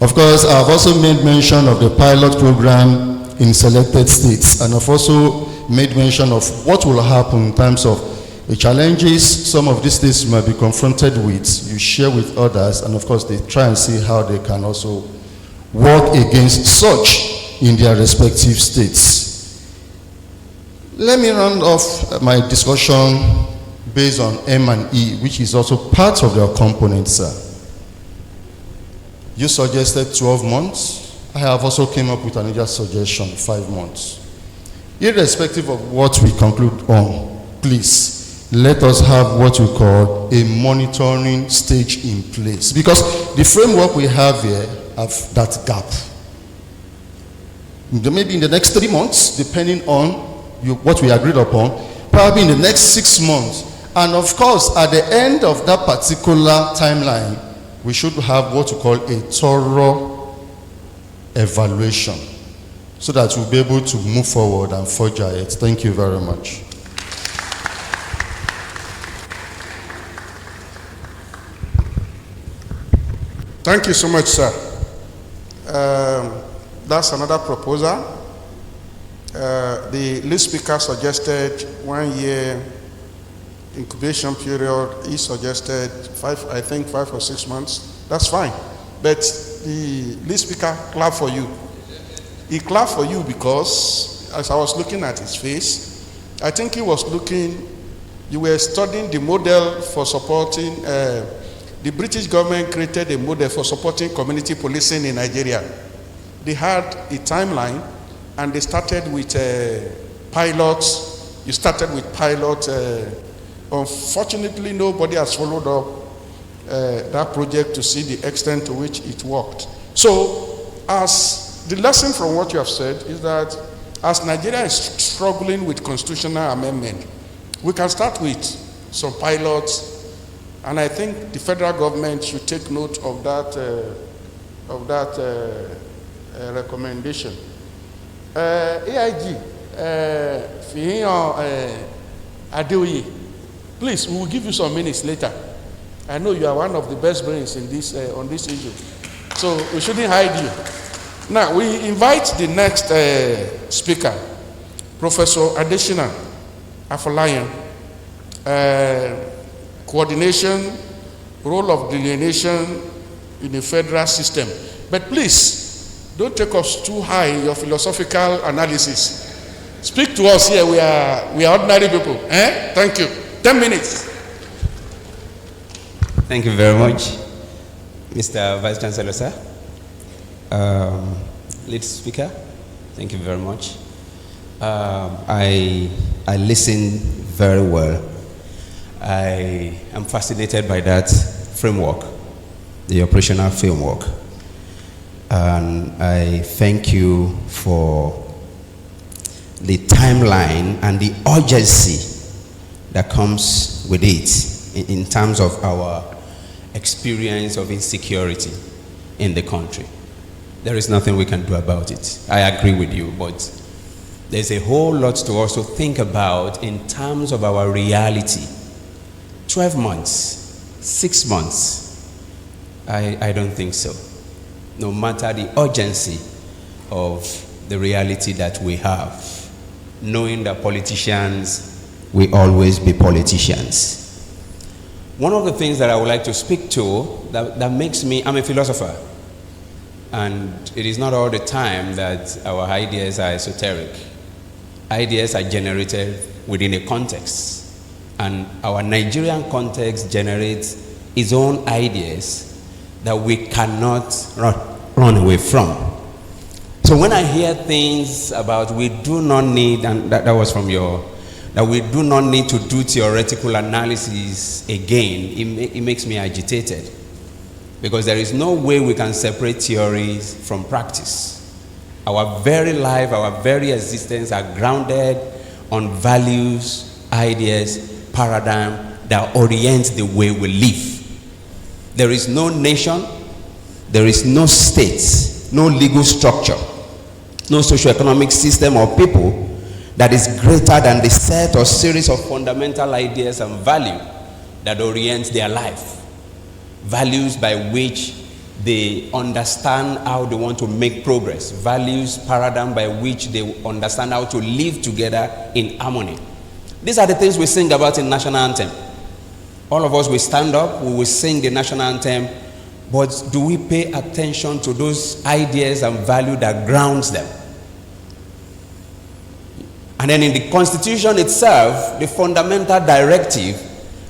Of course, I've also made mention of the pilot program in selected states, and I've also made mention of what will happen in terms of the challenges some of these states might be confronted with. You share with others, and of course, they try and see how they can also work against such in their respective states. Let me round off my discussion based on M&E, which is also part of their components, sir. You suggested 12 months. I have also came up with another suggestion, 5 months. Irrespective of what we conclude on, please, let us have what we call a monitoring stage in place. Because the framework we have here have that gap. Maybe in the next 3 months, depending on what we agreed upon, probably in the next 6 months. And of course, at the end of that particular timeline, we should have what we call a thorough evaluation so that we'll be able to move forward and forge ahead. Thank you very much. Thank you so much, sir. That's another proposal. The lead speaker suggested 1 year incubation period. He suggested 5 or 6 months. That's fine. But the lead speaker clapped for you. He clapped for you because, as I was looking at his face, I think he was looking, you were studying the model for supporting the British government created a model for supporting community policing in Nigeria. They had a timeline, and they started with pilots. You started with pilots. Unfortunately, nobody has followed up that project to see the extent to which it worked. So, as the lesson from what you have said is that as Nigeria is struggling with constitutional amendment, we can start with some pilots, and I think the federal government should take note of that recommendation. AIG Adeoye, please, we will give you some minutes later. I know you are one of the best brains in this on this issue, so we shouldn't hide you. Now we invite the next speaker, Professor Adeshina Fagbenro-Byron. Coordination, role of delineation in the federal system. But please, don't take us too high in your philosophical analysis. Speak to us here, we are ordinary people. Thank you. 10 minutes. Thank you very much, Mr. Vice Chancellor, sir. Lead speaker, thank you very much. I listened very well. I am fascinated by that framework, the operational framework. And I thank you for the timeline and the urgency that comes with it in terms of our experience of insecurity in the country. There is nothing we can do about it. I agree with you, but there's a whole lot to also think about in terms of our reality. 12 months, 6 months, I don't think so. No matter the urgency of the reality that we have, knowing that politicians will always be politicians. One of the things that I would like to speak to that makes me, I'm a philosopher, and it is not all the time that our ideas are esoteric. Ideas are generated within a context. And our Nigerian context generates its own ideas that we cannot run away from. So when I hear things about we do not need, and that was from that we do not need to do theoretical analysis again, it makes me agitated. Because there is no way we can separate theories from practice. Our very life, our very existence are grounded on values, ideas, paradigm that orients the way we live. There is no nation, there is no state, no legal structure, no socioeconomic system or people that is greater than the set or series of fundamental ideas and values that orients their life. Values by which they understand how they want to make progress. Values, paradigm by which they understand how to live together in harmony. These are the things we sing about in national anthem. All of us will stand up, we will sing the national anthem, but do we pay attention to those ideas and value that grounds them? And then in the Constitution itself, the fundamental directive,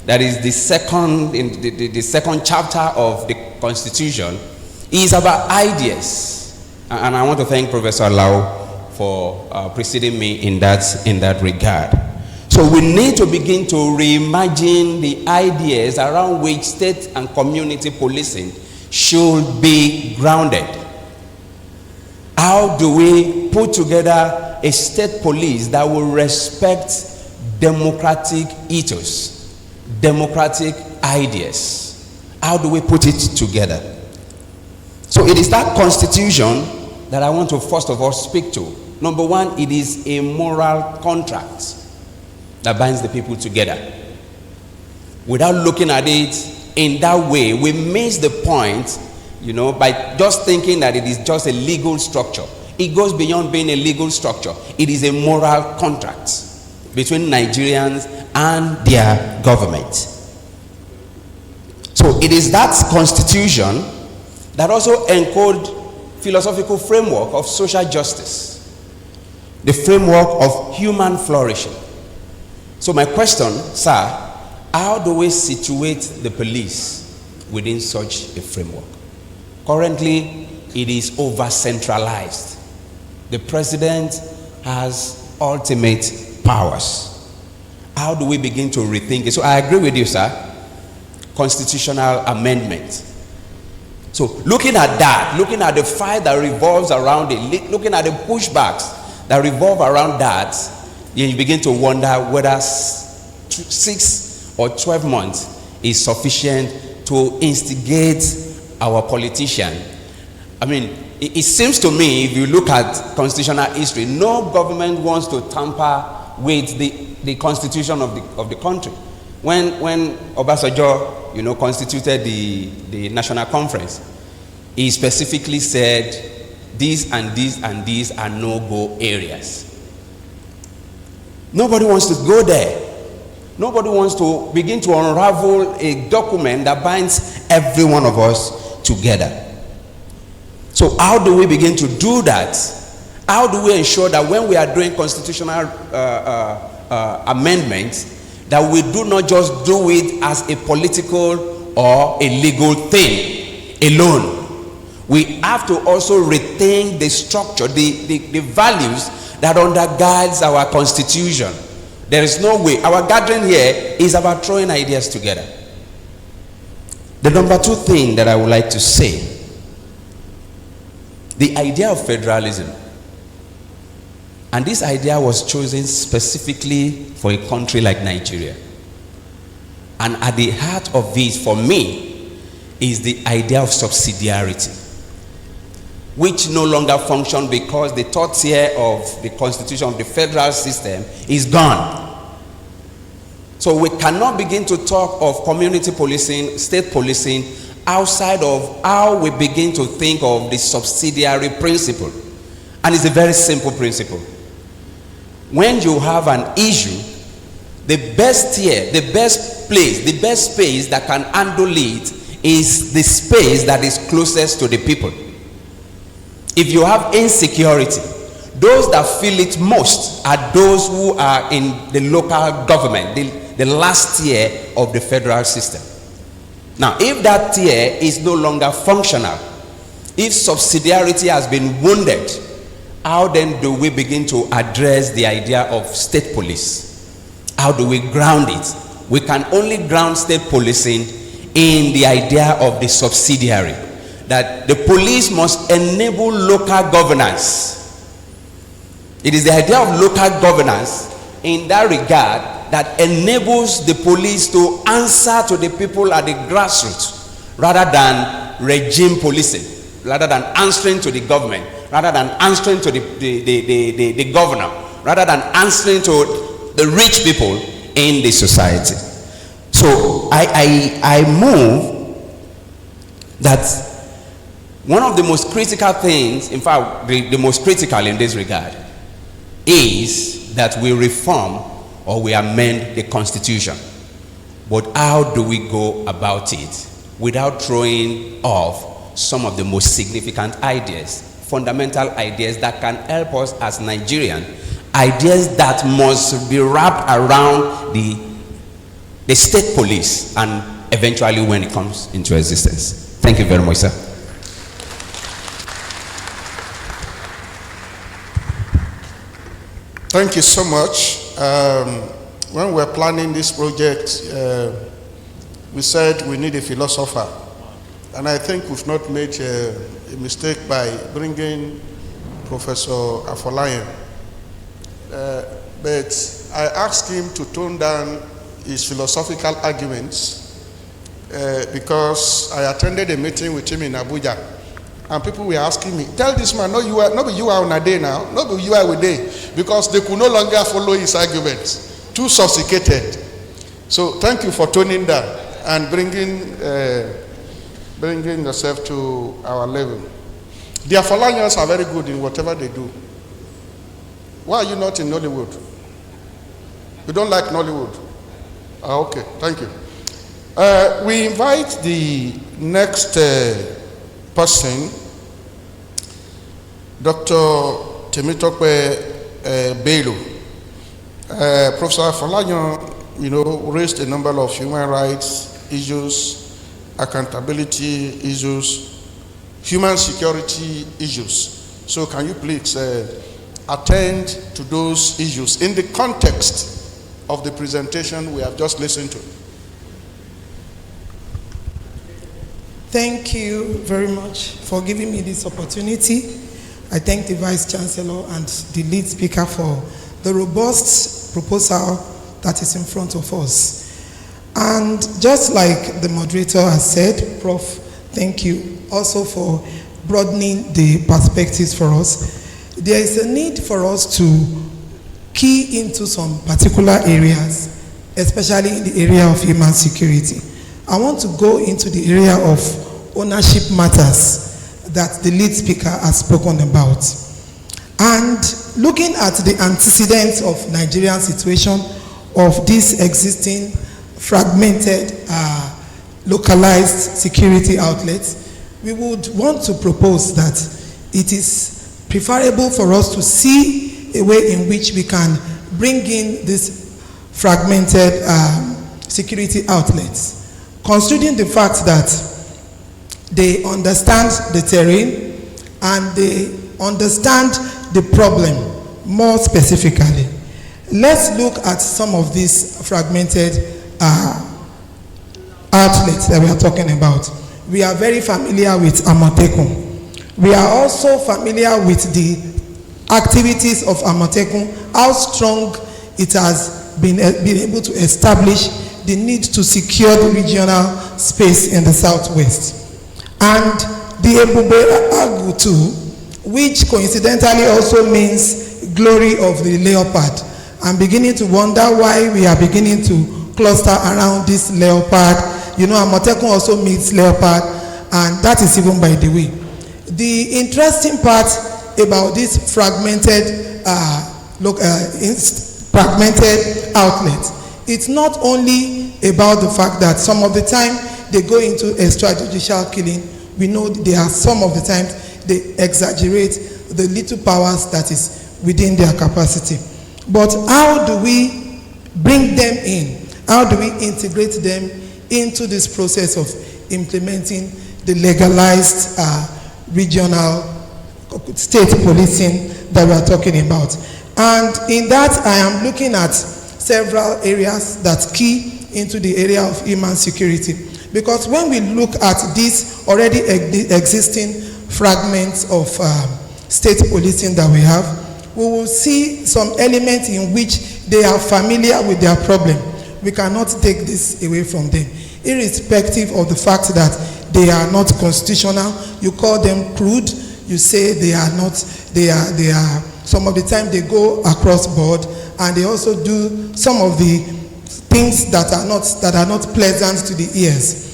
that is the second chapter of the Constitution, is about ideas. And I want to thank Professor Alao for preceding me in that regard. So we need to begin to reimagine the ideas around which state and community policing should be grounded. How do we put together a state police that will respect democratic ethos, democratic ideas? How do we put it together? So it is that Constitution that I want to first of all speak to. Number one, it is a moral contract that binds the people together. Without looking at it in that way, we miss the point, by just thinking that it is just a legal structure. It goes beyond being a legal structure. It is a moral contract between Nigerians and their government. So it is that Constitution that also encodes philosophical framework of social justice, the framework of human flourishing. So my question, sir, how do we situate the police within such a framework. Currently, it is over-centralized. The president has ultimate powers. How do we begin to rethink it? So I agree with you, sir. Constitutional amendment. So looking at that, looking at the fight that revolves around it, looking at the pushbacks that revolve around that, then you begin to wonder whether 6 or 12 months is sufficient to instigate our politician. I mean, it seems to me, if you look at constitutional history, no government wants to tamper with the constitution of the country. When Obasanjo, constituted the National Conference, he specifically said, these and these and these are no-go areas. Nobody wants to go there. Nobody wants to begin to unravel a document that binds every one of us together. So how do we begin to do that? How do we ensure that when we are doing constitutional amendments, that we do not just do it as a political or a legal thing alone? We have to also retain the structure, the values that undergirds our constitution. There is no way. Our gathering here is about throwing ideas together. The number 2 thing that I would like to say, the idea of federalism. And this idea was chosen specifically for a country like Nigeria. And at the heart of it, for me, is the idea of subsidiarity, which no longer functions because the 3rd tier of the constitution of the federal system is gone. So we cannot begin to talk of community policing, state policing, outside of how we begin to think of the subsidiary principle. And it's a very simple principle. When you have an issue, the best tier, the best place, the best space that can handle it is the space that is closest to the people. If you have insecurity, those that feel it most are those who are in the local government, the last tier of the federal system. Now, if that tier is no longer functional, if subsidiarity has been wounded, how then do we begin to address the idea of state police? How do we ground it? We can only ground state policing in the idea of the subsidiary, that the police must enable local governance. It is the idea of local governance in that regard that enables the police to answer to the people at the grassroots rather than regime policing, rather than answering to the government, rather than answering to the governor, rather than answering to the rich people in the society. So I move that one of the most critical things, in fact, the most critical in this regard, is that we reform or we amend the Constitution. But how do we go about it without throwing off some of the most significant ideas, fundamental ideas that can help us as Nigerians, ideas that must be wrapped around the state police and eventually when it comes into existence? Thank you very much, sir. Thank you so much. When we were planning this project, we said we need a philosopher. And I think we've not made a mistake by bringing Professor Afolayan. But I asked him to tone down his philosophical arguments because I attended a meeting with him in Abuja. And people were asking me, tell this man, no, you are on a day now, no, you are with day, because they could no longer follow his arguments, too sophisticated. So thank you for toning down and bringing yourself to our level. The Afolanyans are very good in whatever they do. Why are you not in Nollywood? You don't like Nollywood? Okay, thank you. We invite the next person, Dr. Temitope Bello. Professor Afolayan, raised a number of human rights issues accountability issues, human security issues. So can you please attend to those issues in the context of the presentation we have just listened to? Thank you very much for giving me this opportunity. I thank the Vice Chancellor and the lead speaker for the robust proposal that is in front of us. And just like the moderator has said, Prof, thank you also for broadening the perspectives for us. There is a need for us to key into some particular areas, especially in the area of human security. I want to go into the area of ownership matters that the lead speaker has spoken about. And looking at the antecedents of Nigerian situation of this existing fragmented, localized security outlets, we would want to propose that it is preferable for us to see a way in which we can bring in these fragmented security outlets, considering the fact that they understand the terrain and they understand the problem more specifically. Let's look at some of these fragmented outlets that we are talking about. We are very familiar with Amotekun. We are also familiar with the activities of Amotekun, how strong it has been able to establish the need to secure the regional space in the southwest. And the Ebube Agu too, which coincidentally also means glory of the leopard. I'm beginning to wonder why we are beginning to cluster around this leopard. You know, Amotekun also means leopard, and that is even by the way. The interesting part about this fragmented outlet, it's not only about the fact that some of the time they go into extrajudicial killing. We know there are some of the times they exaggerate the little powers that is within their capacity. But how do we bring them in? How do we integrate them into this process of implementing the legalized regional state policing that we are talking about? And in that, I am looking at several areas that key into the area of human security. Because when we look at these already existing fragments of state policing that we have, we will see some elements in which they are familiar with their problem. We cannot take this away from them, irrespective of the fact that they are not constitutional. You call them crude, you say they are not, they are some of the time they go across board, and they also do some of the things that are not pleasant to the ears,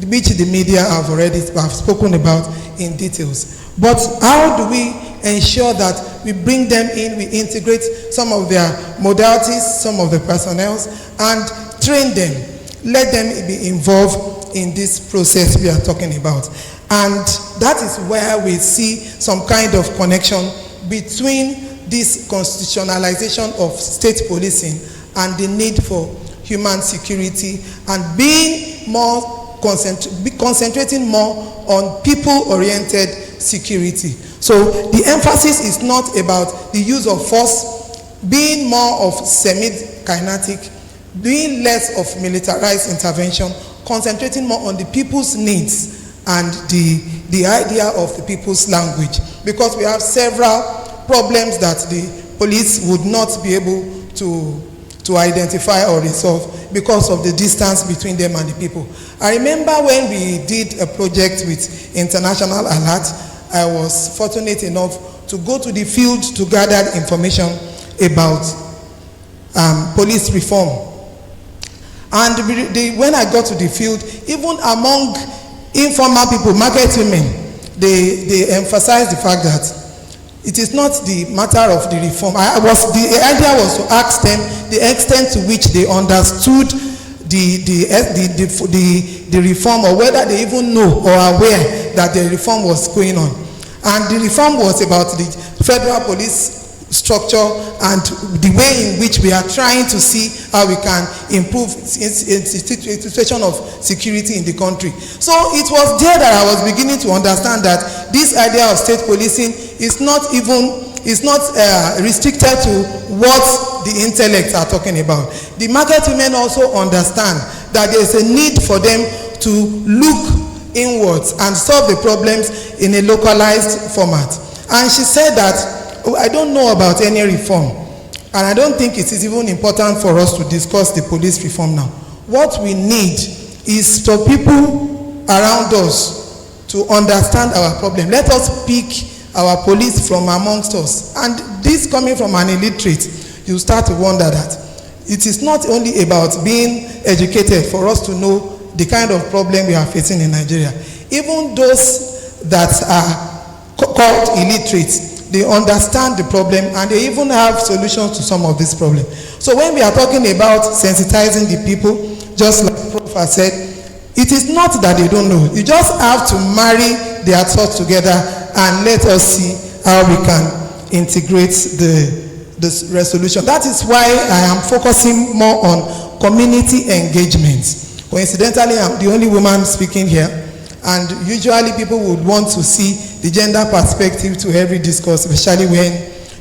which the media have spoken about in details. But how do we ensure that we bring them in, we integrate some of their modalities, some of the personnel, and train them, let them be involved in this process we are talking about. And that is where we see some kind of connection between this constitutionalization of state policing and the need for human security, and being more concentrating more on people-oriented security. So the emphasis is not about the use of force, being more of semi-kinetic, doing less of militarized intervention, concentrating more on the people's needs and the idea of the people's language. Because we have several problems that the police would not be able to identify or resolve because of the distance between them and the people. I remember when we did a project with International Alert, I was fortunate enough to go to the field to gather information about police reform. And when I got to the field, even among informal people, market women, they emphasized the fact that it is not the matter of the reform. The idea was to ask them the extent to which they understood the reform, or whether they even know or are aware that the reform was going on. And the reform was about the federal police structure and the way in which we are trying to see how we can improve the situation of security in the country. So it was there that I was beginning to understand that this idea of state policing is not restricted to what the intellects are talking about. The market women also understand that there is a need for them to look inwards and solve the problems in a localized format. And she said that, I don't know about any reform, and I don't think it is even important for us to discuss the police reform now. What we need is for people around us to understand our problem. Let us pick our police from amongst us. And this coming from an illiterate, you start to wonder that it is not only about being educated for us to know the kind of problem we are facing in Nigeria. Even those that are called illiterate, they understand the problem and they even have solutions to some of these problems. So when we are talking about sensitizing the people, just like Prof has said, it is not that they don't know. You just have to marry their thoughts together and let us see how we can integrate the resolution. That is why I am focusing more on community engagement. Coincidentally, I'm the only woman speaking here, and usually people would want to see the gender perspective to every discourse, especially when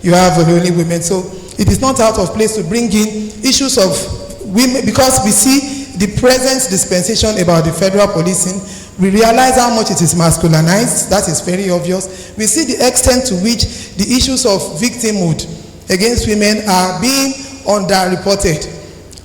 you have only women. So it is not out of place to bring in issues of women, because we see the present dispensation about the federal policing. We realize how much it is masculinized. That is very obvious. We see the extent to which the issues of victimhood against women are being underreported.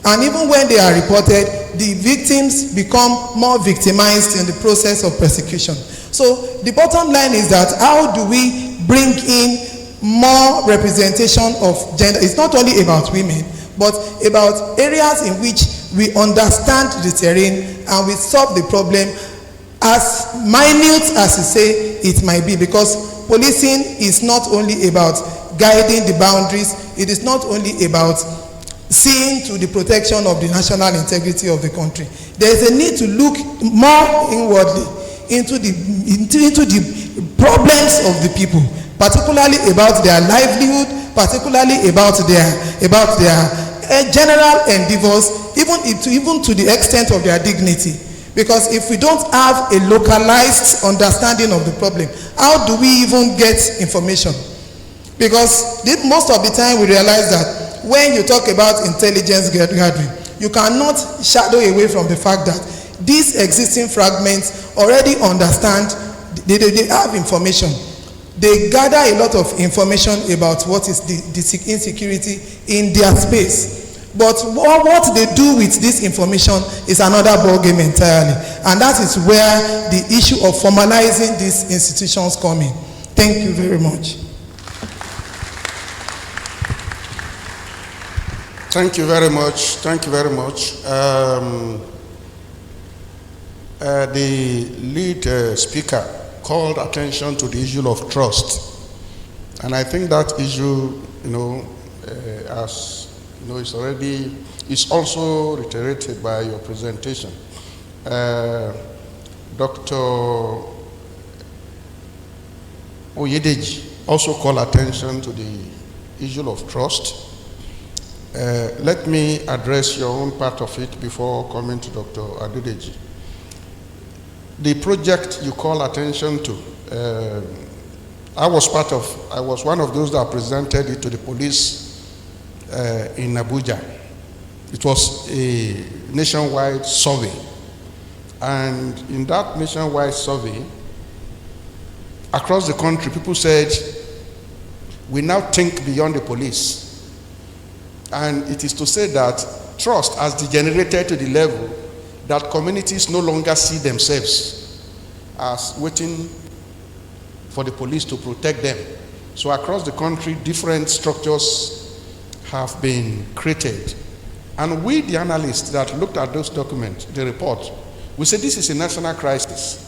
And even when they are reported, the victims become more victimized in the process of persecution. So the bottom line is that how do we bring in more representation of gender? It's not only about women, but about areas in which we understand the terrain and we solve the problem, as minute as you say it might be, because policing is not only about guiding the boundaries, it is not only about seeing to the protection of the national integrity of the country. There is a need to look more inwardly into the problems of the people, particularly about their livelihood, particularly about their general endeavors, even to the extent of their dignity. Because if we don't have a localized understanding of the problem, how do we even get information? Because most of the time we realize that when you talk about intelligence gathering, you cannot shadow away from the fact that these existing fragments already understand, they have information. They gather a lot of information about what is the insecurity in their space. But what they do with this information is another ballgame entirely. And that is where the issue of formalizing these institutions come in. Thank you very much. Thank you very much. Thank you very much. The lead speaker called attention to the issue of trust, and I think that issue, as you know, is also reiterated by your presentation. Dr. Oyedeji also called attention to the issue of trust. Let me address your own part of it before coming to Dr. Adeshina. The project you call attention to, I was one of those that presented it to the police in Abuja. It was a nationwide survey. And in that nationwide survey, across the country, people said, we now think beyond the police. And it is to say that trust has degenerated to the level that communities no longer see themselves as waiting for the police to protect them. So across the country, different structures have been created. And we, the analysts that looked at those documents, the report, we said this is a national crisis.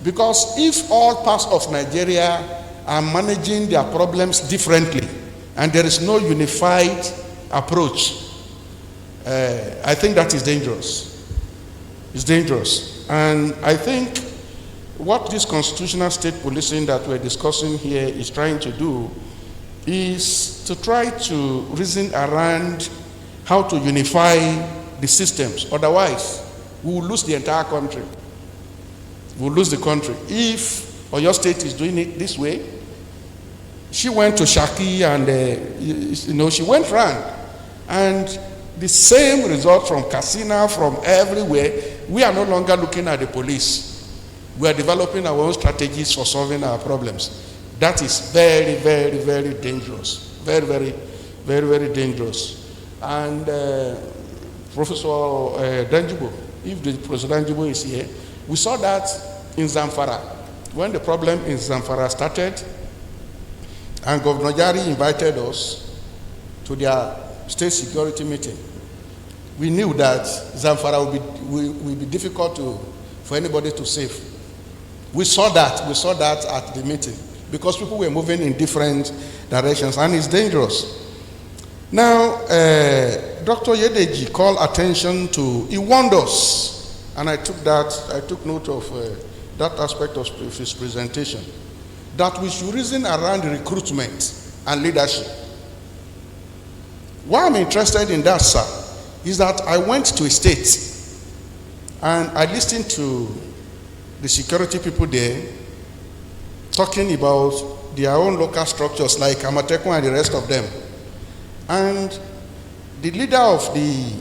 Because if all parts of Nigeria are managing their problems differently, and there is no unified approach, I think that is dangerous. It's dangerous. And I think what this constitutional state policing that we're discussing here is trying to do is to try to reason around how to unify the systems. Otherwise, we will lose the entire country. We will lose the country. If Oyo State is doing it this way, she went to Shaki and, she went round. And the same result from Katsina, from everywhere, we are no longer looking at the police. We are developing our own strategies for solving our problems. That is very, very, very dangerous. Very, very, very, very dangerous. And Professor Danjibo, if the Professor Danjibo is here, we saw that in Zamfara. When the problem in Zamfara started, and Governor Jari invited us to their state security meeting, we knew that Zamfara will be difficult for anybody to save. We saw that at the meeting, because people were moving in different directions, and it's dangerous. Now, Dr. Oyedeji called attention to, he warned us, and I took note of that aspect of his presentation, that we should reason around recruitment and leadership. Why I'm interested in that, sir, is that I went to a state, and I listened to the security people there talking about their own local structures like Amotekun and the rest of them. And the leader of the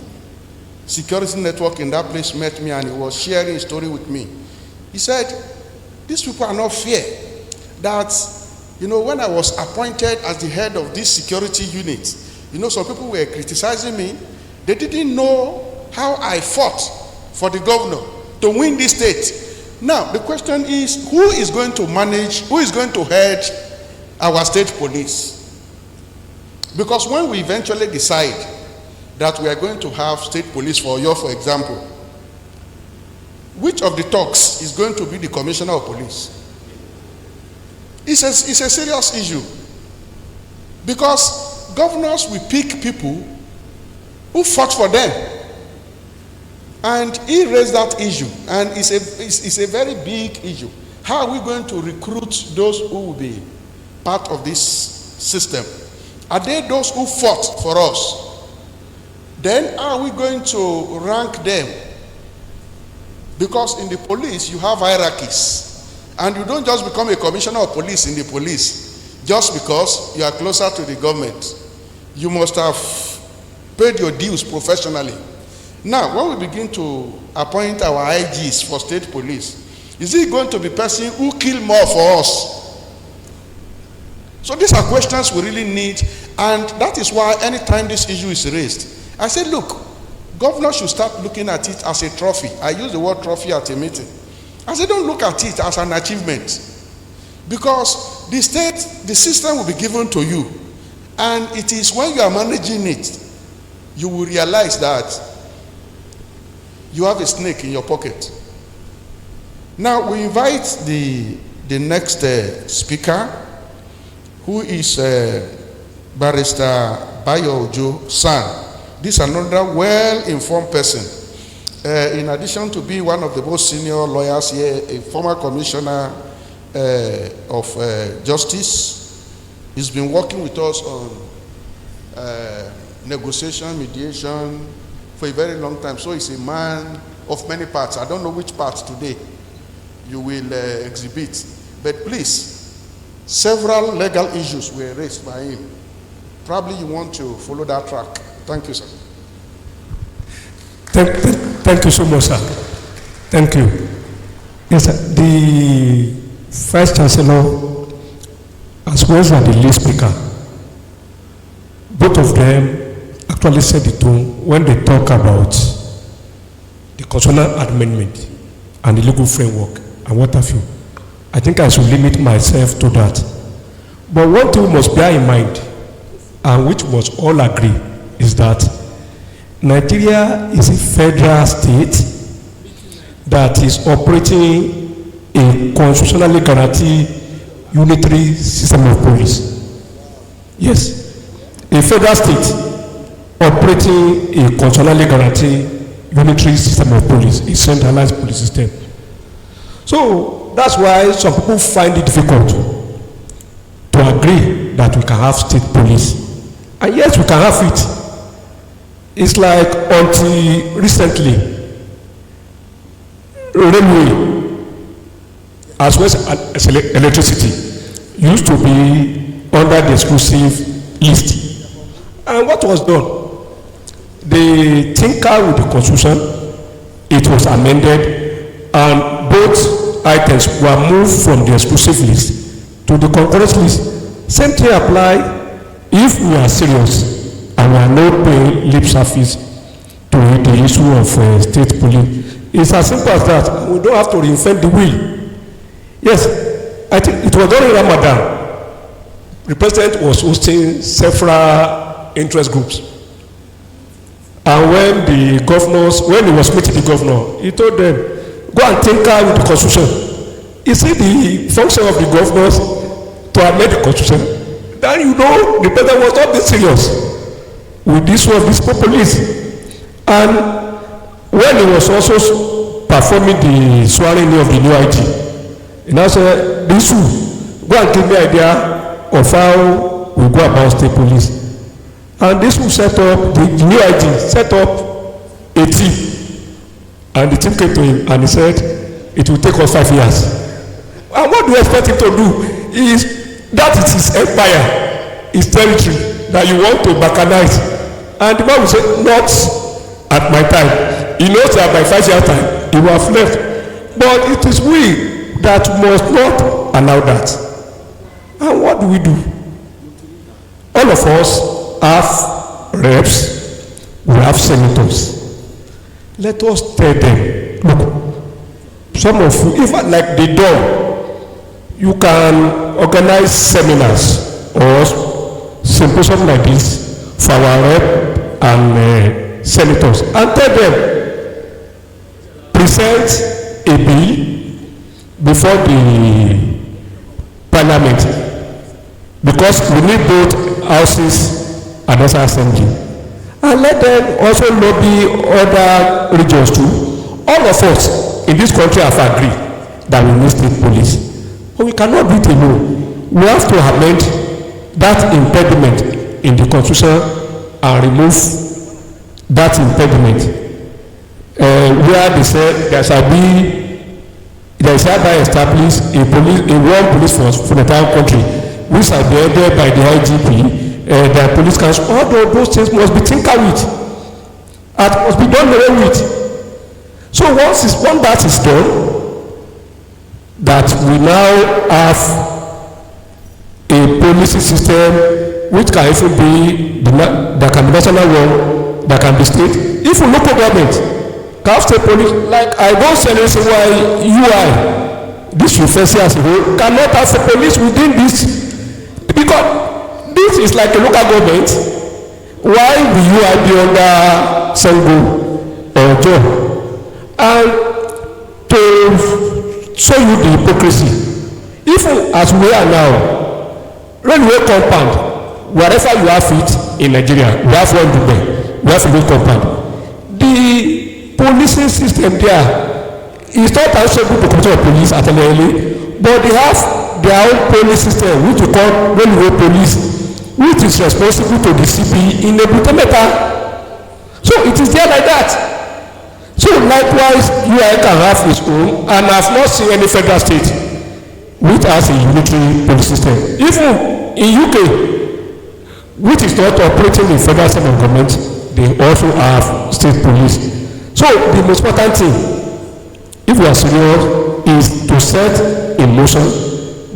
security network in that place met me, and he was sharing a story with me. He said, these people are not fair. That, when I was appointed as the head of this security unit, some people were criticizing me. They didn't know how I fought for the governor to win this state. Now, the question is, who is going to head our state police? Because when we eventually decide that we are going to have state police for Oyo, for example, which of the talks is going to be the commissioner of police? It's a serious issue. Because governors will pick people who fought for them. And he raised that issue, and it's a very big issue. How are we going to recruit those who will be part of this system? Are they those who fought for us? Then how are we going to rank them? Because in the police, you have hierarchies. And you don't just become a commissioner of police in the police just because you are closer to the government. You must have paid your dues professionally. Now, when we begin to appoint our IGs for state police, is it going to be person who kill more for us? So these are questions we really need, and that is why anytime this issue is raised, I said, look, governors should start looking at it as a trophy. I use the word trophy at a meeting. I said, don't look at it as an achievement, because the system will be given to you, and it is when you are managing it, you will realize that you have a snake in your pocket. Now we invite the next speaker, who is Barrister Bayo Ojo San. This is another well-informed person. In addition to being one of the most senior lawyers here, a former commissioner of justice, he's been working with us on negotiation, mediation, for a very long time. So he's a man of many parts. I don't know which parts today you will exhibit. But please, several legal issues were raised by him. Probably you want to follow that track. Thank you, sir. Thank you so much, sir. Thank you. Yes, sir. The Vice Chancellor, as well as the lead speaker, both of them actually set the tone when they talk about the constitutional amendment and the legal framework and what have you. I think I should limit myself to that. But one thing we must bear in mind, and which we must all agree, is that Nigeria is a federal state that is operating a constitutionally guaranteed unitary system of police. Yes, a federal state operating a constitutionally guaranteed unitary system of police, a centralized police system. So that's why some people find it difficult to agree that we can have state police. And yes, we can have it. It's like until recently, railway as well as electricity used to be under the exclusive list. And what was done? The tinker with the constitution, it was amended, and both items were moved from the exclusive list to the concurrent list. Same thing apply if we are serious and we are not paying lip service to the issue of state police. It's as simple as that. We don't have to reinvent the wheel. Yes, I think it was during Ramadan. The president was hosting several interest groups. And when the governors, when he was meeting the governor, he told them, go and tinker with the constitution. Is it the function of the governors to amend the constitution? Then you know the president was not being serious with this one, this police. And when he was also performing the swearing in of the new IG, he now said, this will go and give me an idea of how we go about state police. And this will set up, the new IG set up a team. And the team came to him and he said, it will take us 5 years. And what do you expect him to do? Is that it is empire, his territory, that you want to balkanize. And the man will say, not at my time. He knows that by 5 years' time, he will have left. But it is we that must not allow that. And what do we do? All of us have reps, we have senators. Let us tell them, look, some of you, even like the door, you can organize seminars or symposium like this for our rep and senators, and tell them, present a bill before the parliament, because we need both houses and also assembly. And let them also lobby other regions too. All of us in this country have agreed that we need state police. But we cannot do it alone. We have to amend that impediment in the constitution and remove that impediment. Where they say there shall hereby established a one police force for the entire country, which shall be headed by the IGP, the police council. All those things must be tinkered with and must be done away with. So once that is done, that we now have a policy system which can even be that can be national one, that can be state. If we local government can have state police, like I don't say anything why UI, this university as a whole, cannot have the police within this, because this is like a local government. Why will you be under Sengo or Joe? And to show you the hypocrisy, even as we are now, railway compound, wherever you have it in Nigeria, we have one Dubai, we have a compound. The policing system there is not answerable to control of police at LA, but they have their own police system, which we call railway police, which is responsible to the CP in a Butemeta. So it is there like that. So likewise, UI can have its own, and I have not seen any federal state which has a unitary police system. Even in UK, which is not operating in federal system of government, they also have state police. So the most important thing, if we are serious, is to set in motion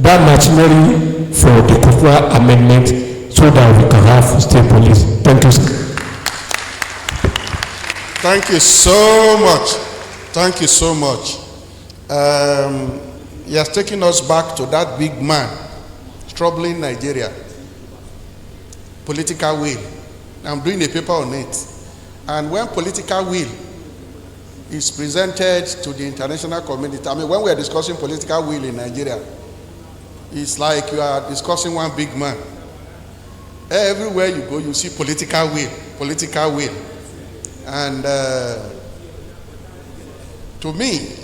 that machinery for the constitutional amendment, so that we can have state police. Thank you, sir. Thank you so much. Thank you so much. He has taken us back to that big man troubling Nigeria. Political will. I'm doing a paper on it. And when political will is presented to the international community, I mean, when we are discussing political will in Nigeria, it's like you are discussing one big man. Everywhere you go, you see political will, political will. And to me,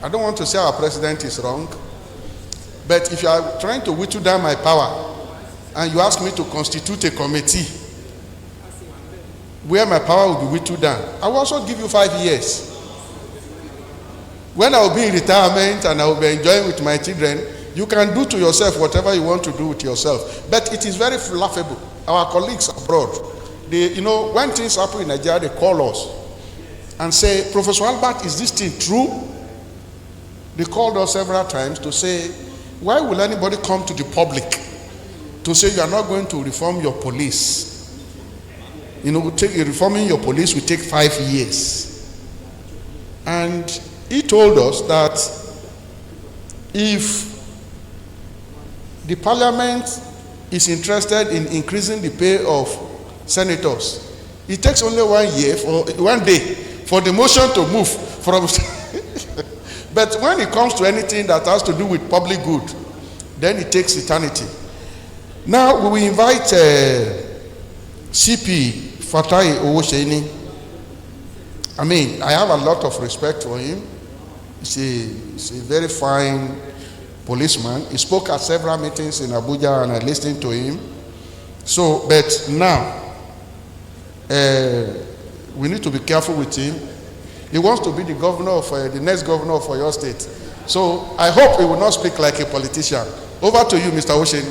I don't want to say our president is wrong, But if you are trying to whittle down my power and you ask me to constitute a committee where my power will be whittled down, I will also give you 5 years. When I will be in retirement and I will be enjoying with my children, you can do to yourself whatever you want to do with yourself. But it is very laughable. Our colleagues abroad, they, you know, when things happen in Nigeria, they call us and say, Professor Albert, is this thing true? They called us several times to say, why will anybody come to the public to say you are not going to reform your police? You know, reforming your police will take 5 years. And he told us that if the parliament is interested in increasing the pay of senators, it takes only 1 year, for 1 day, for the motion to move from. But when it comes to anything that has to do with public good, then it takes eternity. Now we will invite CP Fatai Owosheni. I mean, I have a lot of respect for him. He's a very fine policeman. He spoke at several meetings in Abuja and I listened to him. So, but now, we need to be careful with him. He wants to be the governor of, the next governor of your state. So, I hope he will not speak like a politician. Over to you, Mr. Oshin.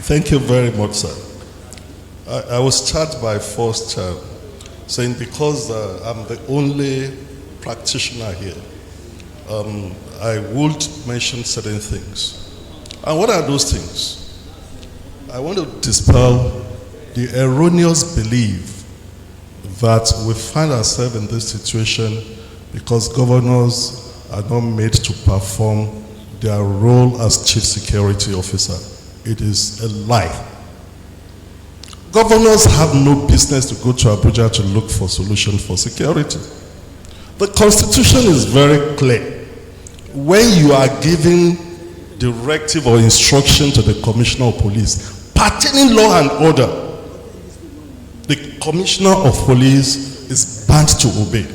Thank you very much, sir. I was charged by first saying because I'm the only practitioner here, I would mention certain things. And what are those things? I want to dispel the erroneous belief that we find ourselves in this situation because governors are not made to perform their role as chief security officer. It is a lie. Governors have no business to go to Abuja to look for solutions for security. The Constitution is very clear. When you are giving directive or instruction to the Commissioner of Police pertaining law and order, the Commissioner of Police is bound to obey.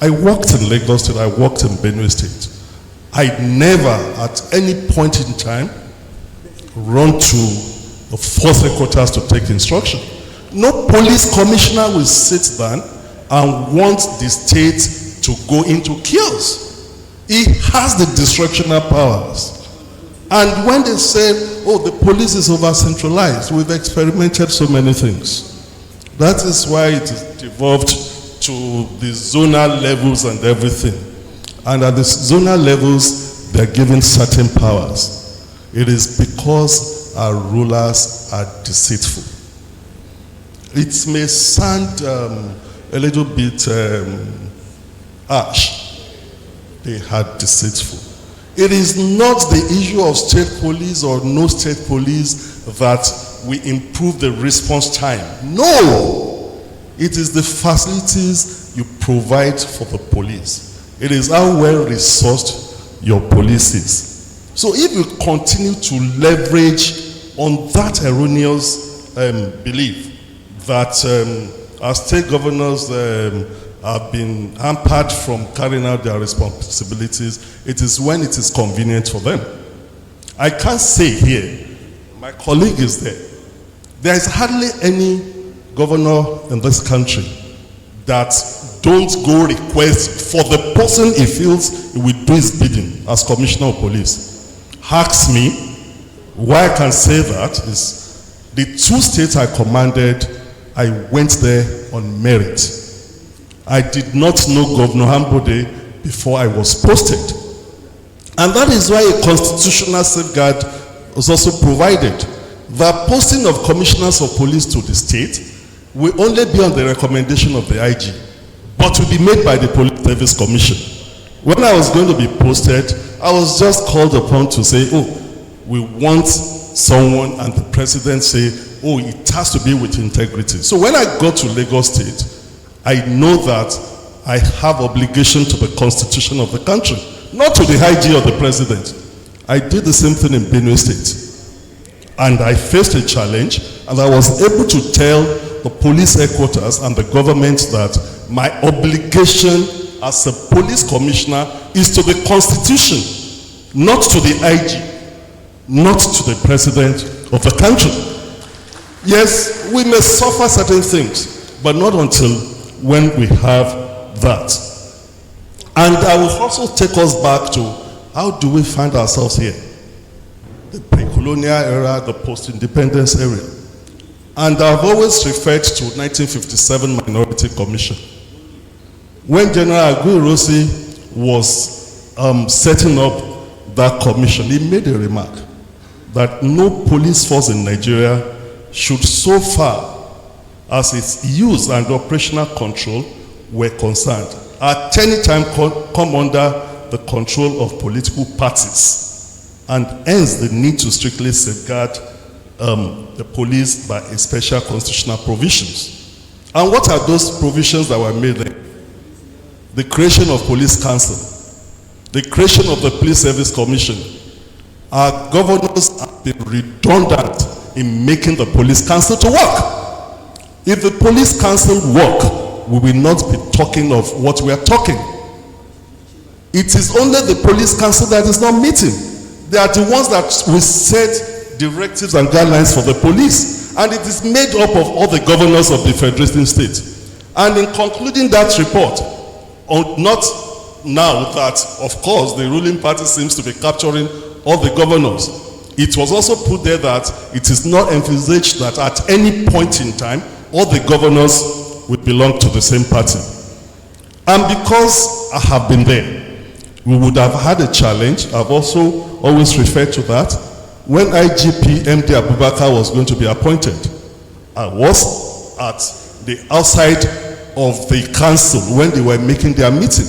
I worked in Lagos State, I worked in Benue State. I never at any point in time run to the force headquarters to take instruction. No police commissioner will sit down and want the state to go into chaos. He has the discretionary powers. And when they say, oh, the police is over-centralized, we've experimented so many things. That is why it is devolved to the zonal levels and everything. And at the zonal levels, they're given certain powers. It is because our rulers are deceitful. It may sound a little bit harsh. They are deceitful. It is not the issue of state police or no state police that we improve the response time. No! It is the facilities you provide for the police. It is how well resourced your police is. So if you continue to leverage on that erroneous belief that our state governors have been hampered from carrying out their responsibilities, it is when it is convenient for them. I can't say here, my colleague is there. There is hardly any governor in this country that don't go request for the person he feels he will do his bidding as Commissioner of Police. Ask me, why I can say that is the 2 states I commanded, I went there on merit. I did not know Governor Ambode before I was posted. And that is why a constitutional safeguard was also provided. The posting of commissioners of police to the state will only be on the recommendation of the IG, but will be made by the Police Service Commission. When I was going to be posted, I was just called upon to say, oh, we want someone, and the president say, oh, it has to be with integrity. So when I got to Lagos State, I know that I have obligation to the constitution of the country, not to the IG or the president. I did the same thing in Benue State. And I faced a challenge, and I was able to tell the police headquarters and the government that my obligation as a police commissioner is to the Constitution, not to the IG, not to the president of the country. Yes, we may suffer certain things, but not until when we have that. And I will also take us back to how do we find ourselves here? The pre-colonial era, the post-independence era. And I've always referred to 1957 Minority Commission. When General Aguiyi-Ironsi was setting up that commission, he made a remark that no police force in Nigeria should, so far as its use and operational control were concerned, at any time come under the control of political parties, and hence the need to strictly safeguard the police by a special constitutional provisions. And what are those provisions that were made there? The creation of police council, the creation of the police service commission. Our governors have been redundant in making the police council to work. If the police council work, we will not be talking of what we are talking. It is only the police council that is not meeting. They are the ones that will set directives and guidelines for the police, and it is made up of all the governors of the federating state. And in concluding that report, not now that, of course, the ruling party seems to be capturing all the governors, it was also put there that it is not envisaged that at any point in time, all the governors will belong to the same party. And because I have been there, we would have had a challenge. I've also always referred to that. When IGP MD Abubakar was going to be appointed, I was at the outside of the council when they were making their meeting.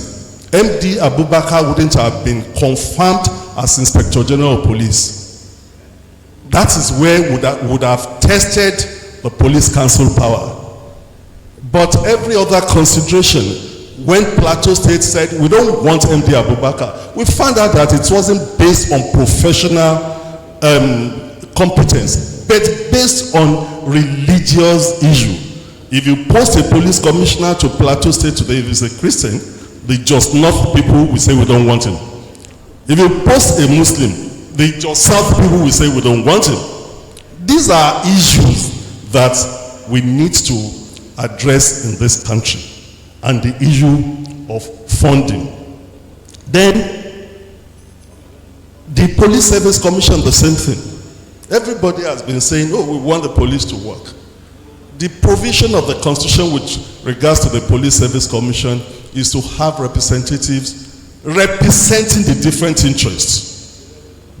MD Abubakar wouldn't have been confirmed as Inspector General of Police. That is where would have tested the police council power. But every other consideration, when Plateau State said, we don't want MD Abubakar, we found out that it wasn't based on professional competence, but based on religious issue. If you post a police commissioner to Plateau State today, if he's a Christian, the Just North people will say we don't want him. If you post a Muslim, the Just South people will say we don't want him. These are issues that we need to address in this country, and the issue of funding. Then the Police Service Commission, the same thing. Everybody has been saying, oh, we want the police to work. The provision of the Constitution with regards to the Police Service Commission is to have representatives representing the different interests.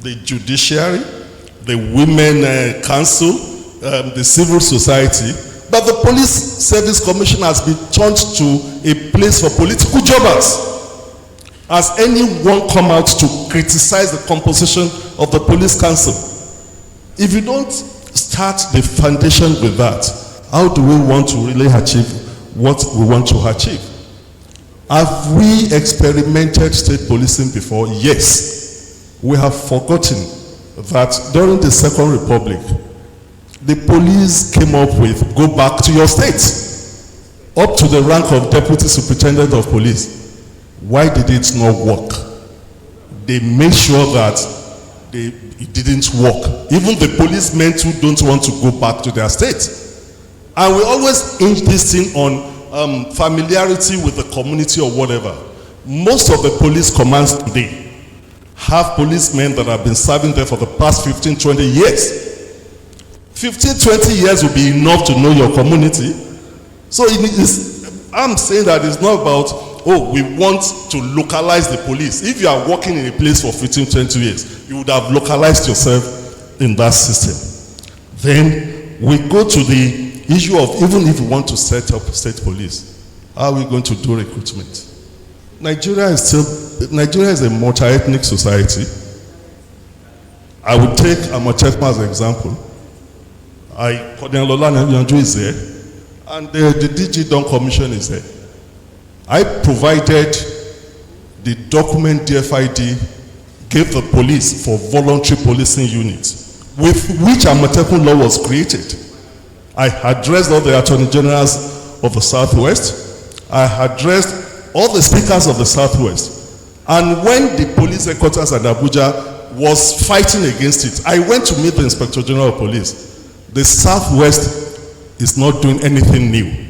The judiciary, the women council, the civil society. But the Police Service Commission has been turned to a place for political jobbers. Has anyone come out to criticize the composition of the police council? If you don't start the foundation with that, how do we want to really achieve what we want to achieve? Have we experimented state policing before? Yes. We have forgotten that during the Second Republic, the police came up with, go back to your state, up to the rank of Deputy Superintendent of Police. Why did it not work? They made sure that it didn't work. Even the policemen who don't want to go back to their state. And we always hinge this thing on familiarity with the community or whatever. Most of the police commands today have policemen that have been serving there for the past 15, 20 years. 15, 20 years will be enough to know your community. So I'm saying that it's not about, oh, we want to localize the police. If you are working in a place for 15, 20 years, you would have localized yourself in that system. Then we go to the issue of, even if we want to set up state police, how are we going to do recruitment? Nigeria is a multi-ethnic society. I would take Amotekun as an example. Kodelola Nyanju is there, and the DG Don Commission is there. I provided the document DFID gave the police for voluntary policing units, with which Amotekun law was created. I addressed all the attorney generals of the Southwest. I addressed all the speakers of the Southwest. And when the police headquarters at Abuja was fighting against it, I went to meet the Inspector General of Police. The Southwest is not doing anything new,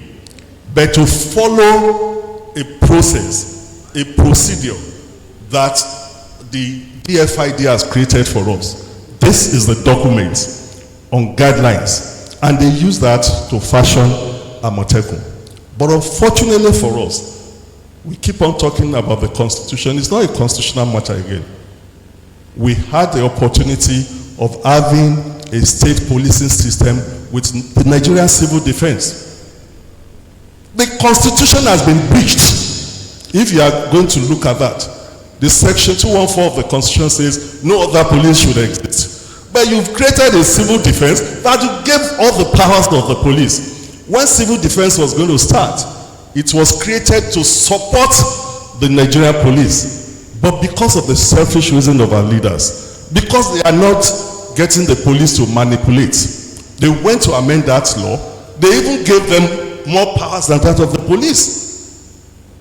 but to follow a process, a procedure that the DFID has created for us. This is the document on guidelines, and they use that to fashion Amotekun. But unfortunately for us, we keep on talking about the Constitution. It's not a constitutional matter again. We had the opportunity of having a state policing system with the Nigerian civil defense. The Constitution has been breached. If you are going to look at that, the section 214 of the Constitution says no other police should exist. But you've created a civil defense that you gave all the powers of the police. When civil defense was going to start, it was created to support the Nigerian police. But because of the selfish reason of our leaders, because they are not getting the police to manipulate, they went to amend that law. They even gave them more powers than that of the police.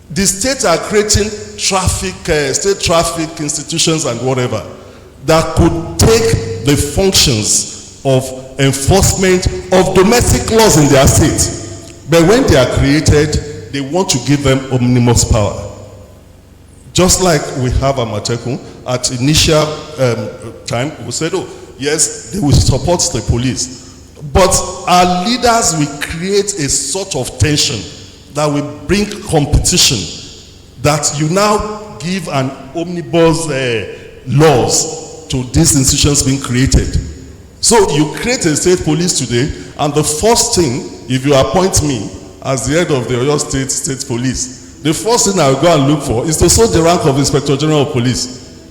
The states are creating state traffic institutions and whatever that could take the functions of enforcement of domestic laws in their state. But when they are created, they want to give them omnibus power. Just like we have Amotekun, at initial time, we said, oh, yes, they will support the police. But our leaders will create a sort of tension that will bring competition, that you now give an omnibus laws to these institutions being created. So you create a state police today, and the first thing, if you appoint me as the head of the Oyo State Police, the first thing I will go and look for is to sold the rank of Inspector General of Police.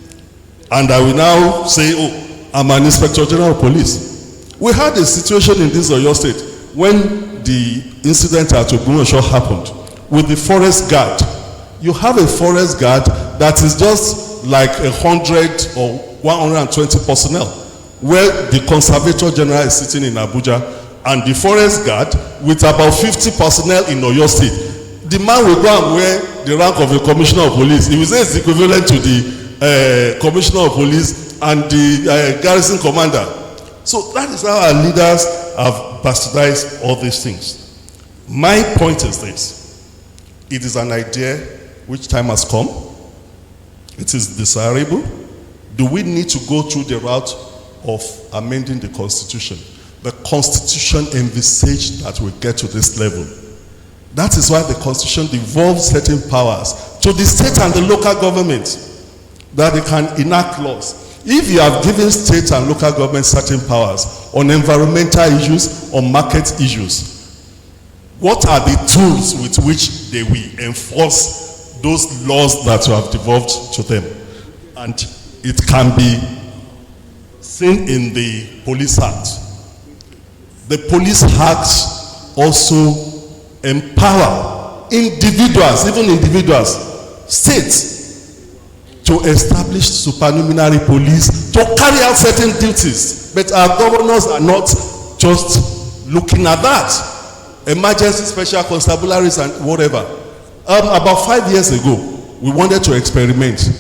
And I will now say, oh, I'm an Inspector General of Police. We had a situation in this Oyo State when the incident at Ogbomoso happened with the forest guard. You have a forest guard that is just like 100 or 120 personnel, where the Conservator General is sitting in Abuja, and the forest guard with about 50 personnel in Oyo State. The man will go and wear the rank of a Commissioner of Police. He will say it's equivalent to the Commissioner of Police and the Garrison Commander. So that is how our leaders have bastardized all these things. My point is this: it is an idea which time has come. It is desirable. Do we need to go through the route of amending the Constitution? The Constitution envisaged that we get to this level. That is why the Constitution devolves certain powers to the state and the local government, that they can enact laws. If you have given state and local governments certain powers on environmental issues, on market issues, what are the tools with which they will enforce those laws that you have devolved to them? And it can be seen in the Police Act. The Police Act also empower individuals, even individuals, states, to establish supernumerary police to carry out certain duties. But our governors are not just looking at that. Emergency special constabularies and whatever. About 5 years ago, we wanted to experiment,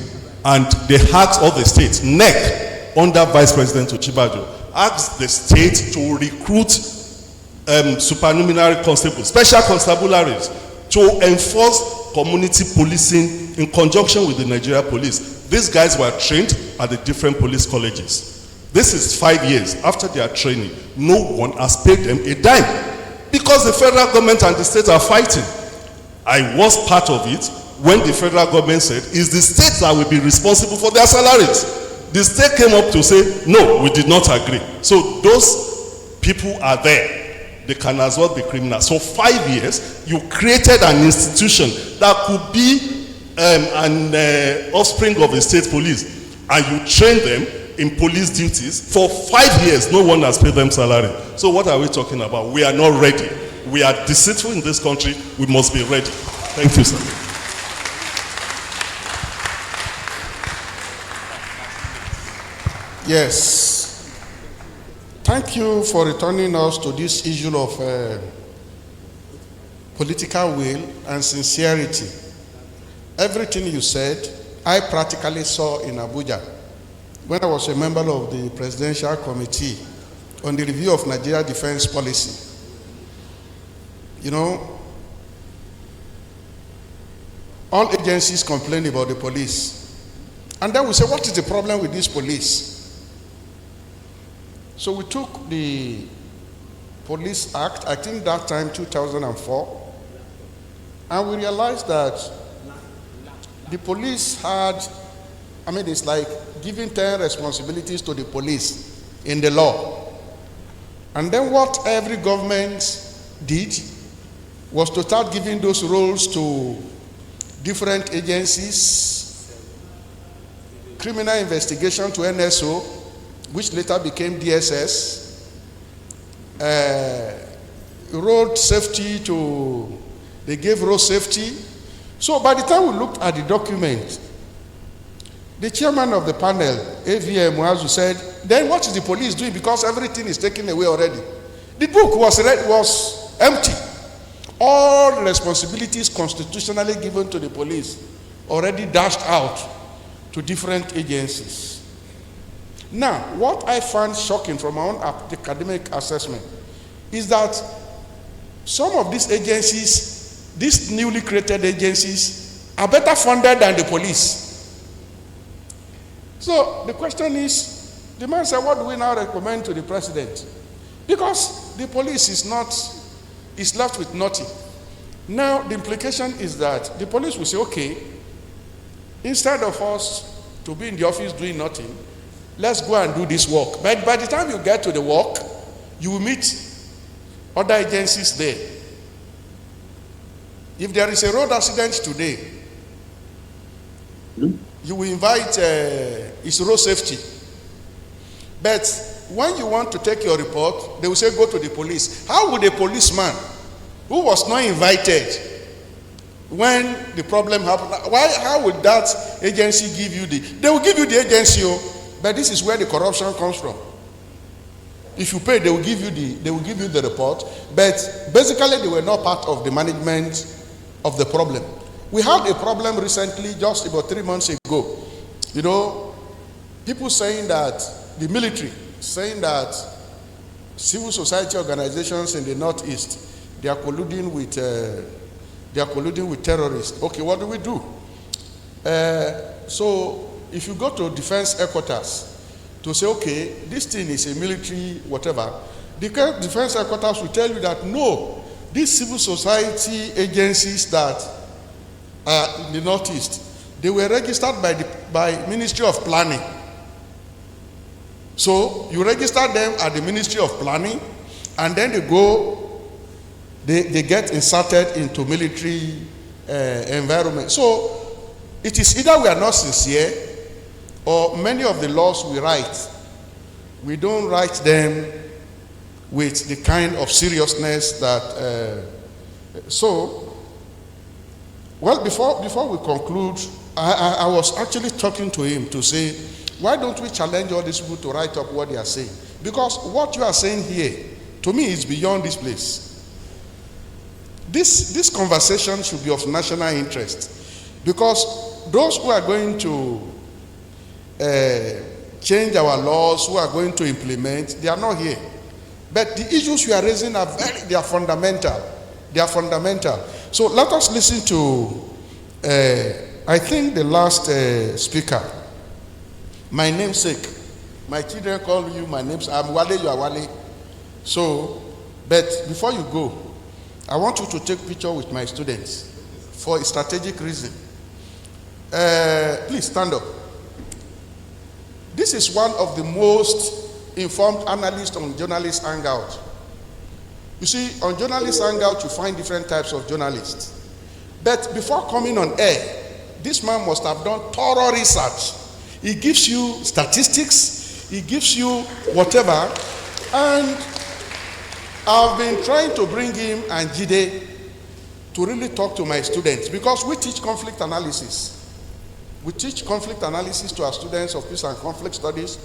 and they asked all the states, NEC, under Vice President Ochibajo, asked the state to recruit supernumerary constables, special constabularies, to enforce community policing in conjunction with the Nigeria police. These guys were trained at the different police colleges. This is 5 years after their training. No one has paid them a dime because the federal government and the state are fighting. I was part of it when the federal government said it's the states that will be responsible for their salaries. The state came up to say, no, we did not agree. So those people are there. They can as well be criminals. So 5 years, you created an institution that could be an offspring of a state police, and you train them in police duties. For 5 years, no one has paid them salary. So what are we talking about? We are not ready. We are deceitful in this country. We must be ready. Thank you, sir. Yes. Thank you for returning us to this issue of political will and sincerity. everything you said, I practically saw in Abuja when I was a member of the Presidential Committee on the review of Nigeria defense policy. You know, all agencies complain about the police. And then we say, what is the problem with this police? So we took the Police Act, I think that time 2004, and we realized that the police had, I mean, it's like giving 10 responsibilities to the police in the law. And then what every government did was to start giving those roles to different agencies, criminal investigation to NSO, which later became DSS, road safety to, they gave road safety. So by the time we looked at the document, the chairman of the panel, AVM Muazu, said, then what is the police doing? Because everything is taken away already. The book was empty. All responsibilities constitutionally given to the police already dashed out to different agencies. Now, what I found shocking from my own academic assessment is that some of these agencies, these newly created agencies, are better funded than the police. So the question is, the man said, what do we now recommend to the president? Because the police is left with nothing. Now, the implication is that the police will say, okay, instead of us to be in the office doing nothing, let's go and do this work. But by the time you get to the work, you will meet other agencies there. If there is a road accident today, you will invite its road safety. But when you want to take your report, they will say, go to the police. How would a policeman who was not invited when the problem happened, how would that agency give you they will give you the agency, but this is where the corruption comes from. If you pay, they will give you the report, but basically they were not part of the management of the problem. We had a problem recently, just about 3 months ago. You know, people saying that the military, saying that civil society organizations in the Northeast, they are colluding with terrorists. Okay, what do we do? So if you go to defense headquarters to say, okay, this thing is a military whatever, the defense headquarters will tell you that no, these civil society agencies that are in the Northeast, they were registered by Ministry of Planning. So you register them at the Ministry of Planning, and then they get inserted into military environment. So it is either we are not sincere, or many of the laws we write, we don't write them with the kind of seriousness that. Well, before we conclude, I was actually talking to him to say, why don't we challenge all these people to write up what they are saying? Because what you are saying here, to me, is beyond this place. This conversation should be of national interest, because those who are going to change our laws, who are going to implement, they are not here. But the issues you are raising they are fundamental. They are fundamental. So let us listen to, I think the last speaker, my namesake. My children call you my names. I'm Wale, you are Wale. So, but before you go, I want you to take picture with my students for a strategic reason. Please stand up. This is one of the most informed analysts on Journalist Hangout. You see, on Journalist Hangout, you find different types of journalists. But before coming on air, this man must have done thorough research. He gives you statistics, he gives you whatever, and I've been trying to bring him and Jide to really talk to my students, because we teach conflict analysis. We teach conflict analysis to our students of peace and conflict studies.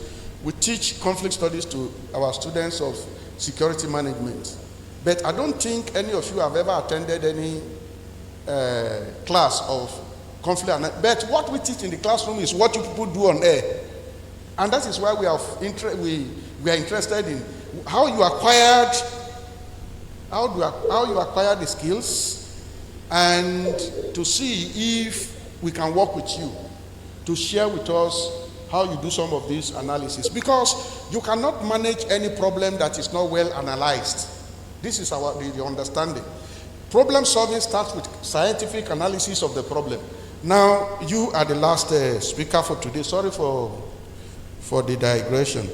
We teach conflict studies to our students of security management. But I don't think any of you have ever attended any class of conflict. But what we teach in the classroom is what you people do on air. And that is why we are interested in how you acquired the skills, and to see if we can work with you to share with us how you do some of this analysis, because you cannot manage any problem that is not well analyzed. This is the understanding. Problem solving starts with scientific analysis of the problem. Now, you are the last speaker for today. Sorry for the digression.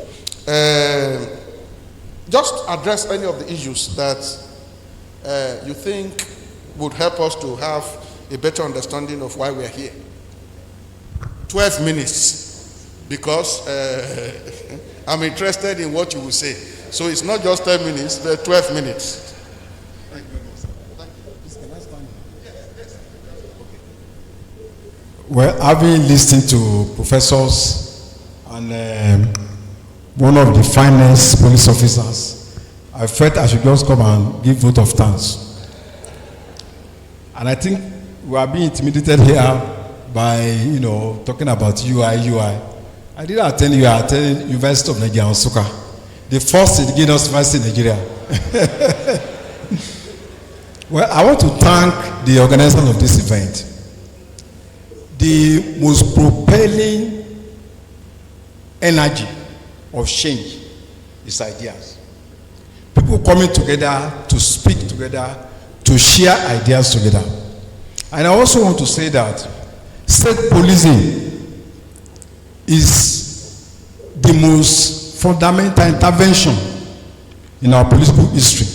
Just address any of the issues that you think would help us to have a better understanding of why we are here. 12 minutes, because I'm interested in what you will say. So it's not just 10 minutes, but 12 minutes. Thank you very much, sir. Thank you. Well, having listened to professors and one of the finest police officers, I felt I should just come and give vote of thanks. And I think we are being intimidated here by, talking about UI. I didn't attend UI, I attended University of Nigeria, Nsukka, the first indigenous university in Nigeria. Well, I want to thank the organizers of this event. The most propelling energy of change is ideas. People coming together to speak together, to share ideas together. And I also want to say that state policing is the most fundamental intervention in our political history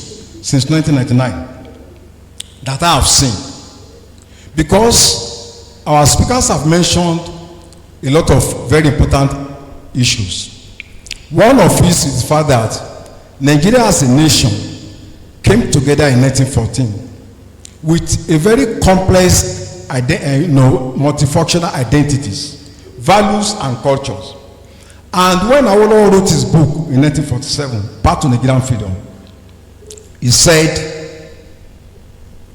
since 1999 that I have seen. Because our speakers have mentioned a lot of very important issues. One of these is the fact that Nigeria as a nation came together in 1914 with a very complex, multifunctional identities, values and cultures. And when Awolowo wrote his book in 1947, Path to Nigerian Freedom, he said,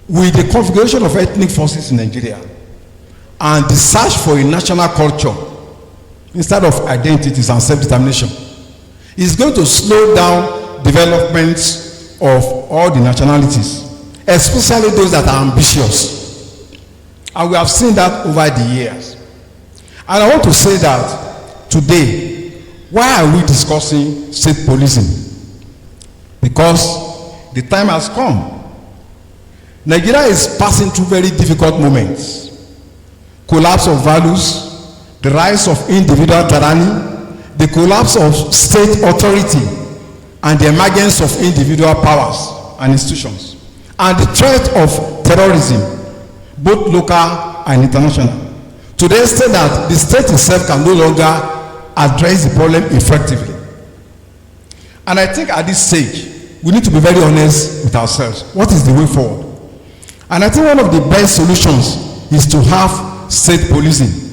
with the configuration of ethnic forces in Nigeria and the search for a national culture instead of identities and self-determination, is going to slow down development of all the nationalities, especially those that are ambitious. And we have seen that over the years. And I want to say that today, why are we discussing state policing? Because the time has come. Nigeria is passing through very difficult moments. Collapse of values, the rise of individual tyranny, the collapse of state authority, and the emergence of individual powers and institutions, and the threat of terrorism, both local and international, to the extent that the state itself can no longer address the problem effectively. And I think at this stage, we need to be very honest with ourselves. What is the way forward? And I think one of the best solutions is to have state policing.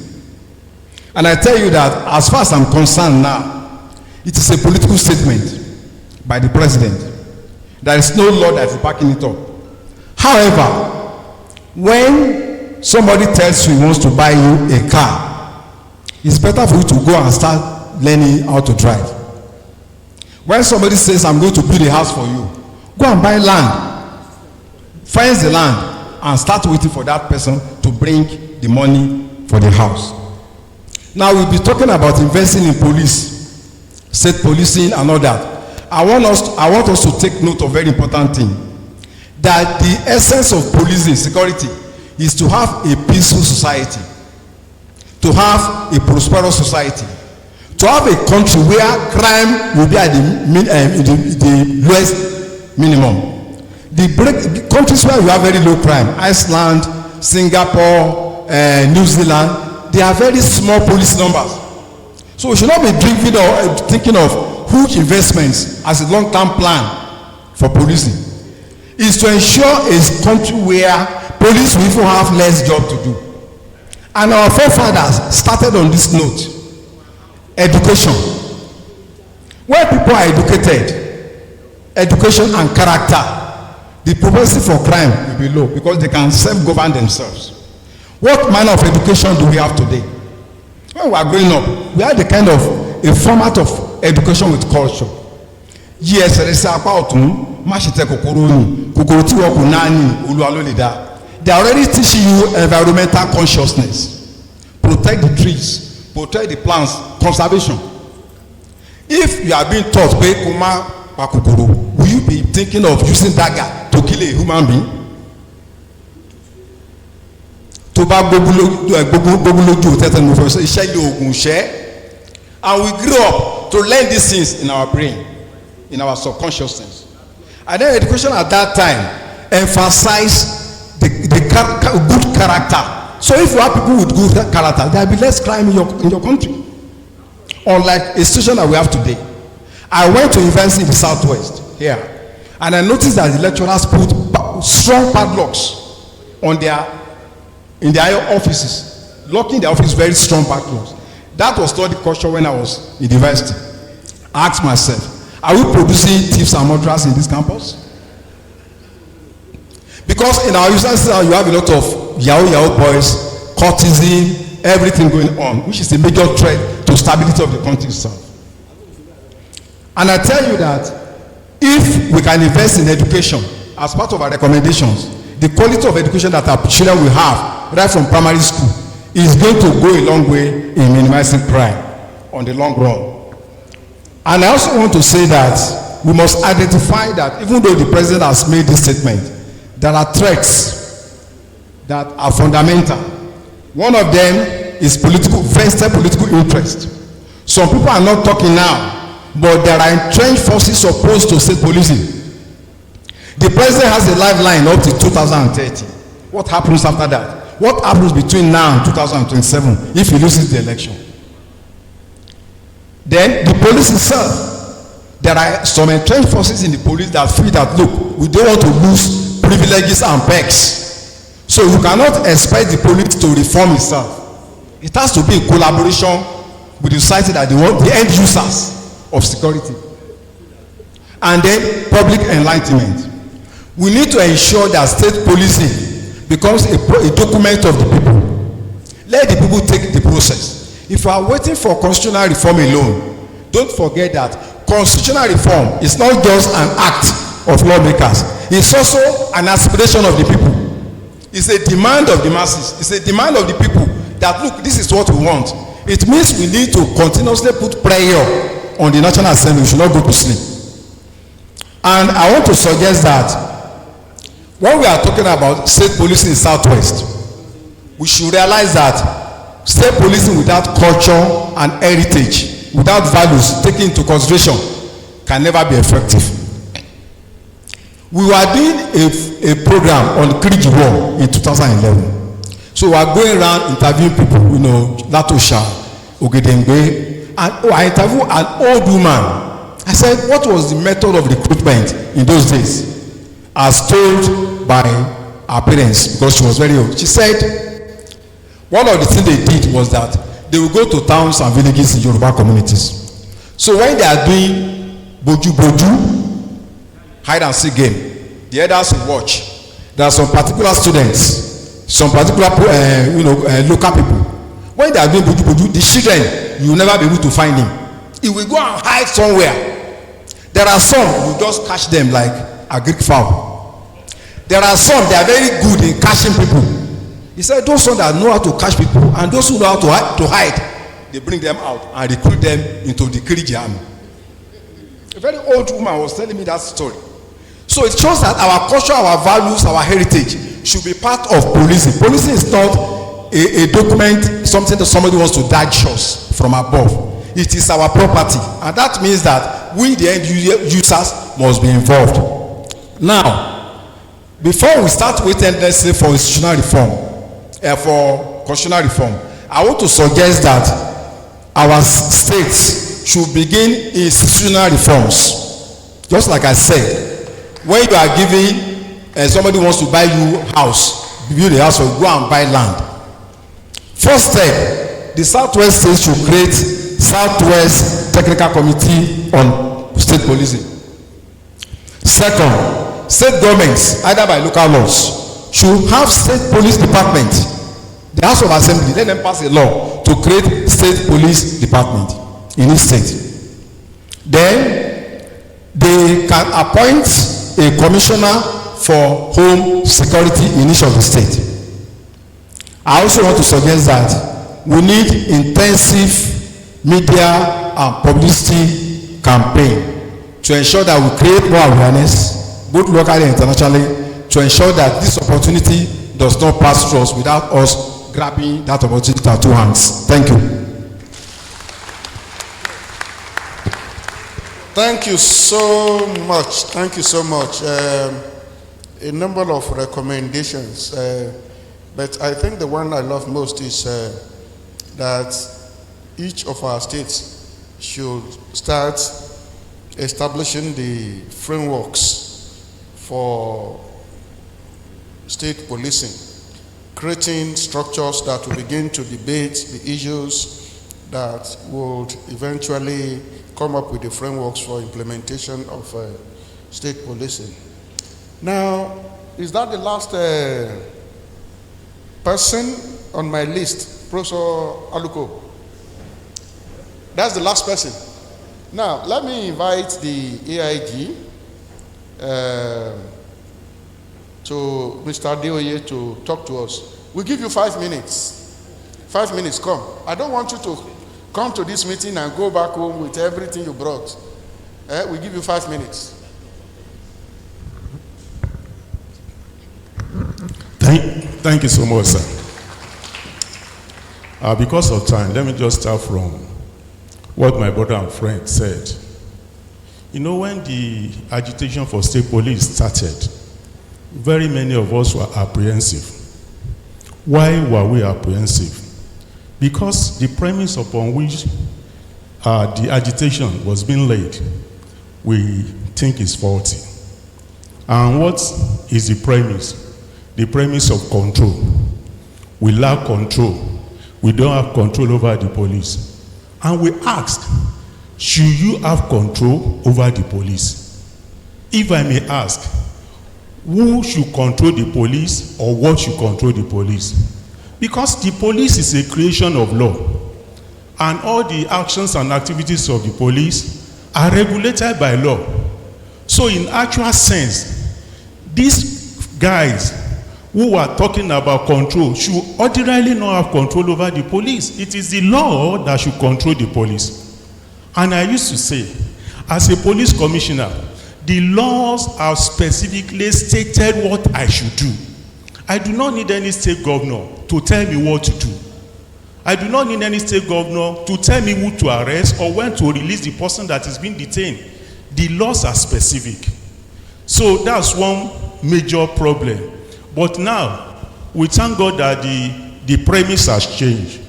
And I tell you that as far as I'm concerned now, it is a political statement by the president. There is no law that is backing it up. However, when somebody tells you he wants to buy you a car, it's better for you to go and start learning how to drive. When somebody says, I'm going to build a house for you, go and buy land, fence the land, and start waiting for that person to bring the money for the house. Now we'll be talking about investing in police, state policing and all that. I want us to take note of a very important thing, that the essence of policing security is to have a peaceful society, to have a prosperous society, to have a country where crime will be at the lowest minimum. The countries where you have very low crime, Iceland, Singapore, New Zealand, they are very small police numbers. So we should not be thinking of huge investments as a long-term plan for policing. It's to ensure a country where police will even have less job to do. And our forefathers started on this note. Education. Where people are educated, education and character, the propensity for crime will be low because they can self-govern themselves. What manner of education do we have today? When we are growing up, we had a kind of a format of education with culture. Yes, there is a part they are already teaching you environmental consciousness. Protect the trees, protect the plants, conservation. If you are being taught, will you be thinking of using dagger to kill a human being? And we grew up to learn these things in our brain, in our subconsciousness. And then education at that time emphasized the good character. So if you have people with good character, there will be less crime in your country. Unlike a situation that we have today. I went to university in the southwest here, and I noticed that the lecturers put strong padlocks on in their offices, locking their office very strong padlocks. That was not the culture when I was in university. I asked myself, are we producing thieves and murderers in this campus? Because in our university you have a lot of yahoo boys, courtesan, everything going on, which is a major threat to stability of the country itself. And I tell you that if we can invest in education as part of our recommendations, the quality of education that our children will have right from primary school is going to go a long way in minimizing crime on the long run. And I also want to say that we must identify that even though the president has made this statement, there are threats that are fundamental. One of them is vested political interest. Some people are not talking now, but there are entrenched forces opposed to state policing. The president has a lifeline up to 2030. What happens after that? What happens between now and 2027 if he loses the election? Then the police itself, there are some entrenched forces in the police that feel that, look, we don't want to lose privileges and perks. So you cannot expect the police to reform itself. It has to be in collaboration with the society that they want, the end users of security. And then public enlightenment. We need to ensure that state policing becomes a document of the people. Let the people take the process. If you are waiting for constitutional reform alone, don't forget that constitutional reform is not just an act of lawmakers. It's also an aspiration of the people. It's a demand of the masses. It's a demand of the people that, look, this is what we want. It means we need to continuously put pressure on the National Assembly. We should not go to sleep. And I want to suggest that when we are talking about state policing in Southwest, we should realize that state policing without culture and heritage, without values taken into consideration, can never be effective. We were doing a program on Kiriji War in 2011. So we are going around interviewing people, Latosha, Ogedengbe, and I interviewed an old woman. I said, what was the method of recruitment in those days? As told by her parents, because she was very old. She said, one of the things they did was that they would go to towns and villages in Yoruba communities. So when they are doing boju, hide and seek game, the elders will watch. There are some particular students, some particular local people. When they are doing boju, the children, you will never be able to find him. He will go and hide somewhere. There are some who just catch them like a Greek fowl. There are some, they are very good in catching people. He said those ones that know how to catch people and those who know how to hide, they bring them out and recruit them into the Kiriji army. A very old woman was telling me that story. So it shows that our culture, our values, our heritage should be part of policing. Policing is not a document, something that somebody wants to dodge us from above. It is our property, and that means that we, the end users, must be involved. Now, before we start waiting, let's say, for institutional reform, for constitutional reform, I want to suggest that our states should begin institutional reforms. Just like I said, when you are giving, somebody wants to buy you a house, build a house, or go and buy land. First step, the Southwest states should create Southwest Technical Committee on State Policing. Second, state governments, either by local laws, should have state police department The House of Assembly, let them pass a law to create state police department in each state. Then they can appoint a commissioner for home security in each of the state. I also want to suggest that we need intensive media and publicity campaign to ensure that we create more awareness, both locally and internationally, to ensure that this opportunity does not pass through us without us grabbing that opportunity with our two hands. Thank you. Thank you so much. Thank you so much. A number of recommendations, but I think the one I love most is that each of our states should start establishing the frameworks for state policing, creating structures that will begin to debate the issues that would eventually come up with the frameworks for implementation of state policing. Now, is that the last person on my list, Professor Aluko? That's the last person. Now, let me invite the AIG to Mr. Adeoye to talk to us. We'll give you 5 minutes. 5 minutes, come. I don't want you to come to this meeting and go back home with everything you brought. We'll give you 5 minutes. Thank you so much, sir. Because of time, let me just start from what my brother and friend said. You know, when the agitation for state police started, very many of us were apprehensive. Why were we apprehensive? Because the premise upon which the agitation was being laid, we think is faulty. And what is the premise? The premise of control. We lack control. We don't have control over the police. And we ask, should you have control over the police? If I may ask, who should control the police or what should control the police? Because the police is a creation of law. And all the actions and activities of the police are regulated by law. So in actual sense, these guys who are talking about control should ordinarily not have control over the police. It is the law that should control the police. And I used to say, as a police commissioner, the laws have specifically stated what I should do. I do not need any state governor to tell me what to do. I do not need any state governor to tell me who to arrest or when to release the person that is being detained. The laws are specific. So that's one major problem. But now, we thank God that the premise has changed.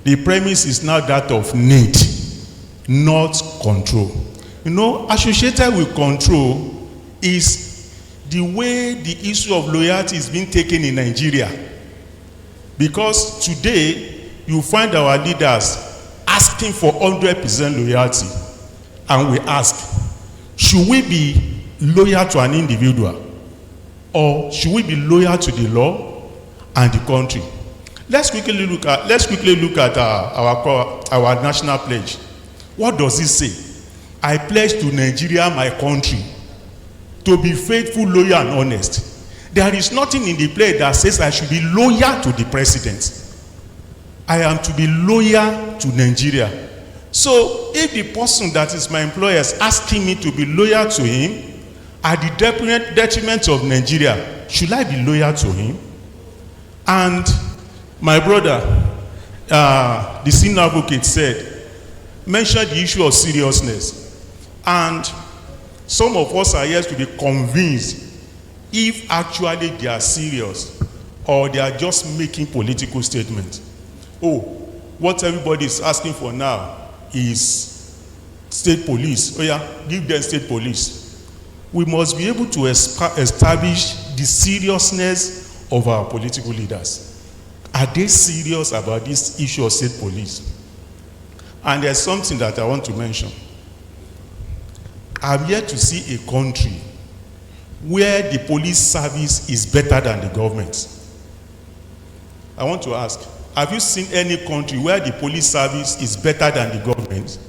The premise is now that of need, not control. You know, associated with control is the way the issue of loyalty is being taken in Nigeria. Because today, you find our leaders asking for 100% loyalty. And we ask, should we be loyal to an individual? Or should we be loyal to the law and the country? Let's quickly look at our national pledge. What does it say? I pledge to Nigeria, my country, to be faithful, loyal, and honest. There is nothing in the pledge that says I should be loyal to the president. I am to be loyal to Nigeria. So if the person that is my employer is asking me to be loyal to him, at the detriment of Nigeria, should I be loyal to him? And my brother, the senior advocate mentioned the issue of seriousness. And some of us are yet to be convinced if actually they are serious or they are just making political statements. Oh, what everybody is asking for now is state police. Oh yeah, give them state police. We must be able to establish the seriousness of our political leaders. Are they serious about this issue of state police? And there's something that I want to mention. I'm yet to see a country where the police service is better than the government. I want to ask, have you seen any country where the police service is better than the government?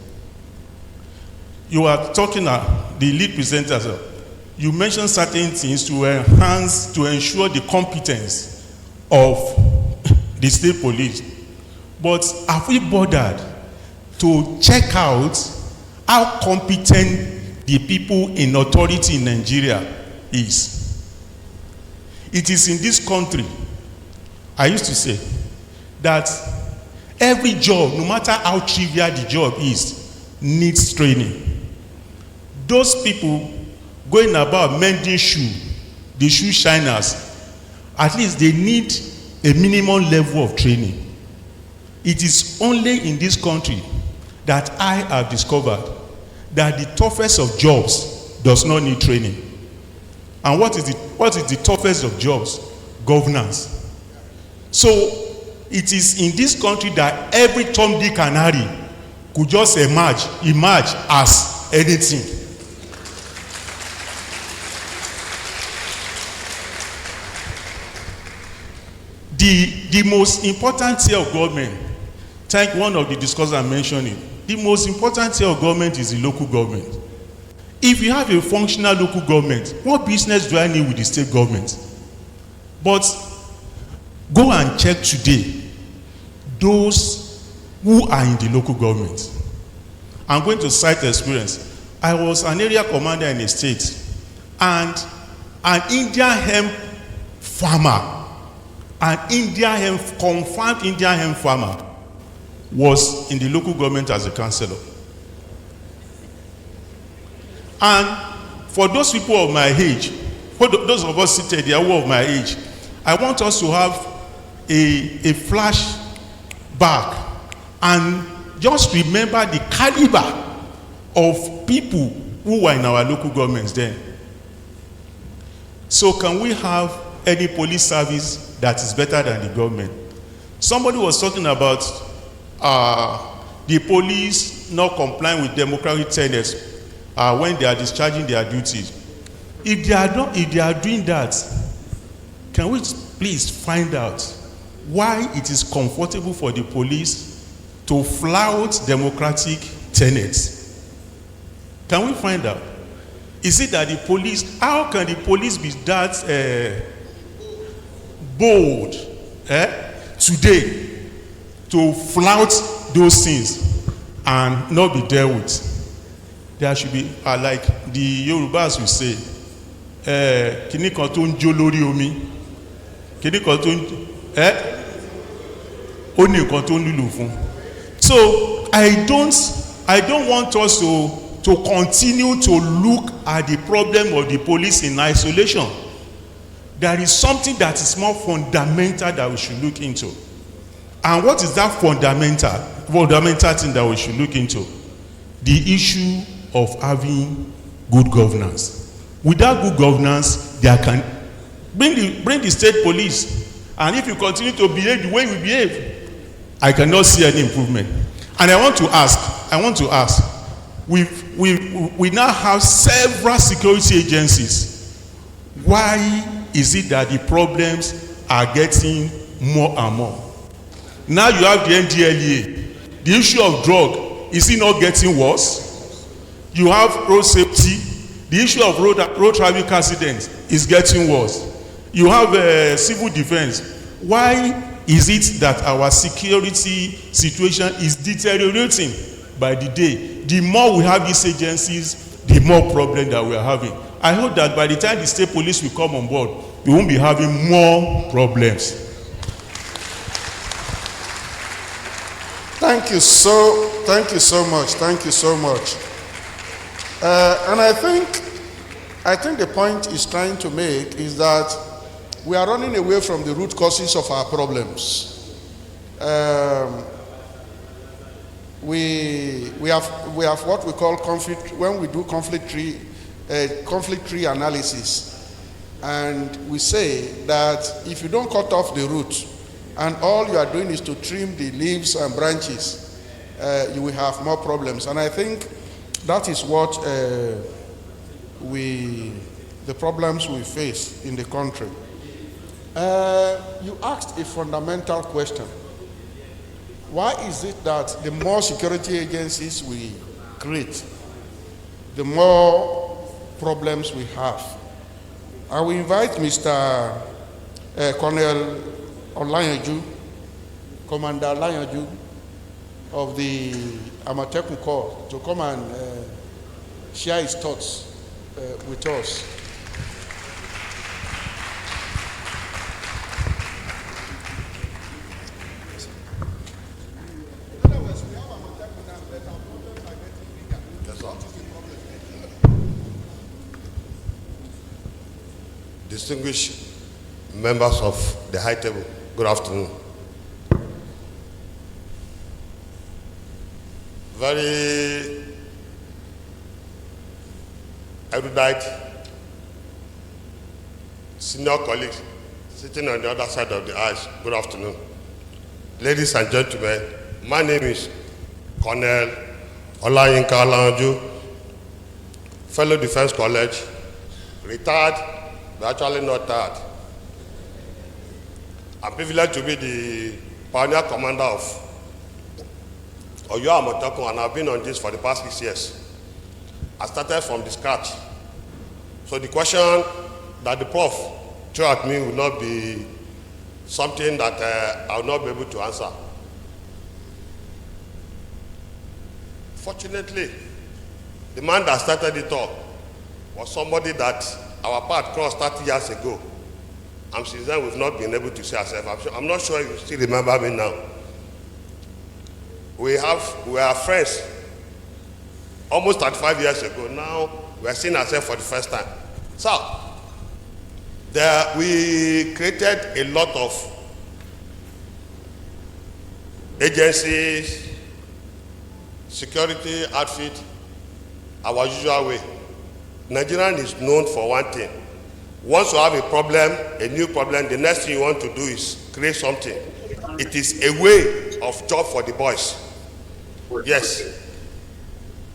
You are talking the lead presenters. You mentioned certain things to enhance, to ensure the competence of the state police. But have we bothered to check out how competent the people in authority in Nigeria is? It is in this country, I used to say, that every job, no matter how trivial the job is, needs training. Those people going about mending shoe, the shoe shiners, at least they need a minimum level of training. It is only in this country that I have discovered that the toughest of jobs does not need training. And what is the toughest of jobs? Governance. So it is in this country that every Tom, Dick, and Harry could just emerge as anything. The most important tier of government, thank one of the discussants mentioning, the most important tier of government is the local government. If you have a functional local government, what business do I need with the state government? But go and check today those who are in the local government. I'm going to cite experience. I was an area commander in a state, and an Indian hemp farmer, confirmed Indian hemp farmer, was in the local government as a councillor. And for those people of my age, for those of us seated here who are of my age, I want us to have a flashback and just remember the caliber of people who were in our local governments then. So can we have any police service that is better than the government? Somebody was talking about the police not complying with democratic tenets when they are discharging their duties. If they are doing that, can we please find out why it is comfortable for the police to flout democratic tenets? Can we find out? Is it that the police, how can the police be that bold today to flout those things and not be dealt with? There should be, like the Yorubas will say, kini kan tó ń jó lórí omi, kini kan tó ń ó ní nǹkan tó ń lùlù fún. So I don't want us to continue to look at the problem of the police in isolation. There is something that is more fundamental that we should look into. And what is that fundamental thing that we should look into? The issue of having good governance. Without good governance, there can bring the state police, and if you continue to behave the way we behave, I cannot see any improvement. And I want to ask, we now have several security agencies. Why is it that the problems are getting more and more? Now you have the NDLEA. The issue of drug, is it not getting worse? You have road safety. The issue of road traffic accidents is getting worse. You have civil defense. Why is it that our security situation is deteriorating by the day? The more we have these agencies, the more problem that we are having. I hope that by the time the state police will come on board, we won't be having more problems. Thank you so much. And I think the point he's trying to make is that we are running away from the root causes of our problems. We have what we call conflict, when we do conflict tree analysis, and we say that if you don't cut off the root and all you are doing is to trim the leaves and branches, you will have more problems. And I think that is what the problems we face in the country. You asked a fundamental question Why is it that the more security agencies we create, the more problems we have? I will invite Mr. Colonel Olayanju, Commander Olayanju of the Amotekun Corps, to come and share his thoughts with us. Distinguished members of the high table, good afternoon. Very erudite senior colleagues sitting on the other side of the aisle, good afternoon. Ladies and gentlemen, my name is Colonel Olayanju, fellow Defense College, retired, but actually not tired. I'm privileged to be the pioneer commander of Oyo Amotekun, and I've been on this for the past 6 years. I started from the scratch. So the question that the Prof threw at me will not be something that I will not be able to answer. Fortunately, the man that started it all was somebody that our path crossed 30 years ago. And since then, we've not been able to see ourselves. I'm not sure you still remember me now. We are friends almost 35 years ago. Now, we are seeing ourselves for the first time. So, we created a lot of agencies, security outfit, our usual way. Nigerian is known for one thing. Once you have a problem, a new problem, the next thing you want to do is create something. It is a way of job for the boys. Yes.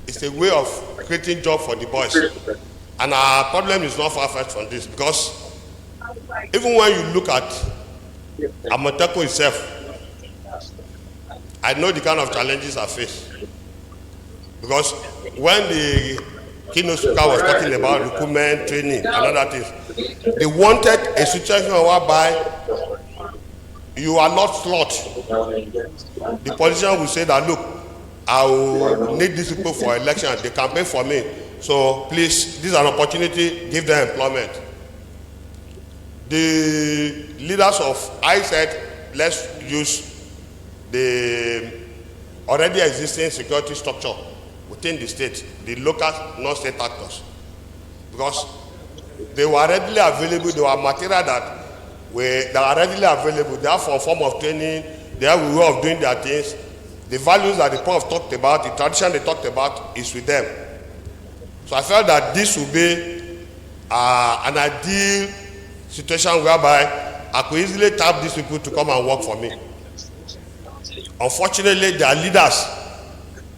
It's a way of creating job for the boys. And our problem is not far-fetched from this, because even when you look at Amotekun itself, I know the kind of challenges I face. Because when the Keynote speaker was talking about recruitment, training, and other things, they wanted a situation whereby you are not slot. The politician will say that, look, I will need these people for election, they campaign for me. So please, this is an opportunity, give them employment. The leaders of, I said, let's use the already existing security structure within the state, the local non-state actors. Because they were readily available, they were material that are readily available. They have a form of training, they have a way of doing their things. The values that the Prof talked about, the tradition they talked about is with them. So I felt that this would be an ideal situation whereby I could easily tap these people to come and work for me. Unfortunately, their leaders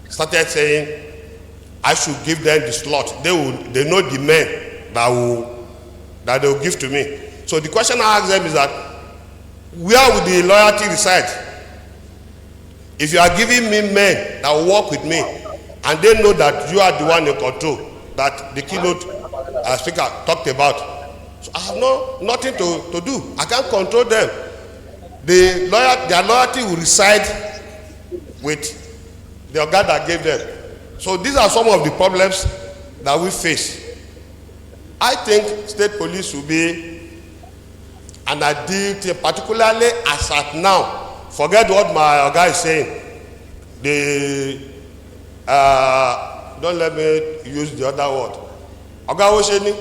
started saying I should give them the slot. They know the men that they will give to me. So the question I ask them is that, where would the loyalty reside? If you are giving me men that will work with me, and they know that you are the one in control, that the Keynote speaker talked about, so I have nothing to do. I can't control them. Their loyalty will reside with the organ that gave them. So these are some of the problems that we face. I think state police will be an ideal thing, particularly as at now. Forget what my guy is saying. Don't let me use the other word. Oga Osheni,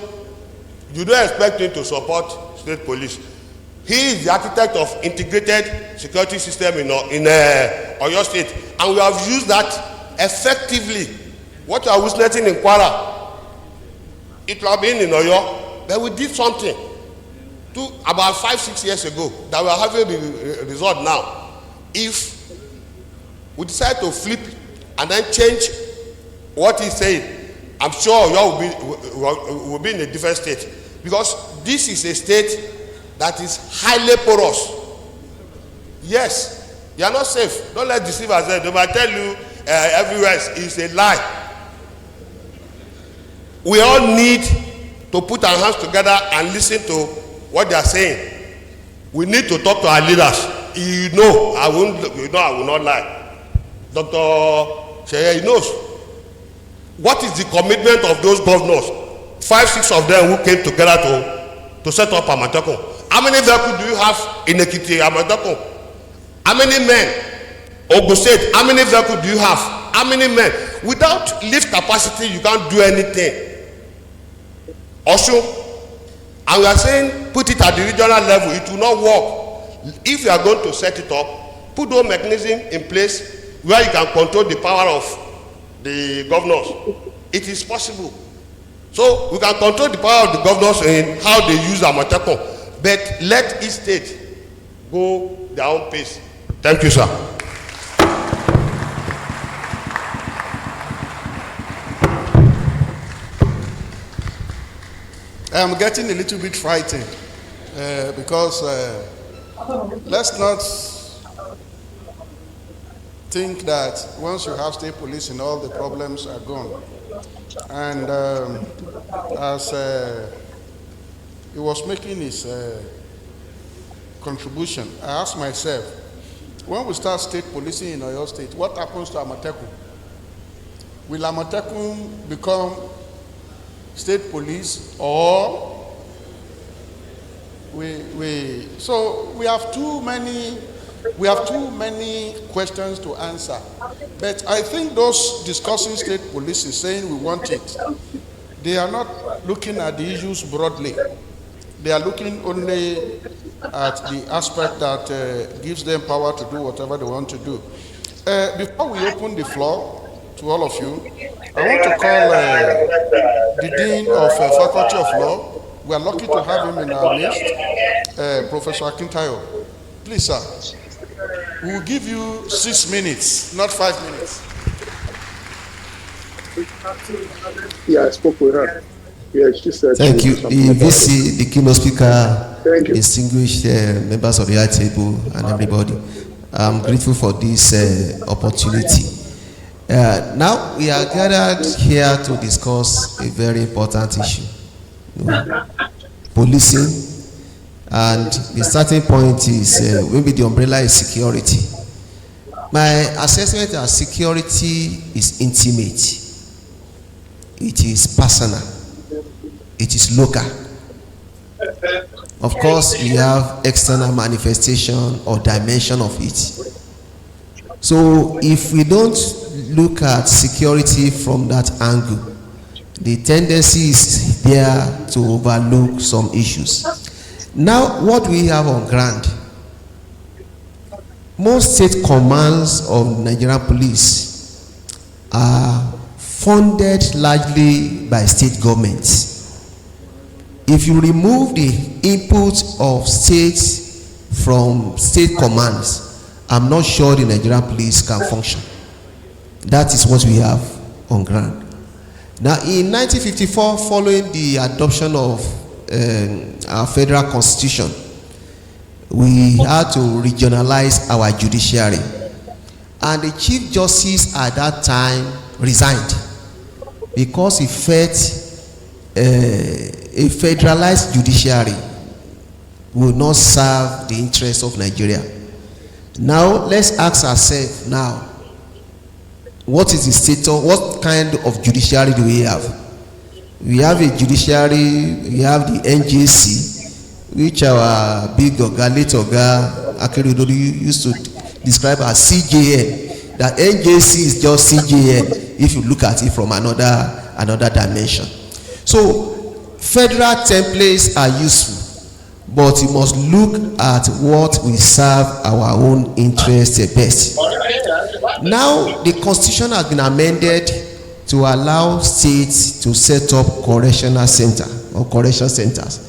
you don't expect him to support state police. He is the architect of integrated security system in Oyo State, and we have used that effectively. What you are witnessing in Kwara, it will have been in Oyo, but we did something about 5-6 years ago that we are having the result now. If we decide to flip and then change what he's saying, I'm sure Oyo will be in a different state, because this is a state that is highly porous. Yes, You are not safe. Don't let deceivers say. They might tell you everywhere is a lie. We all need to put our hands together and listen to what they are saying. We need to talk to our leaders. You know, I will not lie. Dr. Seye knows. What is the commitment of those governors? 5, 6 of them who came together to set up Amotekun. How many vehicles do you have in Ekiti, Amotekun? How many men? Ogun State, how many vehicles do you have? How many men? Without lift capacity, you can't do anything. Also, and we are saying put it at the regional level, it will not work. If you are going to set it up, put those mechanisms in place where you can control the power of the governors. It is possible. So we can control the power of the governors in how they use Amotekun, but let each state go their own pace. Thank you, sir. I'm getting a little bit frightened because let's not think that once you have state police and all the problems are gone. And as he was making his contribution, I asked myself, when we start state policing in Oyo State, what happens to Amotekun? Will Amotekun become state police, or so we have too many questions to answer. But I think those discussing state police is saying we want it. They are not looking at the issues broadly. They are looking only at the aspect that gives them power to do whatever they want to do. Before we open the floor to all of you, I want to call the Dean of Faculty of Law. We are lucky to have him in our midst, Professor Akin. Please, sir. We will give you 6 minutes, not 5 minutes. Yeah, I spoke with her. Yeah, she said. Thank you. The VC, the keynote speaker, distinguished members of the roundtable, and everybody. I'm grateful for this opportunity. Now we are gathered here to discuss a very important issue, policing, and the starting point is maybe the umbrella is security. My assessment of security is intimate, it is personal, it is local. Of course, we have external manifestation or dimension of it. So if we don't look at security from that angle, the tendency is there to overlook some issues. Now, what we have on ground, most state commands of Nigerian police are funded largely by state governments. If you remove the input of states from state commands, I'm not sure the Nigerian police can function. That is what we have on ground. Now, in 1954, following the adoption of our federal constitution, we had to regionalize our judiciary. And the Chief Justice at that time resigned because he felt a federalized judiciary will not serve the interests of Nigeria. Now, let's ask ourselves now, what is the status, what kind of judiciary do we have? We have a judiciary, we have the NJC, which our big Oga, late Oga, Akin used to describe as CJN. That NJC is just CJN if you look at it from another dimension. So, federal templates are useful, but you must look at what will serve our own interests best. Now, the constitution has been amended to allow states to set up correctional center or correction centers.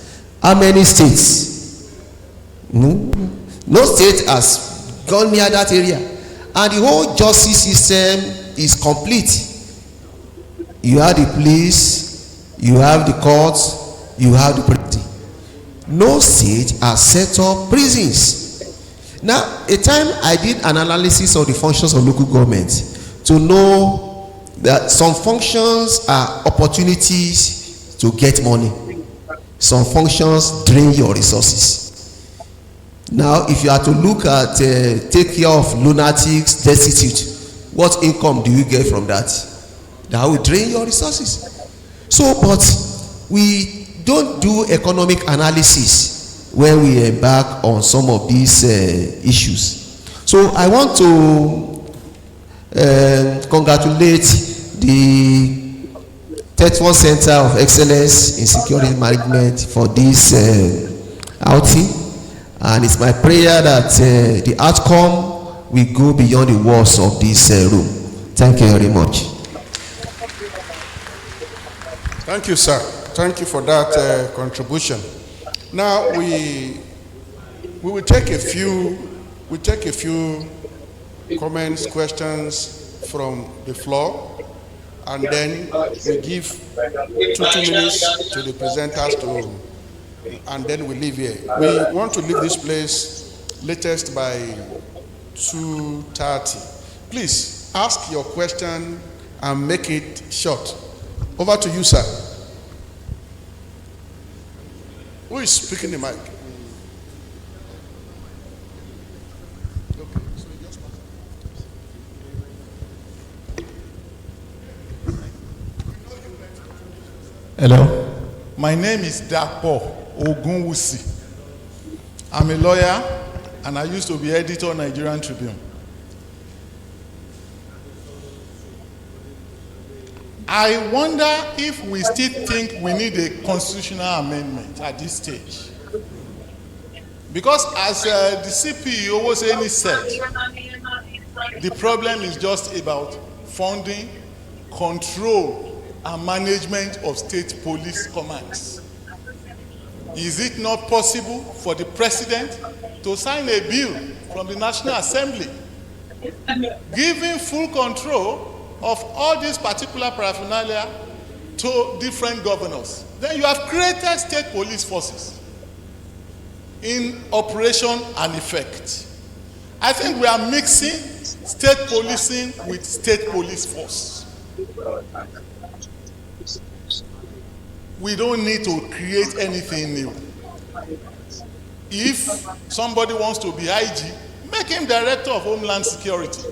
How many states? No state has gone near that area. And the whole justice system is complete. You have the police, you have the courts, you have the prison. No state has set up prisons. Now, a time I did an analysis of the functions of local government to know that some functions are opportunities to get money. Some functions drain your resources. Now, if you are to look at take care of lunatics, destitute, what income do you get from that? That will drain your resources. So, but we don't do economic analysis when we embark on some of these issues. So I want to congratulate the TEDFUND Center of Excellence in Security Management for this outing, and it's my prayer that the outcome will go beyond the walls of this room. Thank you very much. Thank you, sir. Thank you for that contribution. Now we will take a few comments, questions from the floor, and then we give two minutes to the presenters and then we leave here. We want to leave this place latest by 2:30. Please ask your question and make it short. Over to you, sir. Who is speaking the mic? Hello. My name is Dapo Ogunwusi. I'm a lawyer and I used to be editor of Nigerian Tribune. I wonder if we still think we need a constitutional amendment at this stage. Because as the CP Owoseni said, the problem is just about funding, control, and management of state police commands. Is it not possible for the president to sign a bill from the National Assembly giving full control of all these particular paraphernalia to different governors? Then you have created state police forces in operation and effect. I think we are mixing state policing with state police force. We don't need to create anything new. If somebody wants to be IG, make him Director of Homeland Security.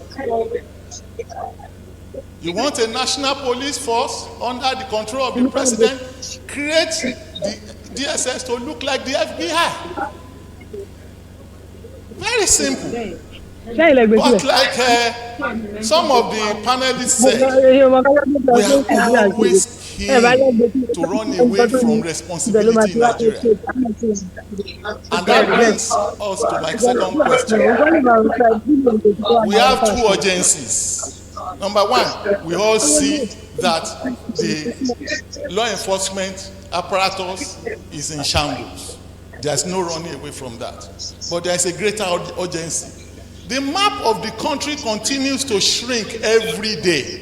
You want a national police force under the control of the president, create the DSS to look like the FBI. Very simple. But like some of the panelists said, we are always keen to run away from responsibility in Nigeria. And that brings us to my second question. We have two urgencies. Number one, we all see that the law enforcement apparatus is in shambles. There's no running away from that. But there's a greater urgency. The map of the country continues to shrink every day.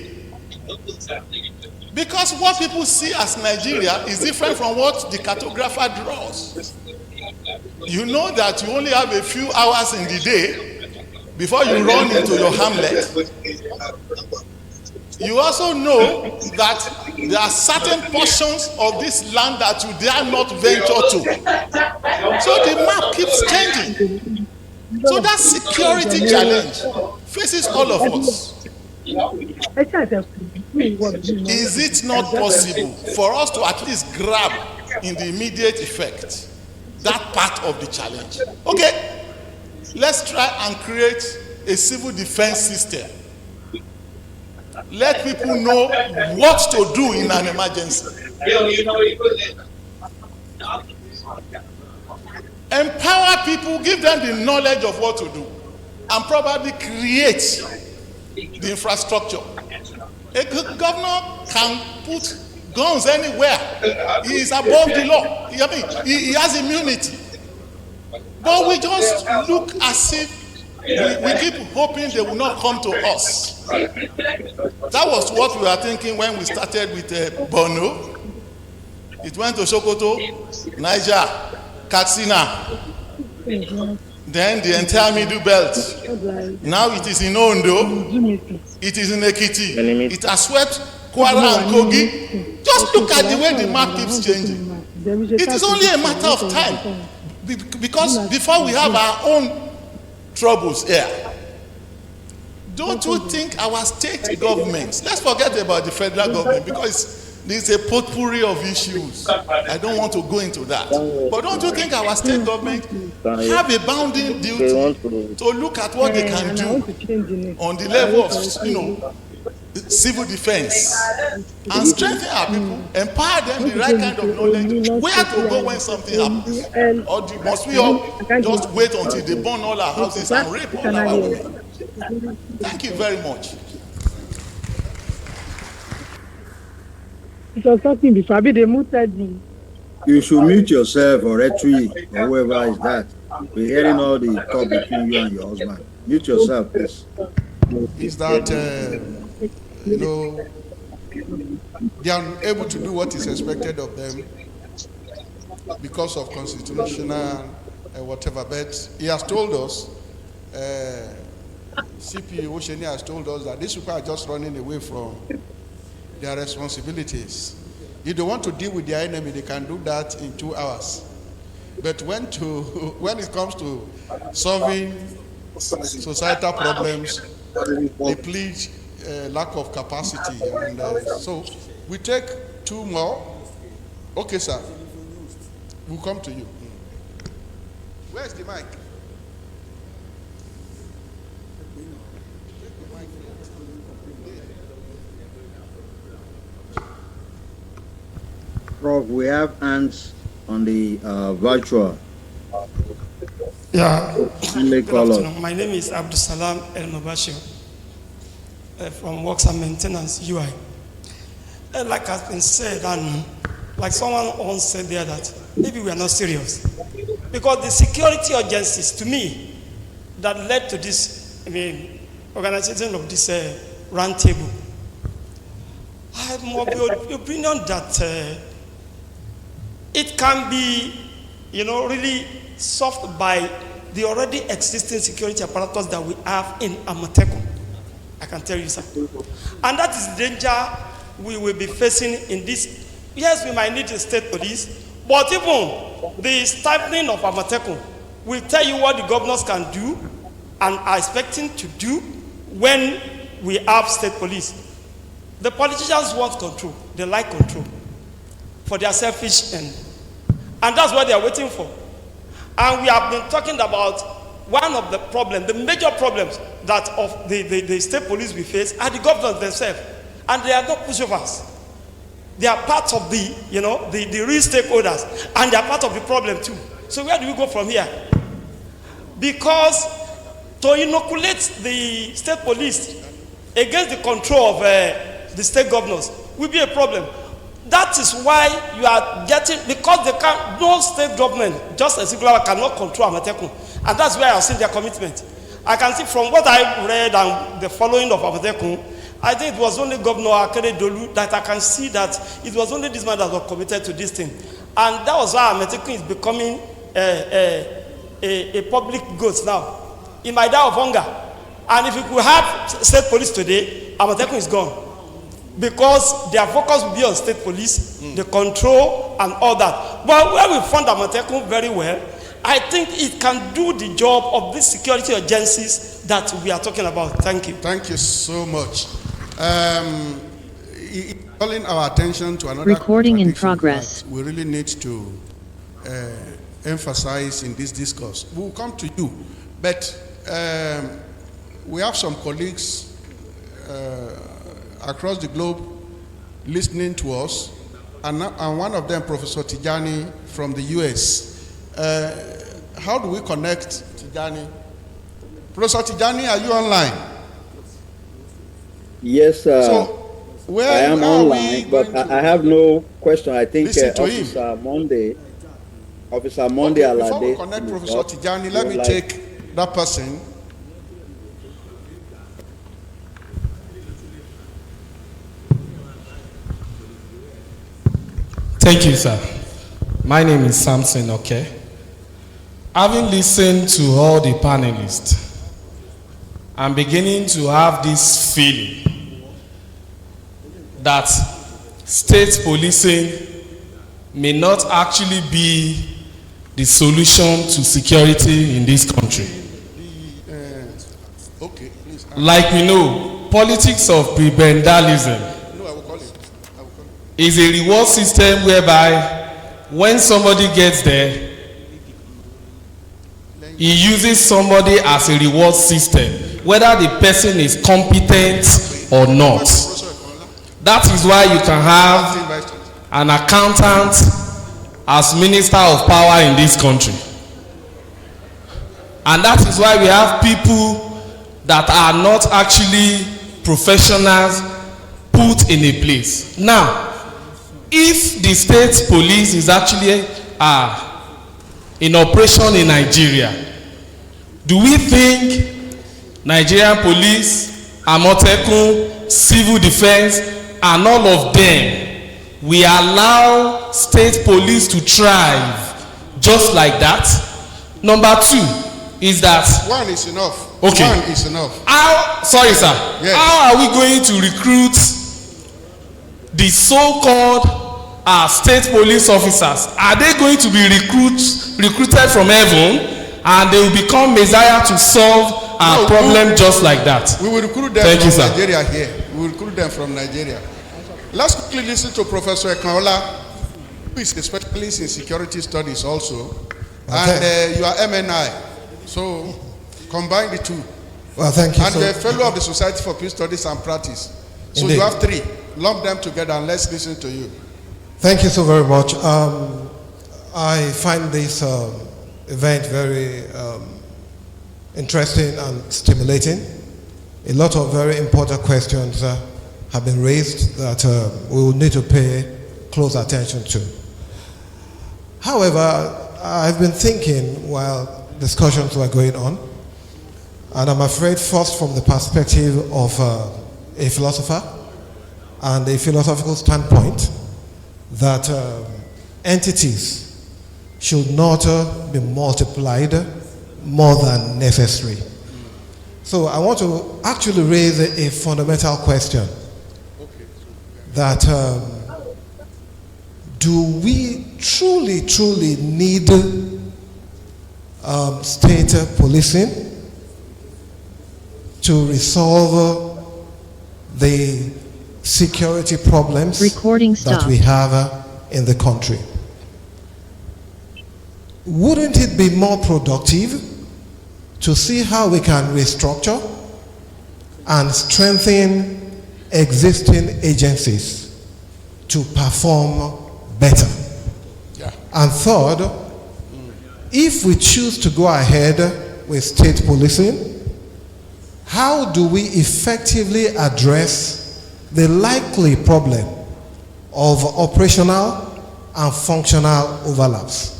Because what people see as Nigeria is different from what the cartographer draws. You know that you only have a few hours in the day before you run into your hamlet. You also know that there are certain portions of this land that you dare not venture to. So the map keeps changing. So that security challenge faces all of us. Is it not possible for us to at least grab in the immediate effect that part of the challenge? Okay, let's try and create a civil defense system. Let people know what to do in an emergency. Empower people, give them the knowledge of what to do, and probably create the infrastructure. A governor can put guns anywhere. He is above the law. He has immunity. But we just look as if we keep hoping they will not come to us. That was what we were thinking when we started with Borno. It went to Sokoto, Niger, Katsina. then the entire middle belt. Now it is in Ondo, it is in Ekiti, it has swept Kwara and Kogi. Just look at the way the map keeps changing. It is only a matter of time, because before we have our own troubles here. Don't you think our state governments, let's forget about the federal government, because there's a potpourri of issues. I don't want to go into that. But don't you think our state government have a bounding duty to look at what they can do on the level of, you know, civil defense, and strengthen our people, empower them the right kind of knowledge, where to go when something happens? Or must we all just wait until they burn all our houses and rape all our women? Thank you very much. It was talking before. They muted me. You should mute yourself, or Retri, or whoever is that. We're hearing all the talk between you and your husband. Mute yourself, please. Is that, you know, they are able to do what is expected of them because of constitutional whatever. But he has told us, CP Osheni has told us that these people are just running away from their responsibilities. If they want to deal with their enemy, they can do that in 2 hours. But when it comes to solving societal problems, they plead lack of capacity. And so we take 2 more. Okay, sir. We'll come to you. Where's the mic? Prof, we have hands on the virtual. Yeah. Good afternoon. My name is Abdusalam El Mabashir from Works and Maintenance, UI. Like has been said, and like someone once said there, that maybe we are not serious. Because the security agencies, to me, that led to this, organization of this roundtable, I have more the opinion that it can be, really solved by the already existing security apparatus that we have in Amotekun. I can tell you, sir. And that is the danger we will be facing in this. Yes, we might need a state police, but even the stifling of Amotekun will tell you what the governors can do and are expecting to do when we have state police. The politicians want control. They like control for their selfish end. And that's what they are waiting for. And we have been talking about one of the problems, the major problems that of the state police we face are the governors themselves. And they are not pushovers. They are part of the, the real stakeholders. And they are part of the problem too. So where do we go from here? Because to inoculate the state police against the control of the state governors will be a problem. That is why you are getting, because they can't, no state government, just a singular, cannot control Amotekun. And that's where I have seen their commitment. I can see from what I read and the following of Amotekun, I think it was only Governor Akeredolu that I can see that it was only this man that was committed to this thing. And that was why Amotekun is becoming a public ghost now. It might die of hunger. And if you could have state police today, Amotekun is gone. Because their focus will be on state police, the control and all that. But where we fund Amotekun very well, I think it can do the job of these security agencies that we are talking about. Thank you. Thank you so much. Calling our attention to another recording in progress. We really need to emphasize in this discourse. We'll come to you, but we have some colleagues across the globe listening to us, and one of them, Professor Tijani from the US. How do we connect, Tijani? Professor Tijani, are you online? Yes, so where I am online, but I have no question. I think Officer Monday okay, Alade. Before we connect Professor Tijani, let me take that person. Thank you, sir. My name is Samson, okay? Having listened to all the panelists, I'm beginning to have this feeling that state policing may not actually be the solution to security in this country. Okay, please. Like we know, politics of prebendalism is a reward system whereby when somebody gets there, he uses somebody as a reward system, whether the person is competent or not. That is why you can have an accountant as minister of power in this country. And that is why we have people that are not actually professionals put in a place. Now, if the state police is actually in operation in Nigeria, do we think Nigerian police, Amotekun, civil defense, and all of them will allow state police to thrive just like that? Number two is that one is enough. Okay. One is enough. How, sorry sir, yes. How are we going to recruit the so-called state police officers? Are they going to be recruited from heaven and they will become messiah to solve our problem just like that? We will recruit them from Nigeria here. We will recruit them from Nigeria. Let's quickly listen to Professor Ekanola, who is a specialist in security studies also. Okay. And you are MNI. So combine the two. Well, thank you. And you're a fellow of the Society for Peace Studies and Practice. So Indeed. you have three. Lump them together and let's listen to you. Thank you so very much. I find this event very interesting and stimulating. A lot of very important questions have been raised that we will need to pay close attention to. However, I've been thinking while discussions were going on, and I'm afraid first from the perspective of a philosopher and a philosophical standpoint, that entities should not be multiplied more than necessary. So I want to actually raise a fundamental question that do we truly need state policing to resolve the security problems that we have in the country? Wouldn't it be more productive to see how we can restructure and strengthen existing agencies to perform better? Yeah. And third, if we choose to go ahead with state policing, how do we effectively address the likely problem of operational and functional overlaps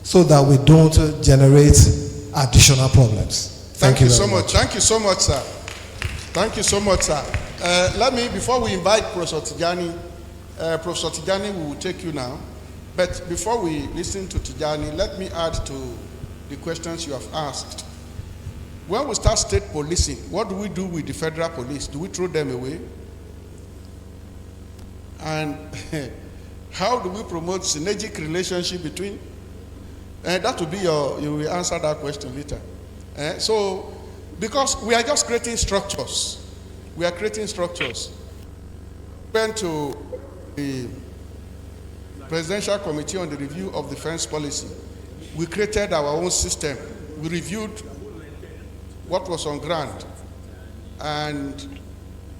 so that we don't generate additional problems? Thank you so much. Thank you so much, sir. Thank you so much, sir. Let me, before we invite Professor Tijani, Professor Tijani will take you now. But before we listen to Tijani, let me add to the questions you have asked. When we start state policing, what do we do with the federal police? Do we throw them away? And how do we promote synergic relationship between? That will be you will answer that question later. So, because we are just creating structures. We are creating structures. Went to the Presidential Committee on the Review of Defense Policy. We created our own system. We reviewed what was on ground. And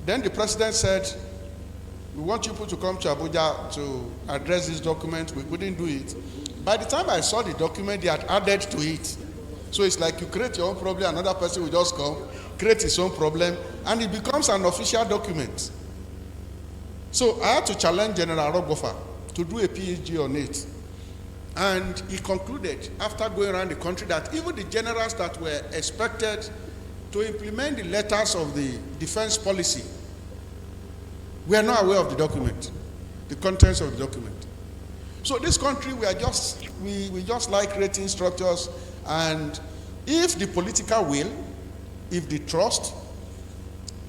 then the president said, we want you people to come to Abuja to address this document. We couldn't do it. By the time I saw the document, they had added to it. So it's like you create your own problem, another person will just come, create his own problem, and it becomes an official document. So I had to challenge General Rogofa to do a PhD on it. And he concluded, after going around the country, that even the generals that were expected to implement the letters of the defense policy were not aware of the document, the contents of the document. So this country, we just like creating structures And if the political will, if the trust,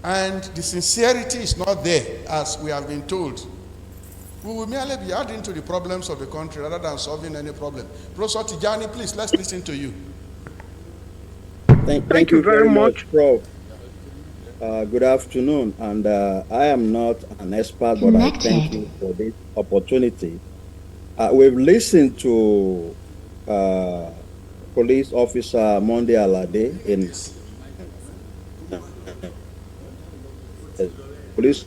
and the sincerity is not there, as we have been told, we will merely be adding to the problems of the country rather than solving any problem. Professor Tijani, please, let's listen to you. Thank you very much, Prof. Good afternoon, and I am not an expert, but I thank you for this opportunity. We've listened to Police Officer Monday Alade in police.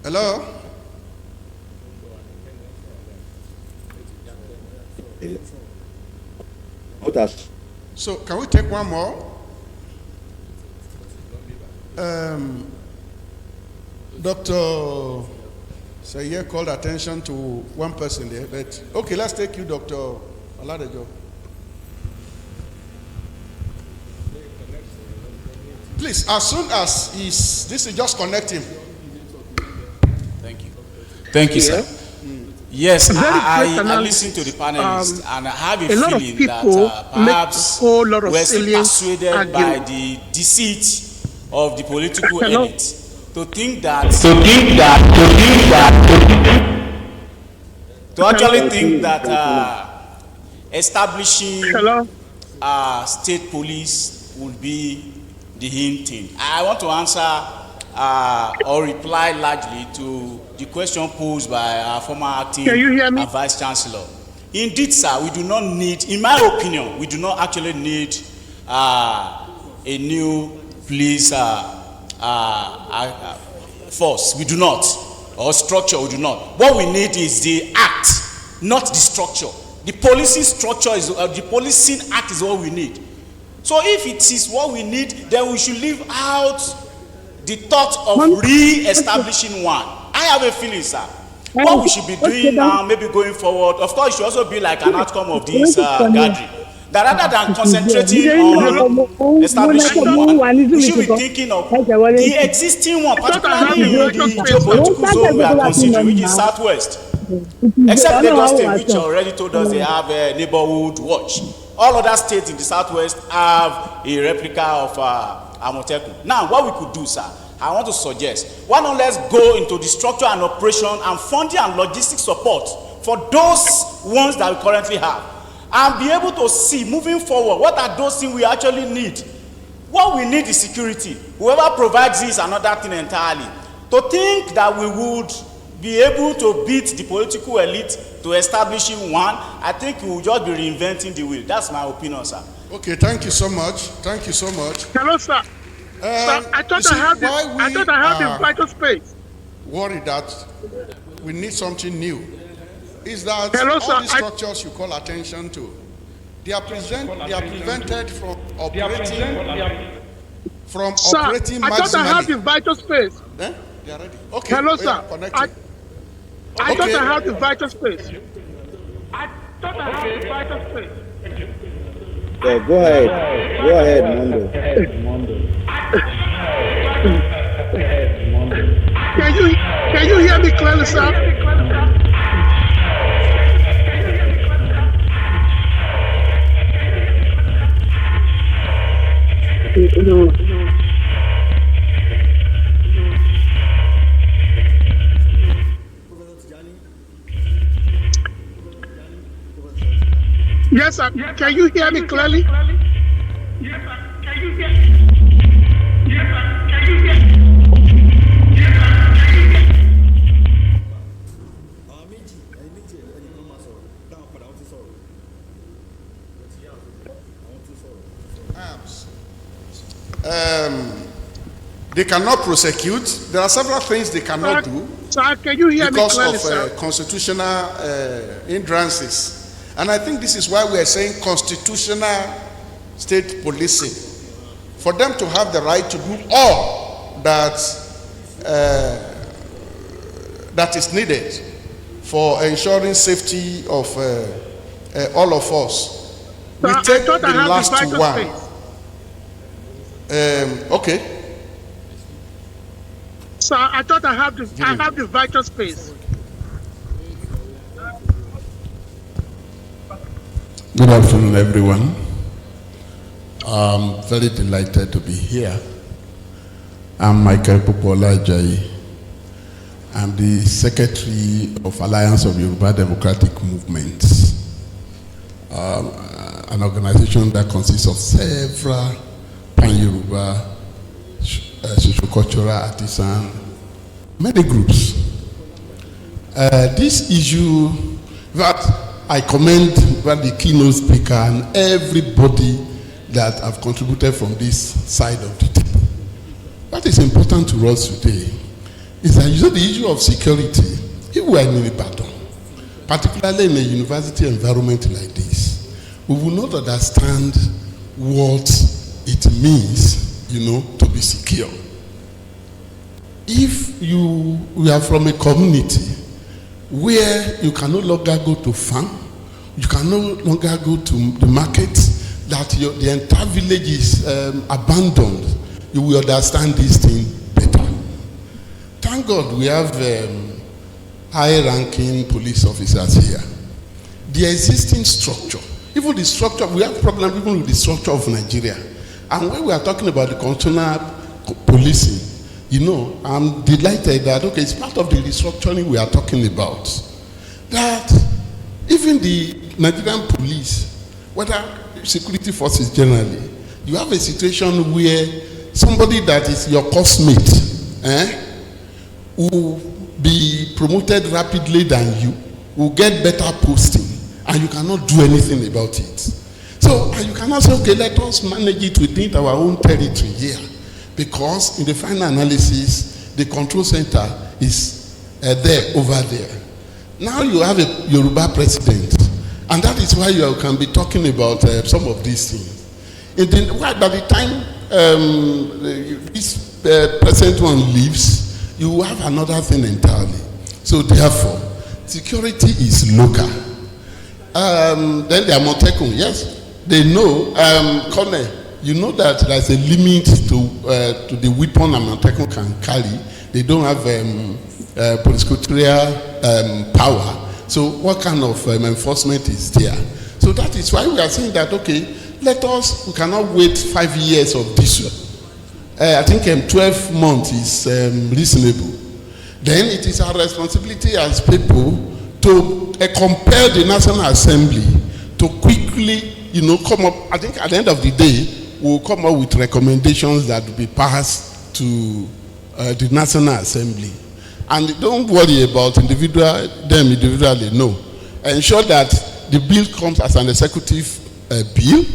Hello? So can we take one more? Dr. Seye called attention to one person there, but okay, let's take you, Dr. Aladejo. Please, as soon as this is just connect him. Thank you. Thank you, sir. Yes, I listened to the panelists and I have a feeling that perhaps we're still persuaded by the deceit of the political elite to think that establishing state police would be the in thing. I want to answer or reply largely to the question posed by our former acting Vice Chancellor. Indeed, sir, we do not need, in my opinion, we do not actually need a new police force. We do not, or structure. We do not. What we need is the act, not the structure. The policing structure is the policing act is what we need. So if it is what we need, then we should leave out the thought of re-establishing one. I have a feeling, sir. What we should be doing now, maybe going forward, of course, it should also be like an outcome of this gathering. That rather than concentrating on establishing one, we should be thinking of the existing one, particularly in the geopolitical zone we are considering, which is Southwest. Except Lagos State, which already told us they have a neighborhood watch. All other states in the Southwest have a replica of Amotekun. Now, what we could do, sir, I want to suggest, why not let's go into the structure and operation and funding and logistic support for those ones that we currently have, and be able to see, moving forward, what are those things we actually need. What we need is security. Whoever provides this is another thing entirely. To think that we would be able to beat the political elite to establishing one, I think we will just be reinventing the wheel. That's my opinion, sir. Okay, thank you so much. Thank you so much. Hello, sir. Sir, I thought I had the vital space. Worried that we need something new. Is that Hello, all these structures you call attention to, they are prevented from operating operating maximally. I thought I had the vital space. Eh? They are ready. Okay. Hello, sir. I thought I had the vital space. Yeah, go ahead, Mondo. Can you hear me clearly, sir? Yes, sir. Can you hear me clearly? Yes, sir. Can you hear me? Yes, sir. Can you hear me? Yes, sir. Can you hear me? They cannot prosecute. There are several things they cannot do. Sir, can you hear me clearly, because of constitutional hindrances. And I think this is why we are saying constitutional state policing. For them to have the right to do all that that is needed for ensuring safety of all of us. We take the last one. Okay. Sir, I thought I have the vital space. Good afternoon, everyone. I'm very delighted to be here. I'm Michael Oyedeji. I'm the Secretary of Alliance of Yoruba Democratic Movements, an organization that consists of several pan-Yoruba, socio-cultural, artisan, many groups. This issue that I commend the keynote speaker and everybody that have contributed from this side of the table. What is important to us today is that you know the issue of security. If we are in Ibadan, particularly in a university environment like this, we will not understand what it means, you know, to be secure. If you are from a community where you can no longer go to farm, you can no longer go to the market, that the entire village is abandoned, you will understand this thing better. Thank God we have high-ranking police officers here. The existing structure, even the structure, we have problems even with the structure of Nigeria. And when we are talking about the constitutional policing, you know, I'm delighted that, okay, it's part of the restructuring we are talking about. That even the Nigerian police, whether security forces generally, you have a situation where somebody that is your coursemate will be promoted rapidly than you, will get better posting, and you cannot do anything about it. So, and you cannot say, okay, let us manage it within our own territory here. Because in the final analysis, the control center is there, over there. Now you have a Yoruba president, and that is why you can be talking about some of these things. By the time this present one leaves, you will have another thing entirely. So therefore, security is local. Then the Amotekun, yes, they know, Colonel, you know that there's a limit to the weapon Amotekun can carry. They don't have prosecutorial power. So what kind of enforcement is there? So that is why we are saying that, okay, we cannot wait 5 years of this. I think 12 months is reasonable. Then it is our responsibility as people to compel the National Assembly to quickly, you know, come up. I think at the end of the day, we'll come up with recommendations that will be passed to the National Assembly. And don't worry about them individually, no. Ensure that the bill comes as an executive bill,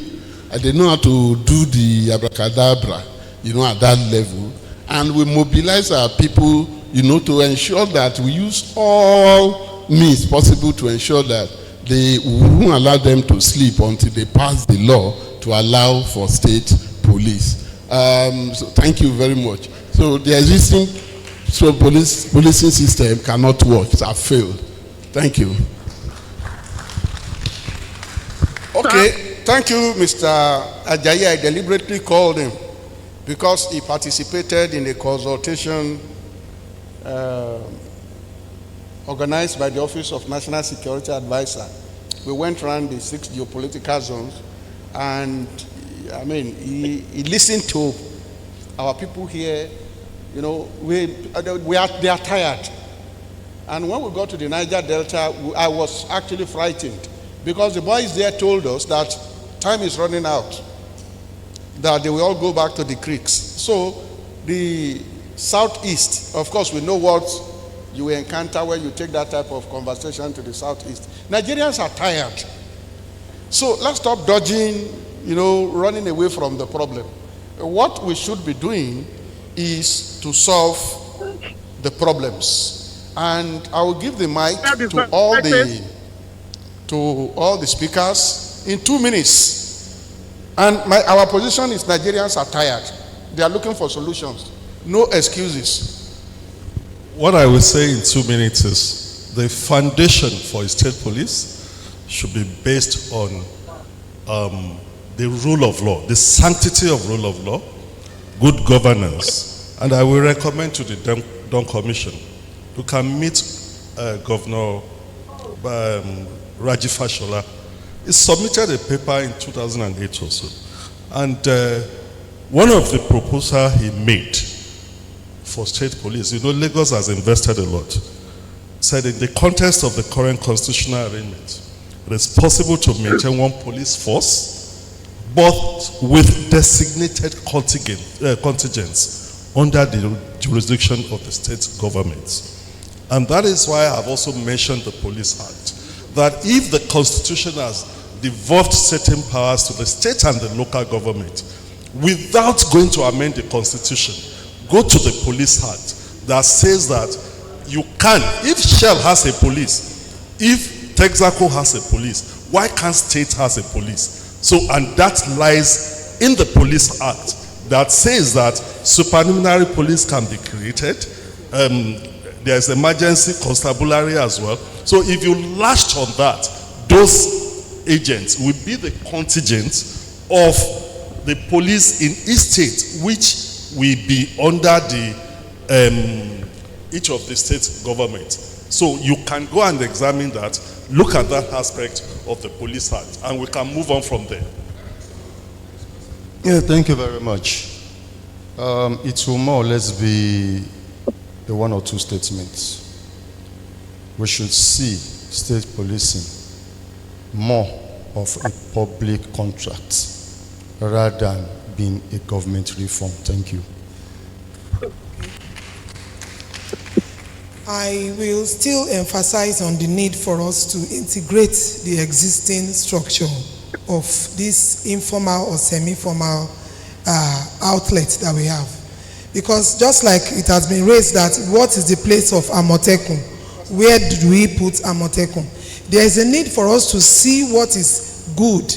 and they know how to do the abracadabra, you know, at that level. And we mobilize our people, you know, to ensure that we use all means possible to ensure that we won't allow them to sleep until they pass the law to allow for state police. So thank you very much. So the existing policing system cannot work. It has failed. Thank you. Okay, thank you, Mr. Ajayi. I deliberately called him because he participated in a consultation organized by the Office of National Security Advisor. We went around the 6 geopolitical zones, and I mean, he listened to our people here. You know, they are tired. And when we got to the Niger Delta, I was actually frightened because the boys there told us that time is running out, that they will all go back to the creeks. So the southeast, of course, we know what you will encounter when you take that type of conversation to the southeast. Nigerians are tired. So let's stop dodging, you know, running away from the problem. What we should be doing is to solve the problems. And I will give the mic to all the speakers in 2 minutes. And our position is Nigerians are tired. They are looking for solutions. No excuses. What I will say in 2 minutes is the foundation for a state police should be based on the rule of law, the sanctity of rule of law, good governance. And I will recommend to the Dawn Commission, you can meet Governor Raji Fashola. He submitted a paper in 2008 or so. And one of the proposals he made for state police, you know, Lagos has invested a lot, said in the context of the current constitutional arrangement, it is possible to maintain one police force, but with designated contingents under the jurisdiction of the state government. And that is why I have also mentioned the Police Act, that if the Constitution has devolved certain powers to the state and the local government, without going to amend the Constitution, go to the Police Act that says that you can, if Shell has a police, if Texaco has a police, why can't state has a police? So, and that lies in the Police Act that says that supernumerary police can be created. There's emergency constabulary as well. So if you lashed on that, those agents will be the contingent of the police in each state, which will be under the each of the state governments. So you can go and examine that, look at that aspect of the Police Act, and we can move on from there. Yeah, thank you very much. It will more or less be the one or two statements. We should see state policing more of a public contract rather than being a government reform. Thank you. I will still emphasize on the need for us to integrate the existing structure of this informal or semi-formal outlets that we have. Because just like it has been raised that what is the place of Amotekun? Where do we put Amotekun? There is a need for us to see what is good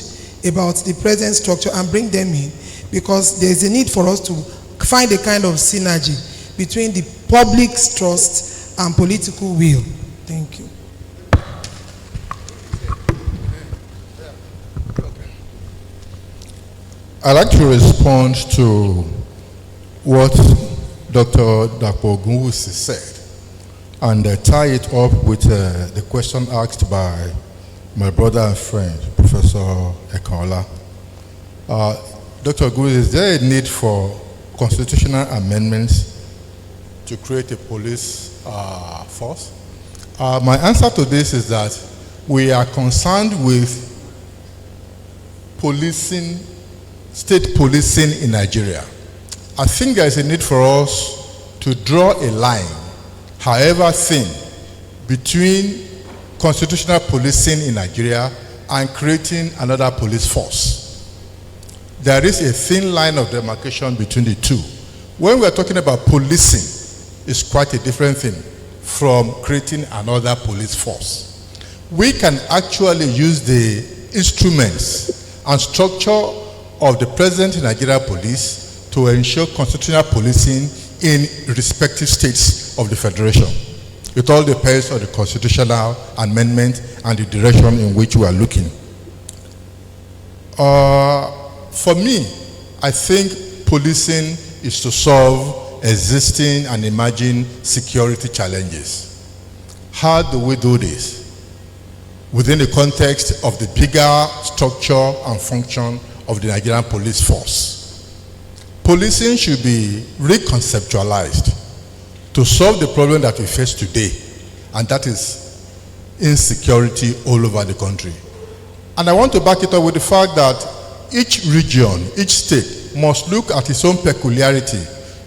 about the present structure and bring them in, because there is a need for us to find a kind of synergy between the public's trust and political will. Thank you. I'd like to respond to what Dr. Ogunwusi said and tie it up with the question asked by my brother and friend, Professor Ekola. Dr. Ogunwusi, is there a need for constitutional amendments to create a police force? My answer to this is that we are concerned with policing, state policing in Nigeria. I think there is a need for us to draw a line, however thin, between constitutional policing in Nigeria and creating another police force. There is a thin line of demarcation between the two. When we are talking about policing, it's quite a different thing from creating another police force. We can actually use the instruments and structure of the present Nigeria police to ensure constitutional policing in respective states of the Federation. It all depends on the constitutional amendment and the direction in which we are looking. For me, I think policing is to solve existing and emerging security challenges. How do we do this? Within the context of the bigger structure and function of the Nigerian police force. Policing should be reconceptualized to solve the problem that we face today, and that is insecurity all over the country. And I want to back it up with the fact that each region, each state must look at its own peculiarity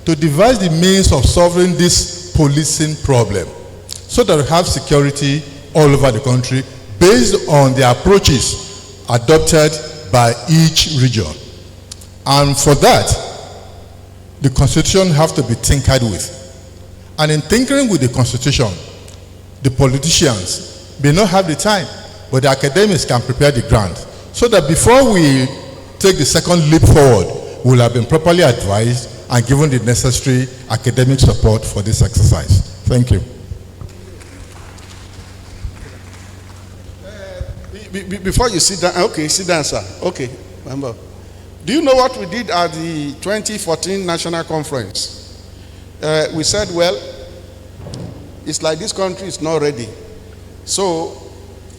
to devise the means of solving this policing problem so that we have security all over the country based on the approaches adopted by each region. And for that, the Constitution has to be tinkered with. And in tinkering with the Constitution, the politicians may not have the time, but the academics can prepare the ground so that before we take the second leap forward, we will have been properly advised and given the necessary academic support for this exercise. Thank you. Before you sit down, okay, sit down, sir. Okay, remember. Do you know what we did at the 2014 National Conference? We said, well, it's like this country is not ready. So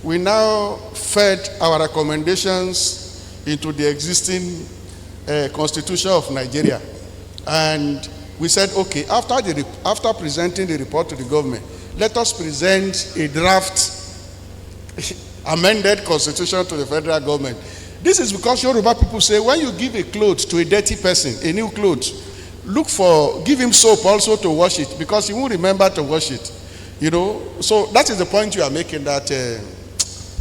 we now fed our recommendations into the existing Constitution of Nigeria. And we said, okay, after presenting the report to the government, let us present a draft amended constitution to the federal government. This is because Yoruba people say when you give a clothes to a dirty person, a new clothes, give him soap also to wash it, because he won't remember to wash it. You know, so that is the point you are making, that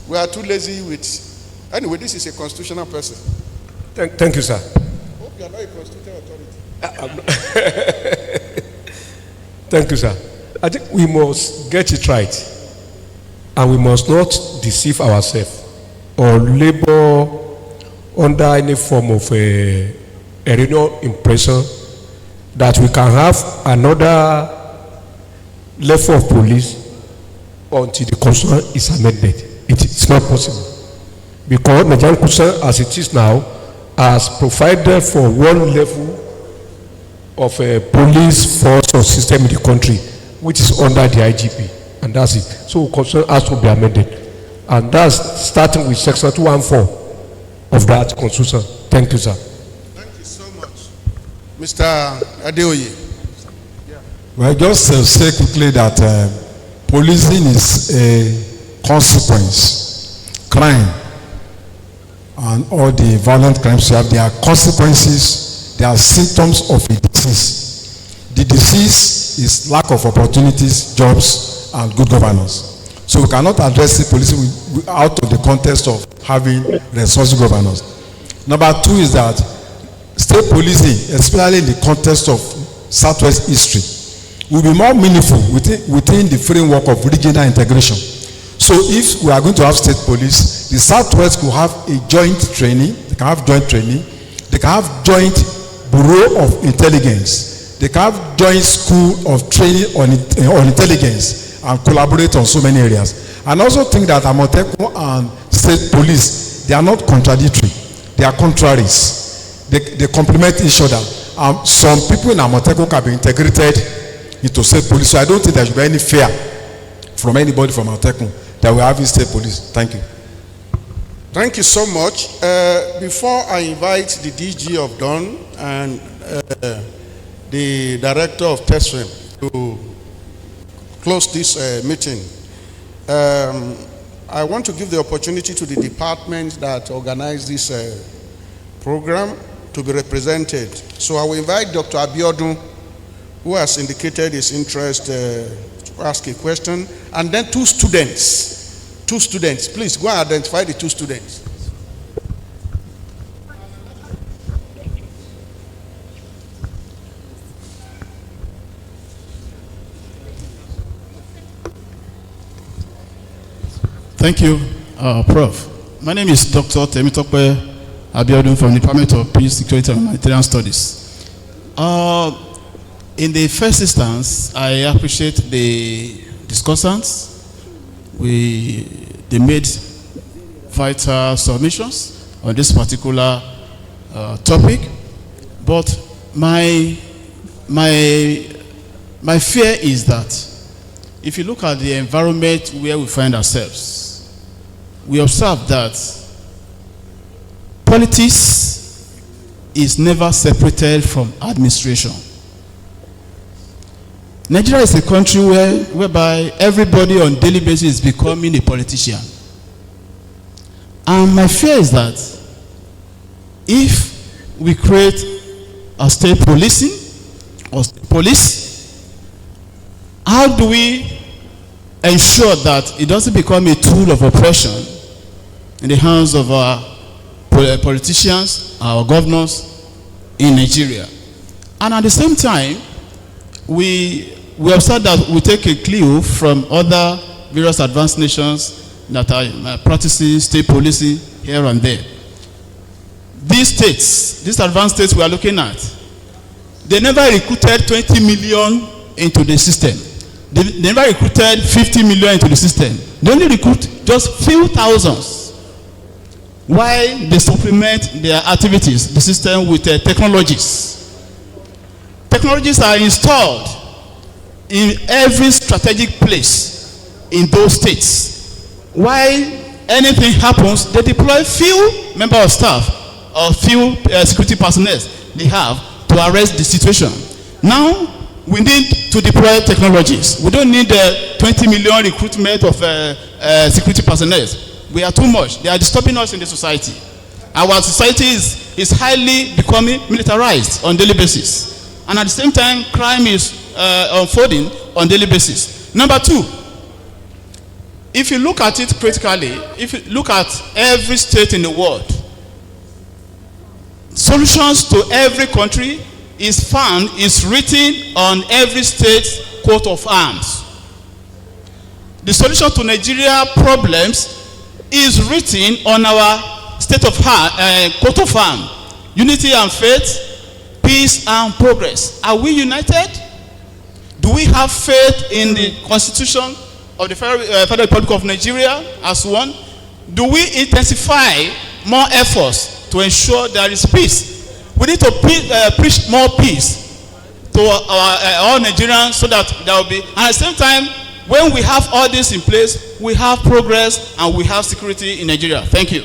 we are too lazy with. Anyway, this is a constitutional person. Thank you, sir. Hope you are not a constitutional authority. Thank you, sir. I think we must get it right, and we must not deceive ourselves or labor under any form of a erroneous impression that we can have another level of police until the constitution is amended. It is not possible, because Nigerian constitution as it is now has provided for one level of a police force or system in the country, which is under the IGP, and that's it. So constitution has to be amended, and that's starting with section 214 of that constitution. Thank you, sir. Thank you so much, Mr. Adeoye. Well, just say quickly that policing is a consequence. Crime and all the violent crimes you have, there are consequences, there are symptoms of a disease. The disease is lack of opportunities, jobs, and good governance. So we cannot address the policing out of the context of having responsible governance. Number two is that state policing, especially in the context of Southwest history, will be more meaningful within the framework of regional integration. So if we are going to have state police, the Southwest will have a joint training, they can have joint training, they can have joint bureau of intelligence, they can have joint school of training on intelligence, and collaborate on so many areas. And also think that Amotekun and state police, they are not contradictory, they are contraries. They complement each other. Some people in Amotekun can be integrated into state police. So I don't think there should be any fear from anybody from Amotekun that we have in state police. Thank you. Thank you so much. Before I invite the DG of Dawn and the director of Tetfund to close this meeting, I want to give the opportunity to the department that organized this program to be represented. So I will invite Dr. Abiodun, who has indicated his interest to ask a question, and then two students. Please go and identify the two students. Thank you, Prof. My name is Dr. Temitope Abiodun from the Department of Peace, Security and Humanitarian Studies. In the first instance, I appreciate the discussants. They made vital submissions on this particular topic, but my fear is that if you look at the environment where we find ourselves, we observe that politics is never separated from administration. Nigeria is a country whereby everybody on a daily basis is becoming a politician. And my fear is that if we create a state policing or state police, how do we ensure that it doesn't become a tool of oppression in the hands of our politicians, our governors in Nigeria? And at the same time, we observe that we take a clue from other various advanced nations that are practicing state policing here and there. These states, these advanced states we are looking at, they never recruited 20 million into the system. They never recruited 50 million into the system. They only recruit just few thousands. Why they supplement their activities, the system, with technologies. Technologies are installed in every strategic place in those states. Why anything happens, they deploy few members of staff or few security personnel they have to arrest the situation. Now, we need to deploy technologies. We don't need the 20 million recruitment of security personnel. We are too much. They are disturbing us in the society. Our society is highly becoming militarized on daily basis. And at the same time, crime is unfolding on daily basis. Number two, if you look at it critically, if you look at every state in the world, solutions to every country is written on every state's coat of arms. The solution to Nigeria problems is written on our state of coat of arms. Unity and faith, peace and progress. Are we united? Do we have faith in the Constitution of the Federal Republic of Nigeria as one? Do we intensify more efforts to ensure there is peace? We need to preach more peace to all Nigerians so that there will be, and at the same time, when we have all this in place, we have progress and we have security in Nigeria. Thank you.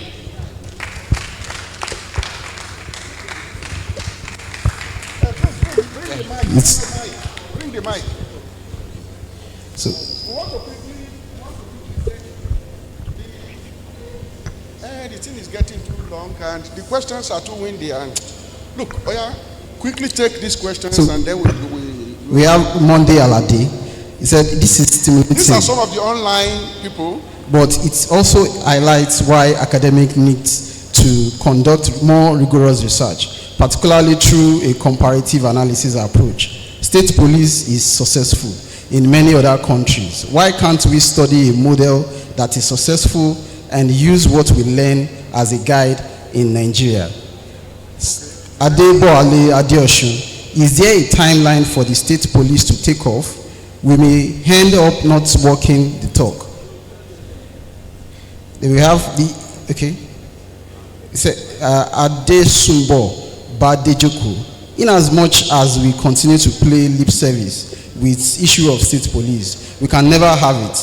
Bring the mic. So, the thing is getting too long and the questions are too windy. And look, quickly take these questions and then we have Monday Alade. He said this is stimulating. These are some of the online people. But it also highlights why academics need to conduct more rigorous research, particularly through a comparative analysis approach. State police is successful in many other countries. Why can't we study a model that is successful and use what we learn as a guide in Nigeria? Adebowale Adeoye, is there a timeline for the state police to take off? We may end up not walking the talk. Then we have the, okay. It said, Adesunbo Badejoku. In as much as we continue to play lip service with issue of state police, we can never have it.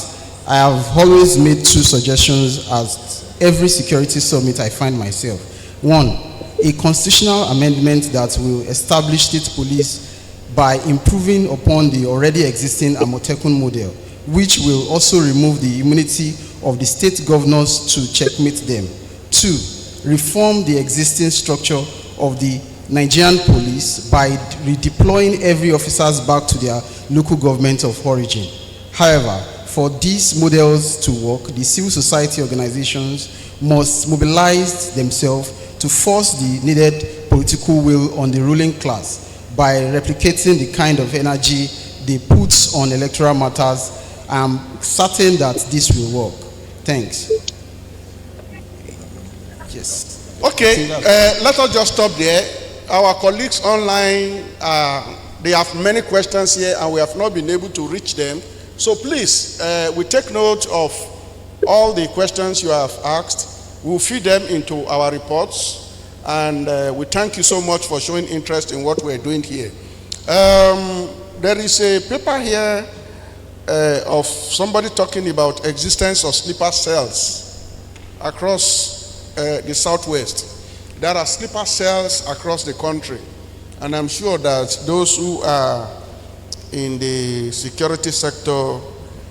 I have always made two suggestions at every security summit I find myself. One, a constitutional amendment that will establish state police by improving upon the already existing Amotekun model, which will also remove the immunity of the state governors to checkmate them. Two, reform the existing structure of the Nigerian police by redeploying every officers back to their local government of origin. However, for these models to work, the civil society organizations must mobilize themselves to force the needed political will on the ruling class by replicating the kind of energy they put on electoral matters. I'm certain that this will work. Thanks. Yes. Okay, let us just stop there. Our colleagues online, they have many questions here and we have not been able to reach them. So please, we take note of all the questions you have asked. We'll feed them into our reports. And we thank you so much for showing interest in what we're doing here. There is a paper here of somebody talking about existence of sleeper cells across the southwest. There are sleeper cells across the country. And I'm sure that those who are in the security sector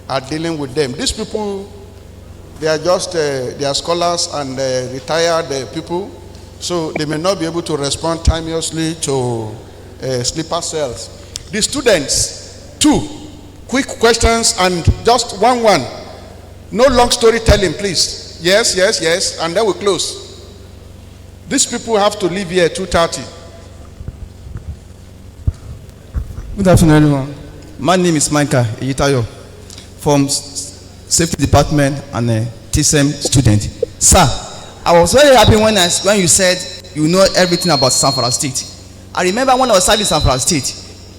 are dealing with them. These people, they are just, they are scholars and retired people. So they may not be able to respond timeously to sleeper cells. The students, two quick questions and just one. No long storytelling, please. Yes, yes, yes, and then we close. These people have to leave here at 2:30. Good afternoon, everyone. My name is Micah Eyitayo from Safety Department and a TSM student. Sir, I was very happy when you said you know everything about Zamfara State. I remember when I was serving Zamfara State,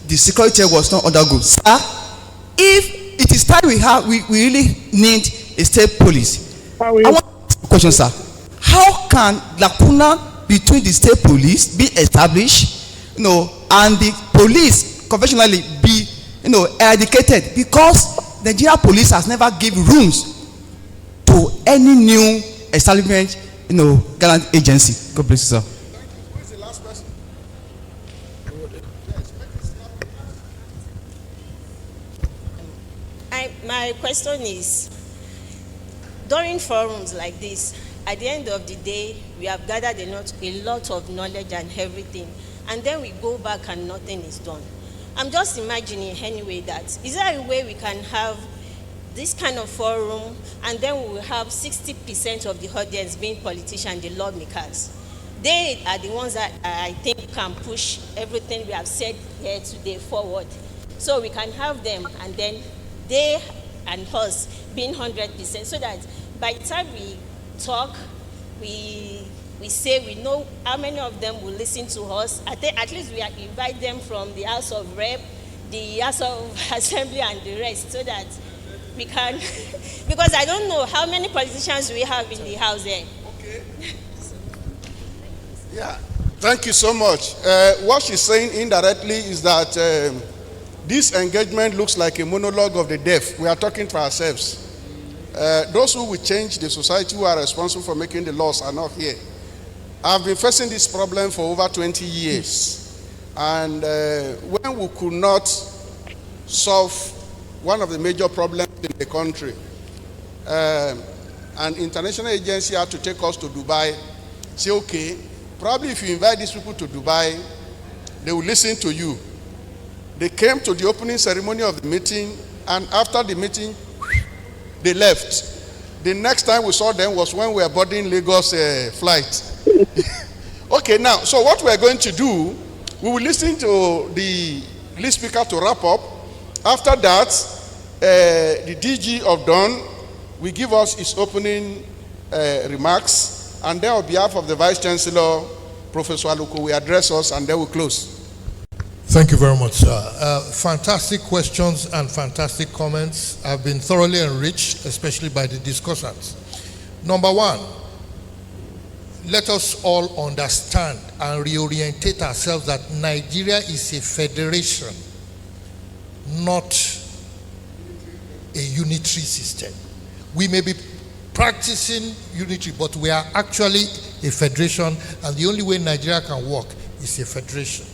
the security was not under good. Sir, if it is time we really need a state police, I want to ask a question, sir. how can lacuna between the state police be established, and the police conventionally be, eradicated? Because Nigeria police has never given rooms to any new establishment, gallant agency. God bless you, sir. My question is, during forums like this, at the end of the day, we have gathered a lot of knowledge and everything, and then we go back and nothing is done. I'm just imagining anyway that, is there a way we can have this kind of forum, and then we will have 60% of the audience being politicians, the lawmakers? They are the ones that I think can push everything we have said here today forward. So we can have them, and then they and us being 100%, so that by the time we talk, we say we know how many of them will listen to us. At least we invite them from the House of Rep, the House of Assembly, and the rest, so that we can, because I don't know how many politicians we have in the House there. Okay. Yeah, thank you so much. What she's saying indirectly is that this engagement looks like a monologue of the deaf. We are talking to ourselves. Those who will change the society, who are responsible for making the laws, are not here. I've been facing this problem for over 20 years. And when we could not solve one of the major problems in the country, an international agency had to take us to Dubai, say, okay, probably if you invite these people to Dubai, they will listen to you. They came to the opening ceremony of the meeting, and after the meeting, they left. The next time we saw them was when we were boarding Lagos flight. Okay, now, so what we are going to do, we will listen to the lead speaker to wrap up. After that, the DG of Dawn will give us his opening remarks, and then on behalf of the Vice Chancellor, Professor Aluko, will address us, and then we'll close. Thank you very much, sir. Fantastic questions and fantastic comments. I've been thoroughly enriched, especially by the discussants. Number one, let us all understand and reorientate ourselves that Nigeria is a federation, not a unitary system. We may be practicing unitary, but we are actually a federation, and the only way Nigeria can work is a federation.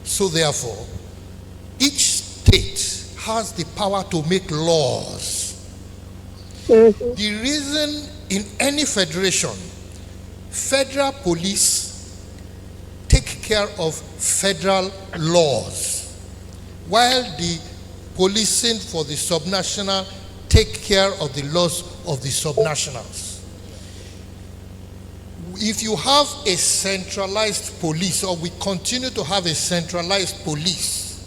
So therefore, each state has the power to make laws. The reason in any federation, federal police take care of federal laws, while the policing for the subnational take care of the laws of the subnationals. If you have a centralized police, or we continue to have a centralized police,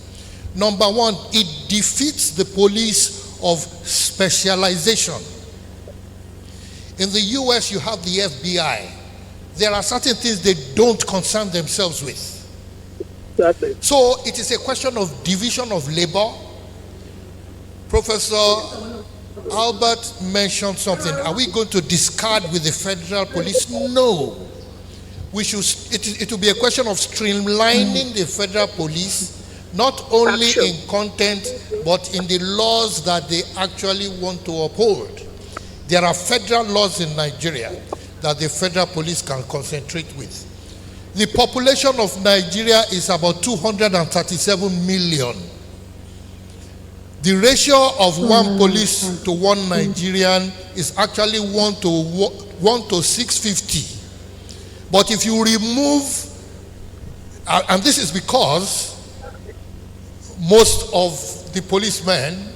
number one, it defeats the police of specialization. In the US, you have the FBI. There are certain things they don't concern themselves with. So it is a question of division of labor. Professor Albert mentioned something. Are we going to discard with the federal police? No. We should. It will be a question of streamlining the federal police, not only in content, but in the laws that they actually want to uphold. There are federal laws in Nigeria that the federal police can concentrate with. The population of Nigeria is about 237 million. The ratio of one police to one Nigerian is actually 1 to 650. But if you remove, and this is because most of the policemen,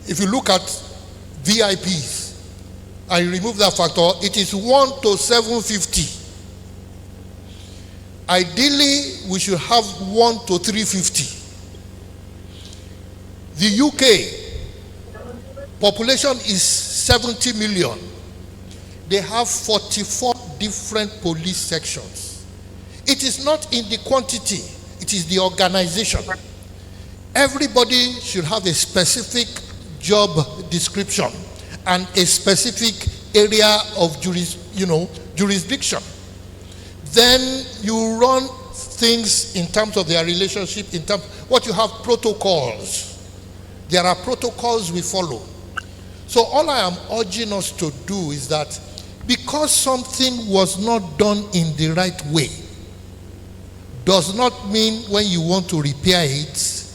if you look at VIPs and you remove that factor, it is 1 to 750. Ideally, we should have 1 to 350. The UK population is 70 million. They have 44 different police sections. It is not in the quantity, it is the organization. Everybody should have a specific job description and a specific area of jurisdiction. Then you run things in terms of their relationship, in terms what you have protocols. There are protocols we follow. So all I am urging us to do is that because something was not done in the right way, does not mean when you want to repair it,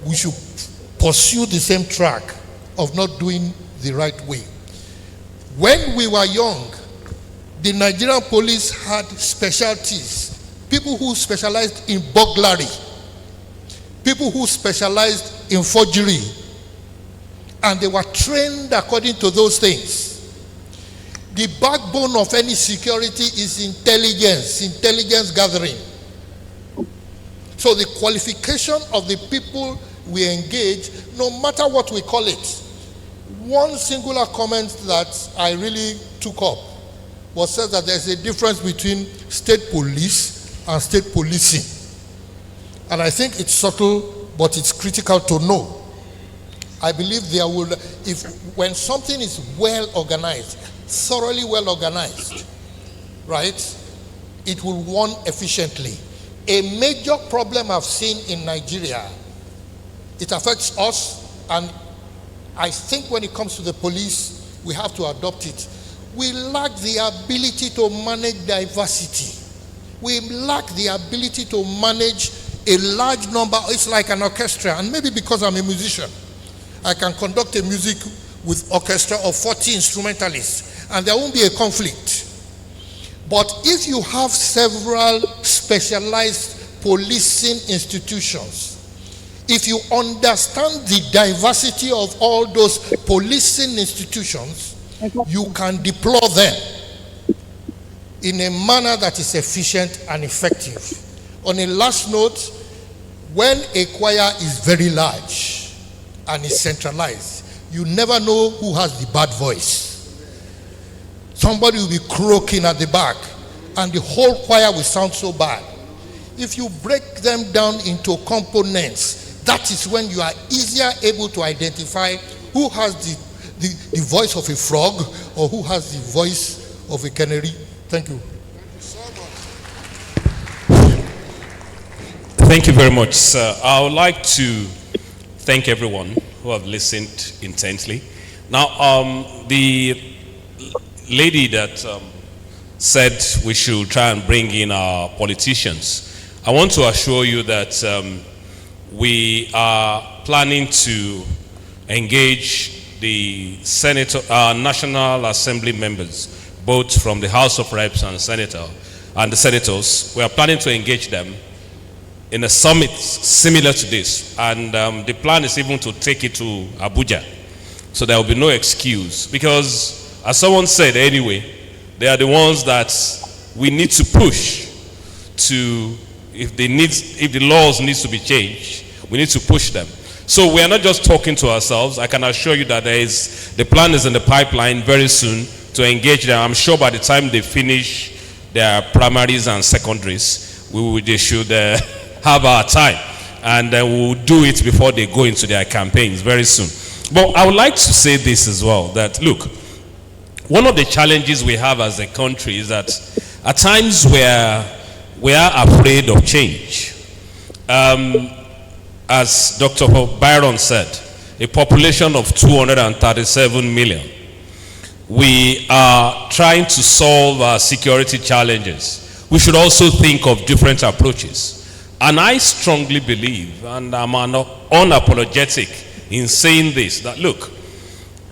we should pursue the same track of not doing the right way. When we were young, the Nigerian police had specialties. People who specialized in burglary, people who specialized in forgery, and they were trained according to those things. The backbone of any security is intelligence gathering. So the qualification of the people we engage, no matter what we call it. One singular comment that I really took up was said that there's a difference between state police and state policing. And I think it's subtle, but it's critical to know. I believe there will, when something is well organized, thoroughly well organized, right, it will run efficiently. A major problem I've seen in Nigeria, it affects us, and I think when it comes to the police, we have to adopt it. We lack the ability to manage diversity. We lack the ability to manage a large number. It's like an orchestra, and maybe because I'm a musician, I can conduct a music with orchestra of 40 instrumentalists, and there won't be a conflict. But if you have several specialized policing institutions, if you understand the diversity of all those policing institutions, you can deploy them in a manner that is efficient and effective. On a last note, when a choir is very large and is centralized, you never know who has the bad voice. Somebody will be croaking at the back, and the whole choir will sound so bad. If you break them down into components, that is when you are easier able to identify who has the voice of a frog or who has the voice of a canary. Thank you. Thank you very much, sir. I would like to thank everyone who have listened intently. Now, the lady that said we should try and bring in our politicians, I want to assure you that we are planning to engage the National Assembly members, both from the House of Reps and the senators. We are planning to engage them in a summit similar to this, and the plan is even to take it to Abuja, so there will be no excuse, because as someone said anyway, they are the ones that we need to push to, if the laws need to be changed, we need to push them. So we are not just talking to ourselves. I can assure you that the plan is in the pipeline very soon to engage them. I'm sure by the time they finish their primaries and secondaries, they should have our time, and then we'll do it before they go into their campaigns very soon. But I would like to say this as well, that look, one of the challenges we have as a country is that at times we are afraid of change. As Dr. Byron said, a population of 237 million. We are trying to solve our security challenges. We should also think of different approaches. And I strongly believe, and I'm unapologetic in saying this, that look,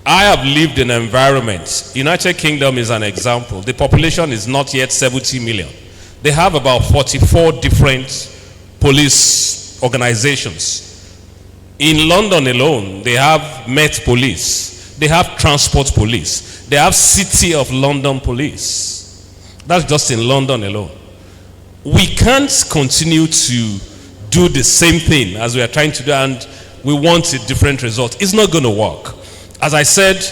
I have lived in an environment, United Kingdom is an example. The population is not yet 70 million. They have about 44 different police organizations. In London alone, they have Met Police, they have Transport Police, they have City of London Police. That's just in London alone. We can't continue to do the same thing as we are trying to do, and we want a different result. It's not going to work. As I said,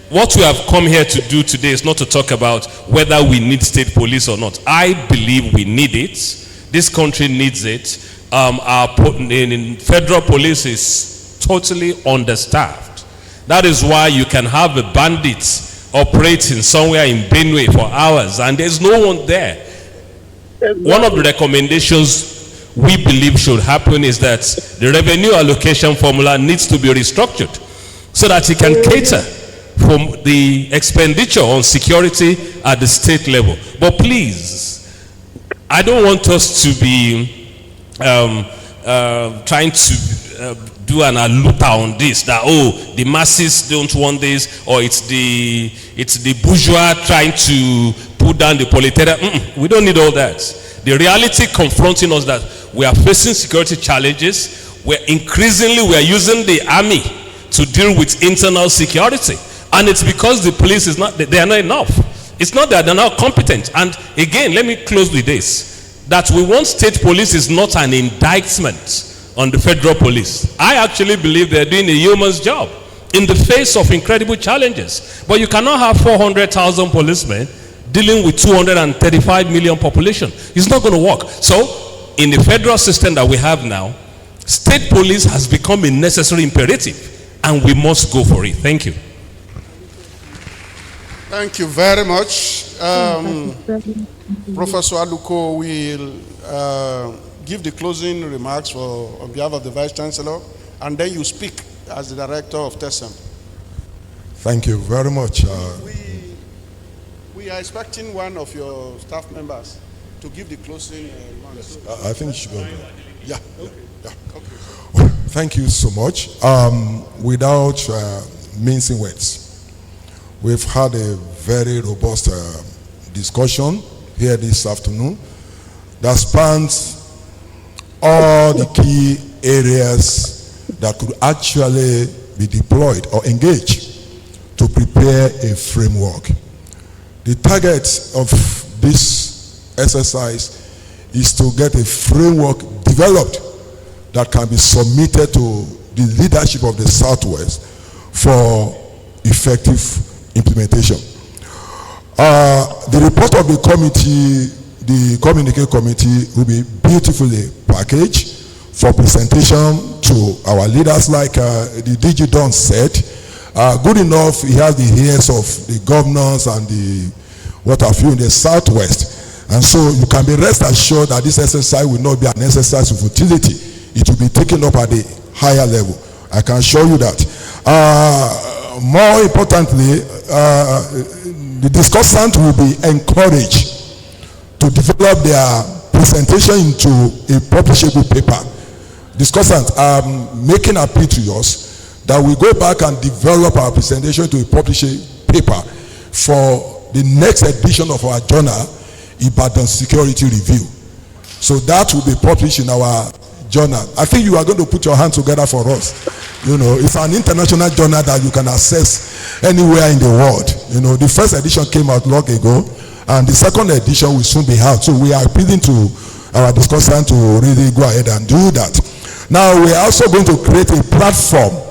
what we have come here to do today is not to talk about whether we need state police or not. I believe we need it. This country needs it. Our federal police is totally understaffed. That is why you can have a bandit operating somewhere in Benue for hours and there's no one there. One of the recommendations we believe should happen is that the revenue allocation formula needs to be restructured so that it can cater for the expenditure on security at the state level. But please, I don't want us to be trying to do an aluta on this, that the masses don't want this, or it's the bourgeois trying to put down the proletariat. We don't need all that. The reality confronting us that we are facing security challenges. We are using the army to deal with internal security, and it's because the police is not, they are not enough. It's not that they're not competent. And again, let me close with this, that we want state police is not an indictment on the federal police. I actually believe they're doing a yeoman's job in the face of incredible challenges. But you cannot have 400,000 policemen dealing with 235 million population. It's not going to work. So in the federal system that we have now, state police has become a necessary imperative, and we must go for it. Thank you. Thank you very much. Professor Aluko will give the closing remarks on behalf of the Vice Chancellor, and then you speak as the Director of TESM. Thank you very much. We are expecting one of your staff members to give the closing remarks. I think she should go. Yeah. Okay. Yeah. Okay. Thank you so much. Without mincing words, we've had a very robust discussion here this afternoon that spans all the key areas that could actually be deployed or engaged to prepare a framework. The target of this exercise is to get a framework developed that can be submitted to the leadership of the Southwest for effective implementation. The report of the committee, the communique committee, will be beautifully packaged for presentation to our leaders, like the DG Don said. Good enough, he has the ears of the governors and the what have you in the Southwest. And so you can be rest assured that this exercise will not be an exercise of utility. It will be taken up at the higher level. I can assure you that. More importantly, the discussant will be encouraged to develop their presentation into a publishable paper. Discussant, making appeal to us that we go back and develop our presentation to a publishable paper for the next edition of our journal, Ibadan Security Review. So that will be published in our journal. I think you are going to put your hands together for us. You know, it's an international journal that you can access anywhere in the world. You know, the first edition came out long ago, and the second edition will soon be out. So we are appealing to our discussant to really go ahead and do that. Now we are also going to create a platform.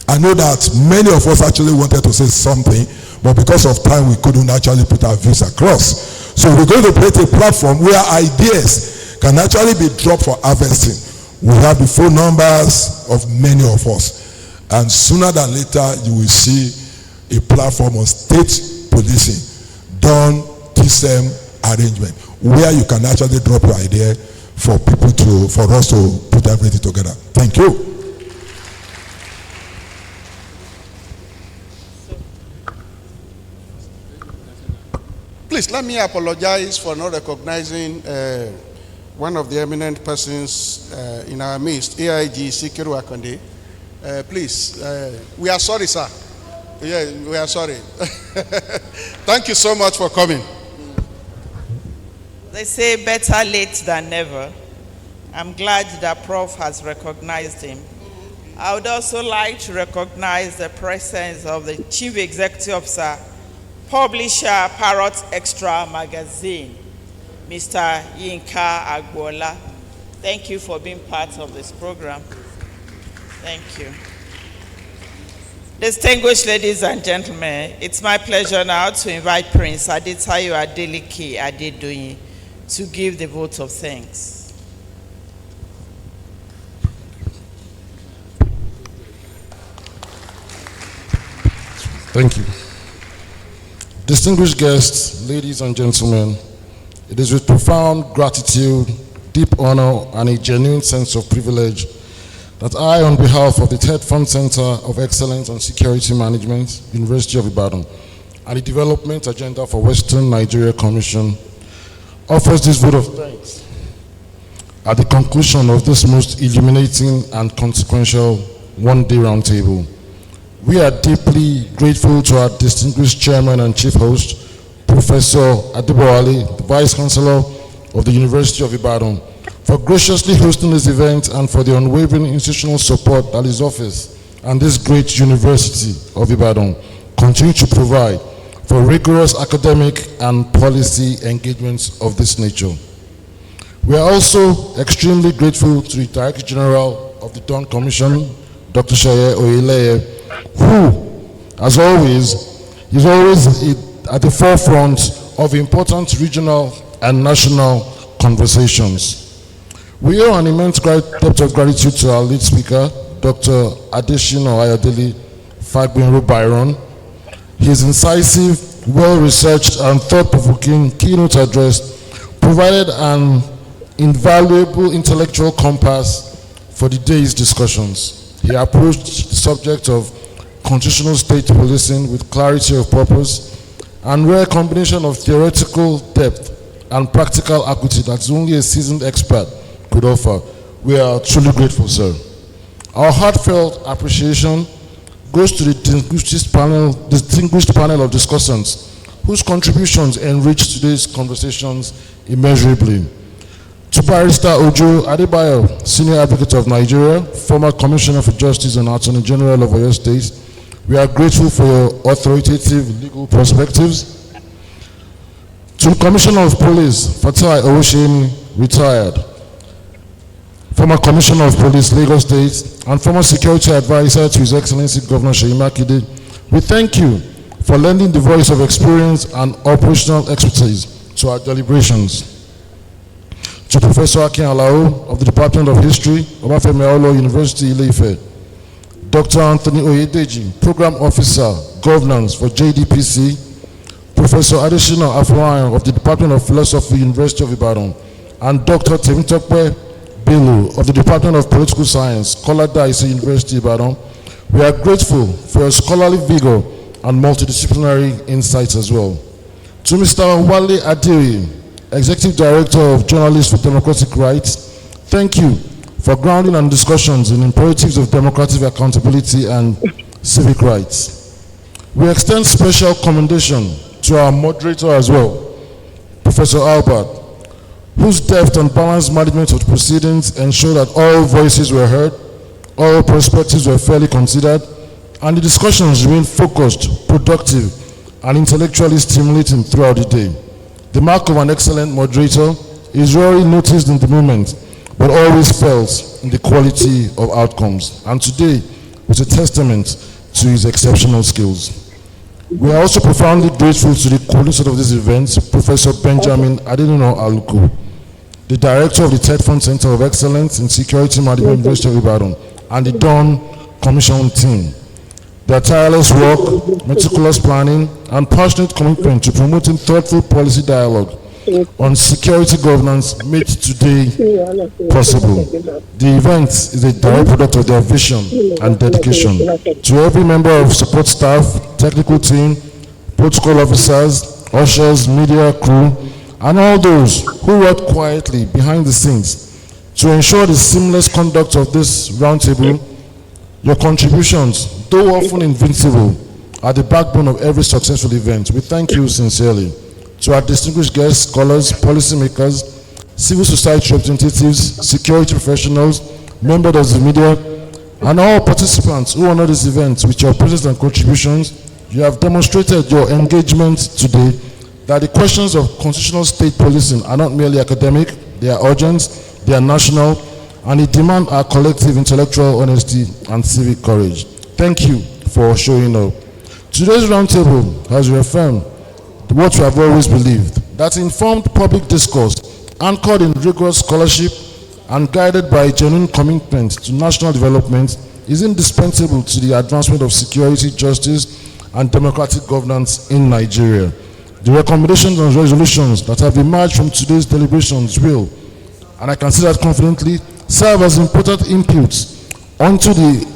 I know that many of us actually wanted to say something, but because of time we couldn't actually put our views across. So we're going to create a platform where ideas can actually be dropped for harvesting. We have the phone numbers of many of us, and sooner than later you will see a platform on state policing done TSM arrangement where you can actually drop your idea for people to, for us to put everything together. Thank you. Please let me apologize for not recognizing one of the eminent persons in our midst, AIG Adeoye. Please, we are sorry, sir. Yeah, we are sorry. Thank you so much for coming. They say better late than never. I'm glad that Prof has recognized him. I would also like to recognize the presence of the Chief Executive Officer, Publisher, Parrot Extra Magazine, Mr. Yinka Agbola. Thank you for being part of this program. Thank you. Distinguished ladies and gentlemen, it's my pleasure now to invite Prince Adebowale Adeoye to give the vote of thanks. Thank you. Distinguished guests, ladies and gentlemen, it is with profound gratitude, deep honor, and a genuine sense of privilege that I, on behalf of the TEDFUND Center of Excellence on Security Management, University of Ibadan, and the Development Agenda for Western Nigeria Commission, offers this vote of thanks at the conclusion of this most illuminating and consequential one-day roundtable. We are deeply grateful to our distinguished chairman and chief host, Professor Adebowale, the Vice Chancellor of the University of Ibadan, for graciously hosting this event and for the unwavering institutional support that his office and this great University of Ibadan continue to provide for rigorous academic and policy engagements of this nature. We are also extremely grateful to the Director General of the Dawn Commission, Dr. Seye Oyeleye, who, as always, is always at the forefront of important regional and national conversations. We owe an immense debt of gratitude to our lead speaker, Dr. Adeshina Fagbenro-Byron. His incisive, well-researched, and thought-provoking keynote address provided an invaluable intellectual compass for the day's discussions. He approached the subject of constitutional state policing with clarity of purpose and rare combination of theoretical depth and practical acuity that only a seasoned expert could offer. We are truly grateful, sir. Our heartfelt appreciation goes to the distinguished panel of discussants whose contributions enrich today's conversations immeasurably. To Barrister Ojo Adebowale, Senior Advocate of Nigeria, former Commissioner for Justice and Attorney General of Oyo State, we are grateful for your authoritative legal perspectives. To the Commissioner of Police, Fatai Owosheni, retired, former Commissioner of Police, Lagos State, and former Security Advisor to His Excellency Governor Seye Makinde, we thank you for lending the voice of experience and operational expertise to our deliberations. To Professor Akin Alao of the Department of History, Obafemi Awolowo University, Ile-Ife, Dr. Anthony Oyedeji, Program Officer, Governance for JDPC, Professor Adeshina Fagbenro-Byron of the Department of Philosophy, University of Ibadan, and Dr. Temitope Bello of the Department of Political Science, Koladaisi University, Ibadan. We are grateful for your scholarly vigor and multidisciplinary insights as well. To Mr. Oyeleye Adeoye, Executive Director of Journalists for Democratic Rights, thank you for grounding and discussions in imperatives of democratic accountability and civic rights. We extend special commendation to our moderator as well, Professor Albert, whose deft and balanced management of proceedings ensured that all voices were heard, all perspectives were fairly considered, and the discussions remained focused, productive, and intellectually stimulating throughout the day. The mark of an excellent moderator is rarely noticed in the moment, but always felt in the quality of outcomes. And today was a testament to his exceptional skills. We are also profoundly grateful to the coordinator of this event, Professor Benjamin Aluko, the director of the TEDFUND Center of Excellence in Security Management, University of Ibadan, and the Dawn Commission team. Their tireless work, meticulous planning, and passionate commitment to promoting thoughtful policy dialogue on security governance made today possible. The event is a direct product of their vision and dedication. To every member of support staff, technical team, protocol officers, ushers, media crew, and all those who work quietly behind the scenes to ensure the seamless conduct of this roundtable, your contributions, though often invincible, are the backbone of every successful event. We thank you sincerely. To our distinguished guests, scholars, policymakers, civil society representatives, security professionals, members of the media, and all participants who honor this event with your presence and contributions, you have demonstrated your engagement today that the questions of constitutional state policing are not merely academic, they are urgent, they are national, and they demand our collective intellectual honesty and civic courage. Thank you for showing up. Today's roundtable has reaffirmed what we have always believed, that informed public discourse, anchored in rigorous scholarship and guided by a genuine commitment to national development, is indispensable to the advancement of security, justice, and democratic governance in Nigeria. The recommendations and resolutions that have emerged from today's deliberations will, and I can say that confidently, serve as important inputs onto the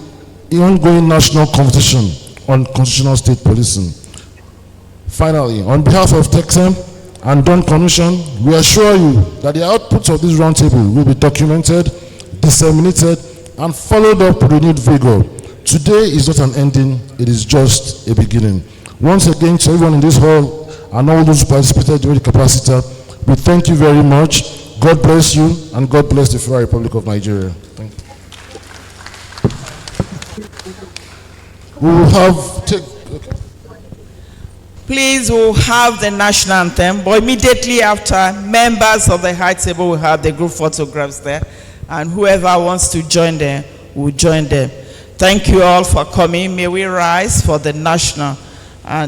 ongoing national competition on constitutional state policing. Finally, on behalf of TECSEM and Dawn Commission, we assure you that the outputs of this roundtable will be documented, disseminated, and followed up with renewed vigor. Today is not an ending, it is just a beginning. Once again, to everyone in this hall and all those who participated during the capacity, we thank you very much. God bless you, and God bless the Federal Republic of Nigeria. Thank you. We will have Please, we'll have the national anthem, but immediately after, members of the high table will have the group photographs there, and whoever wants to join them will join them. Thank you all for coming. May we rise for the national,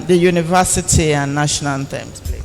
the university and national anthems, please.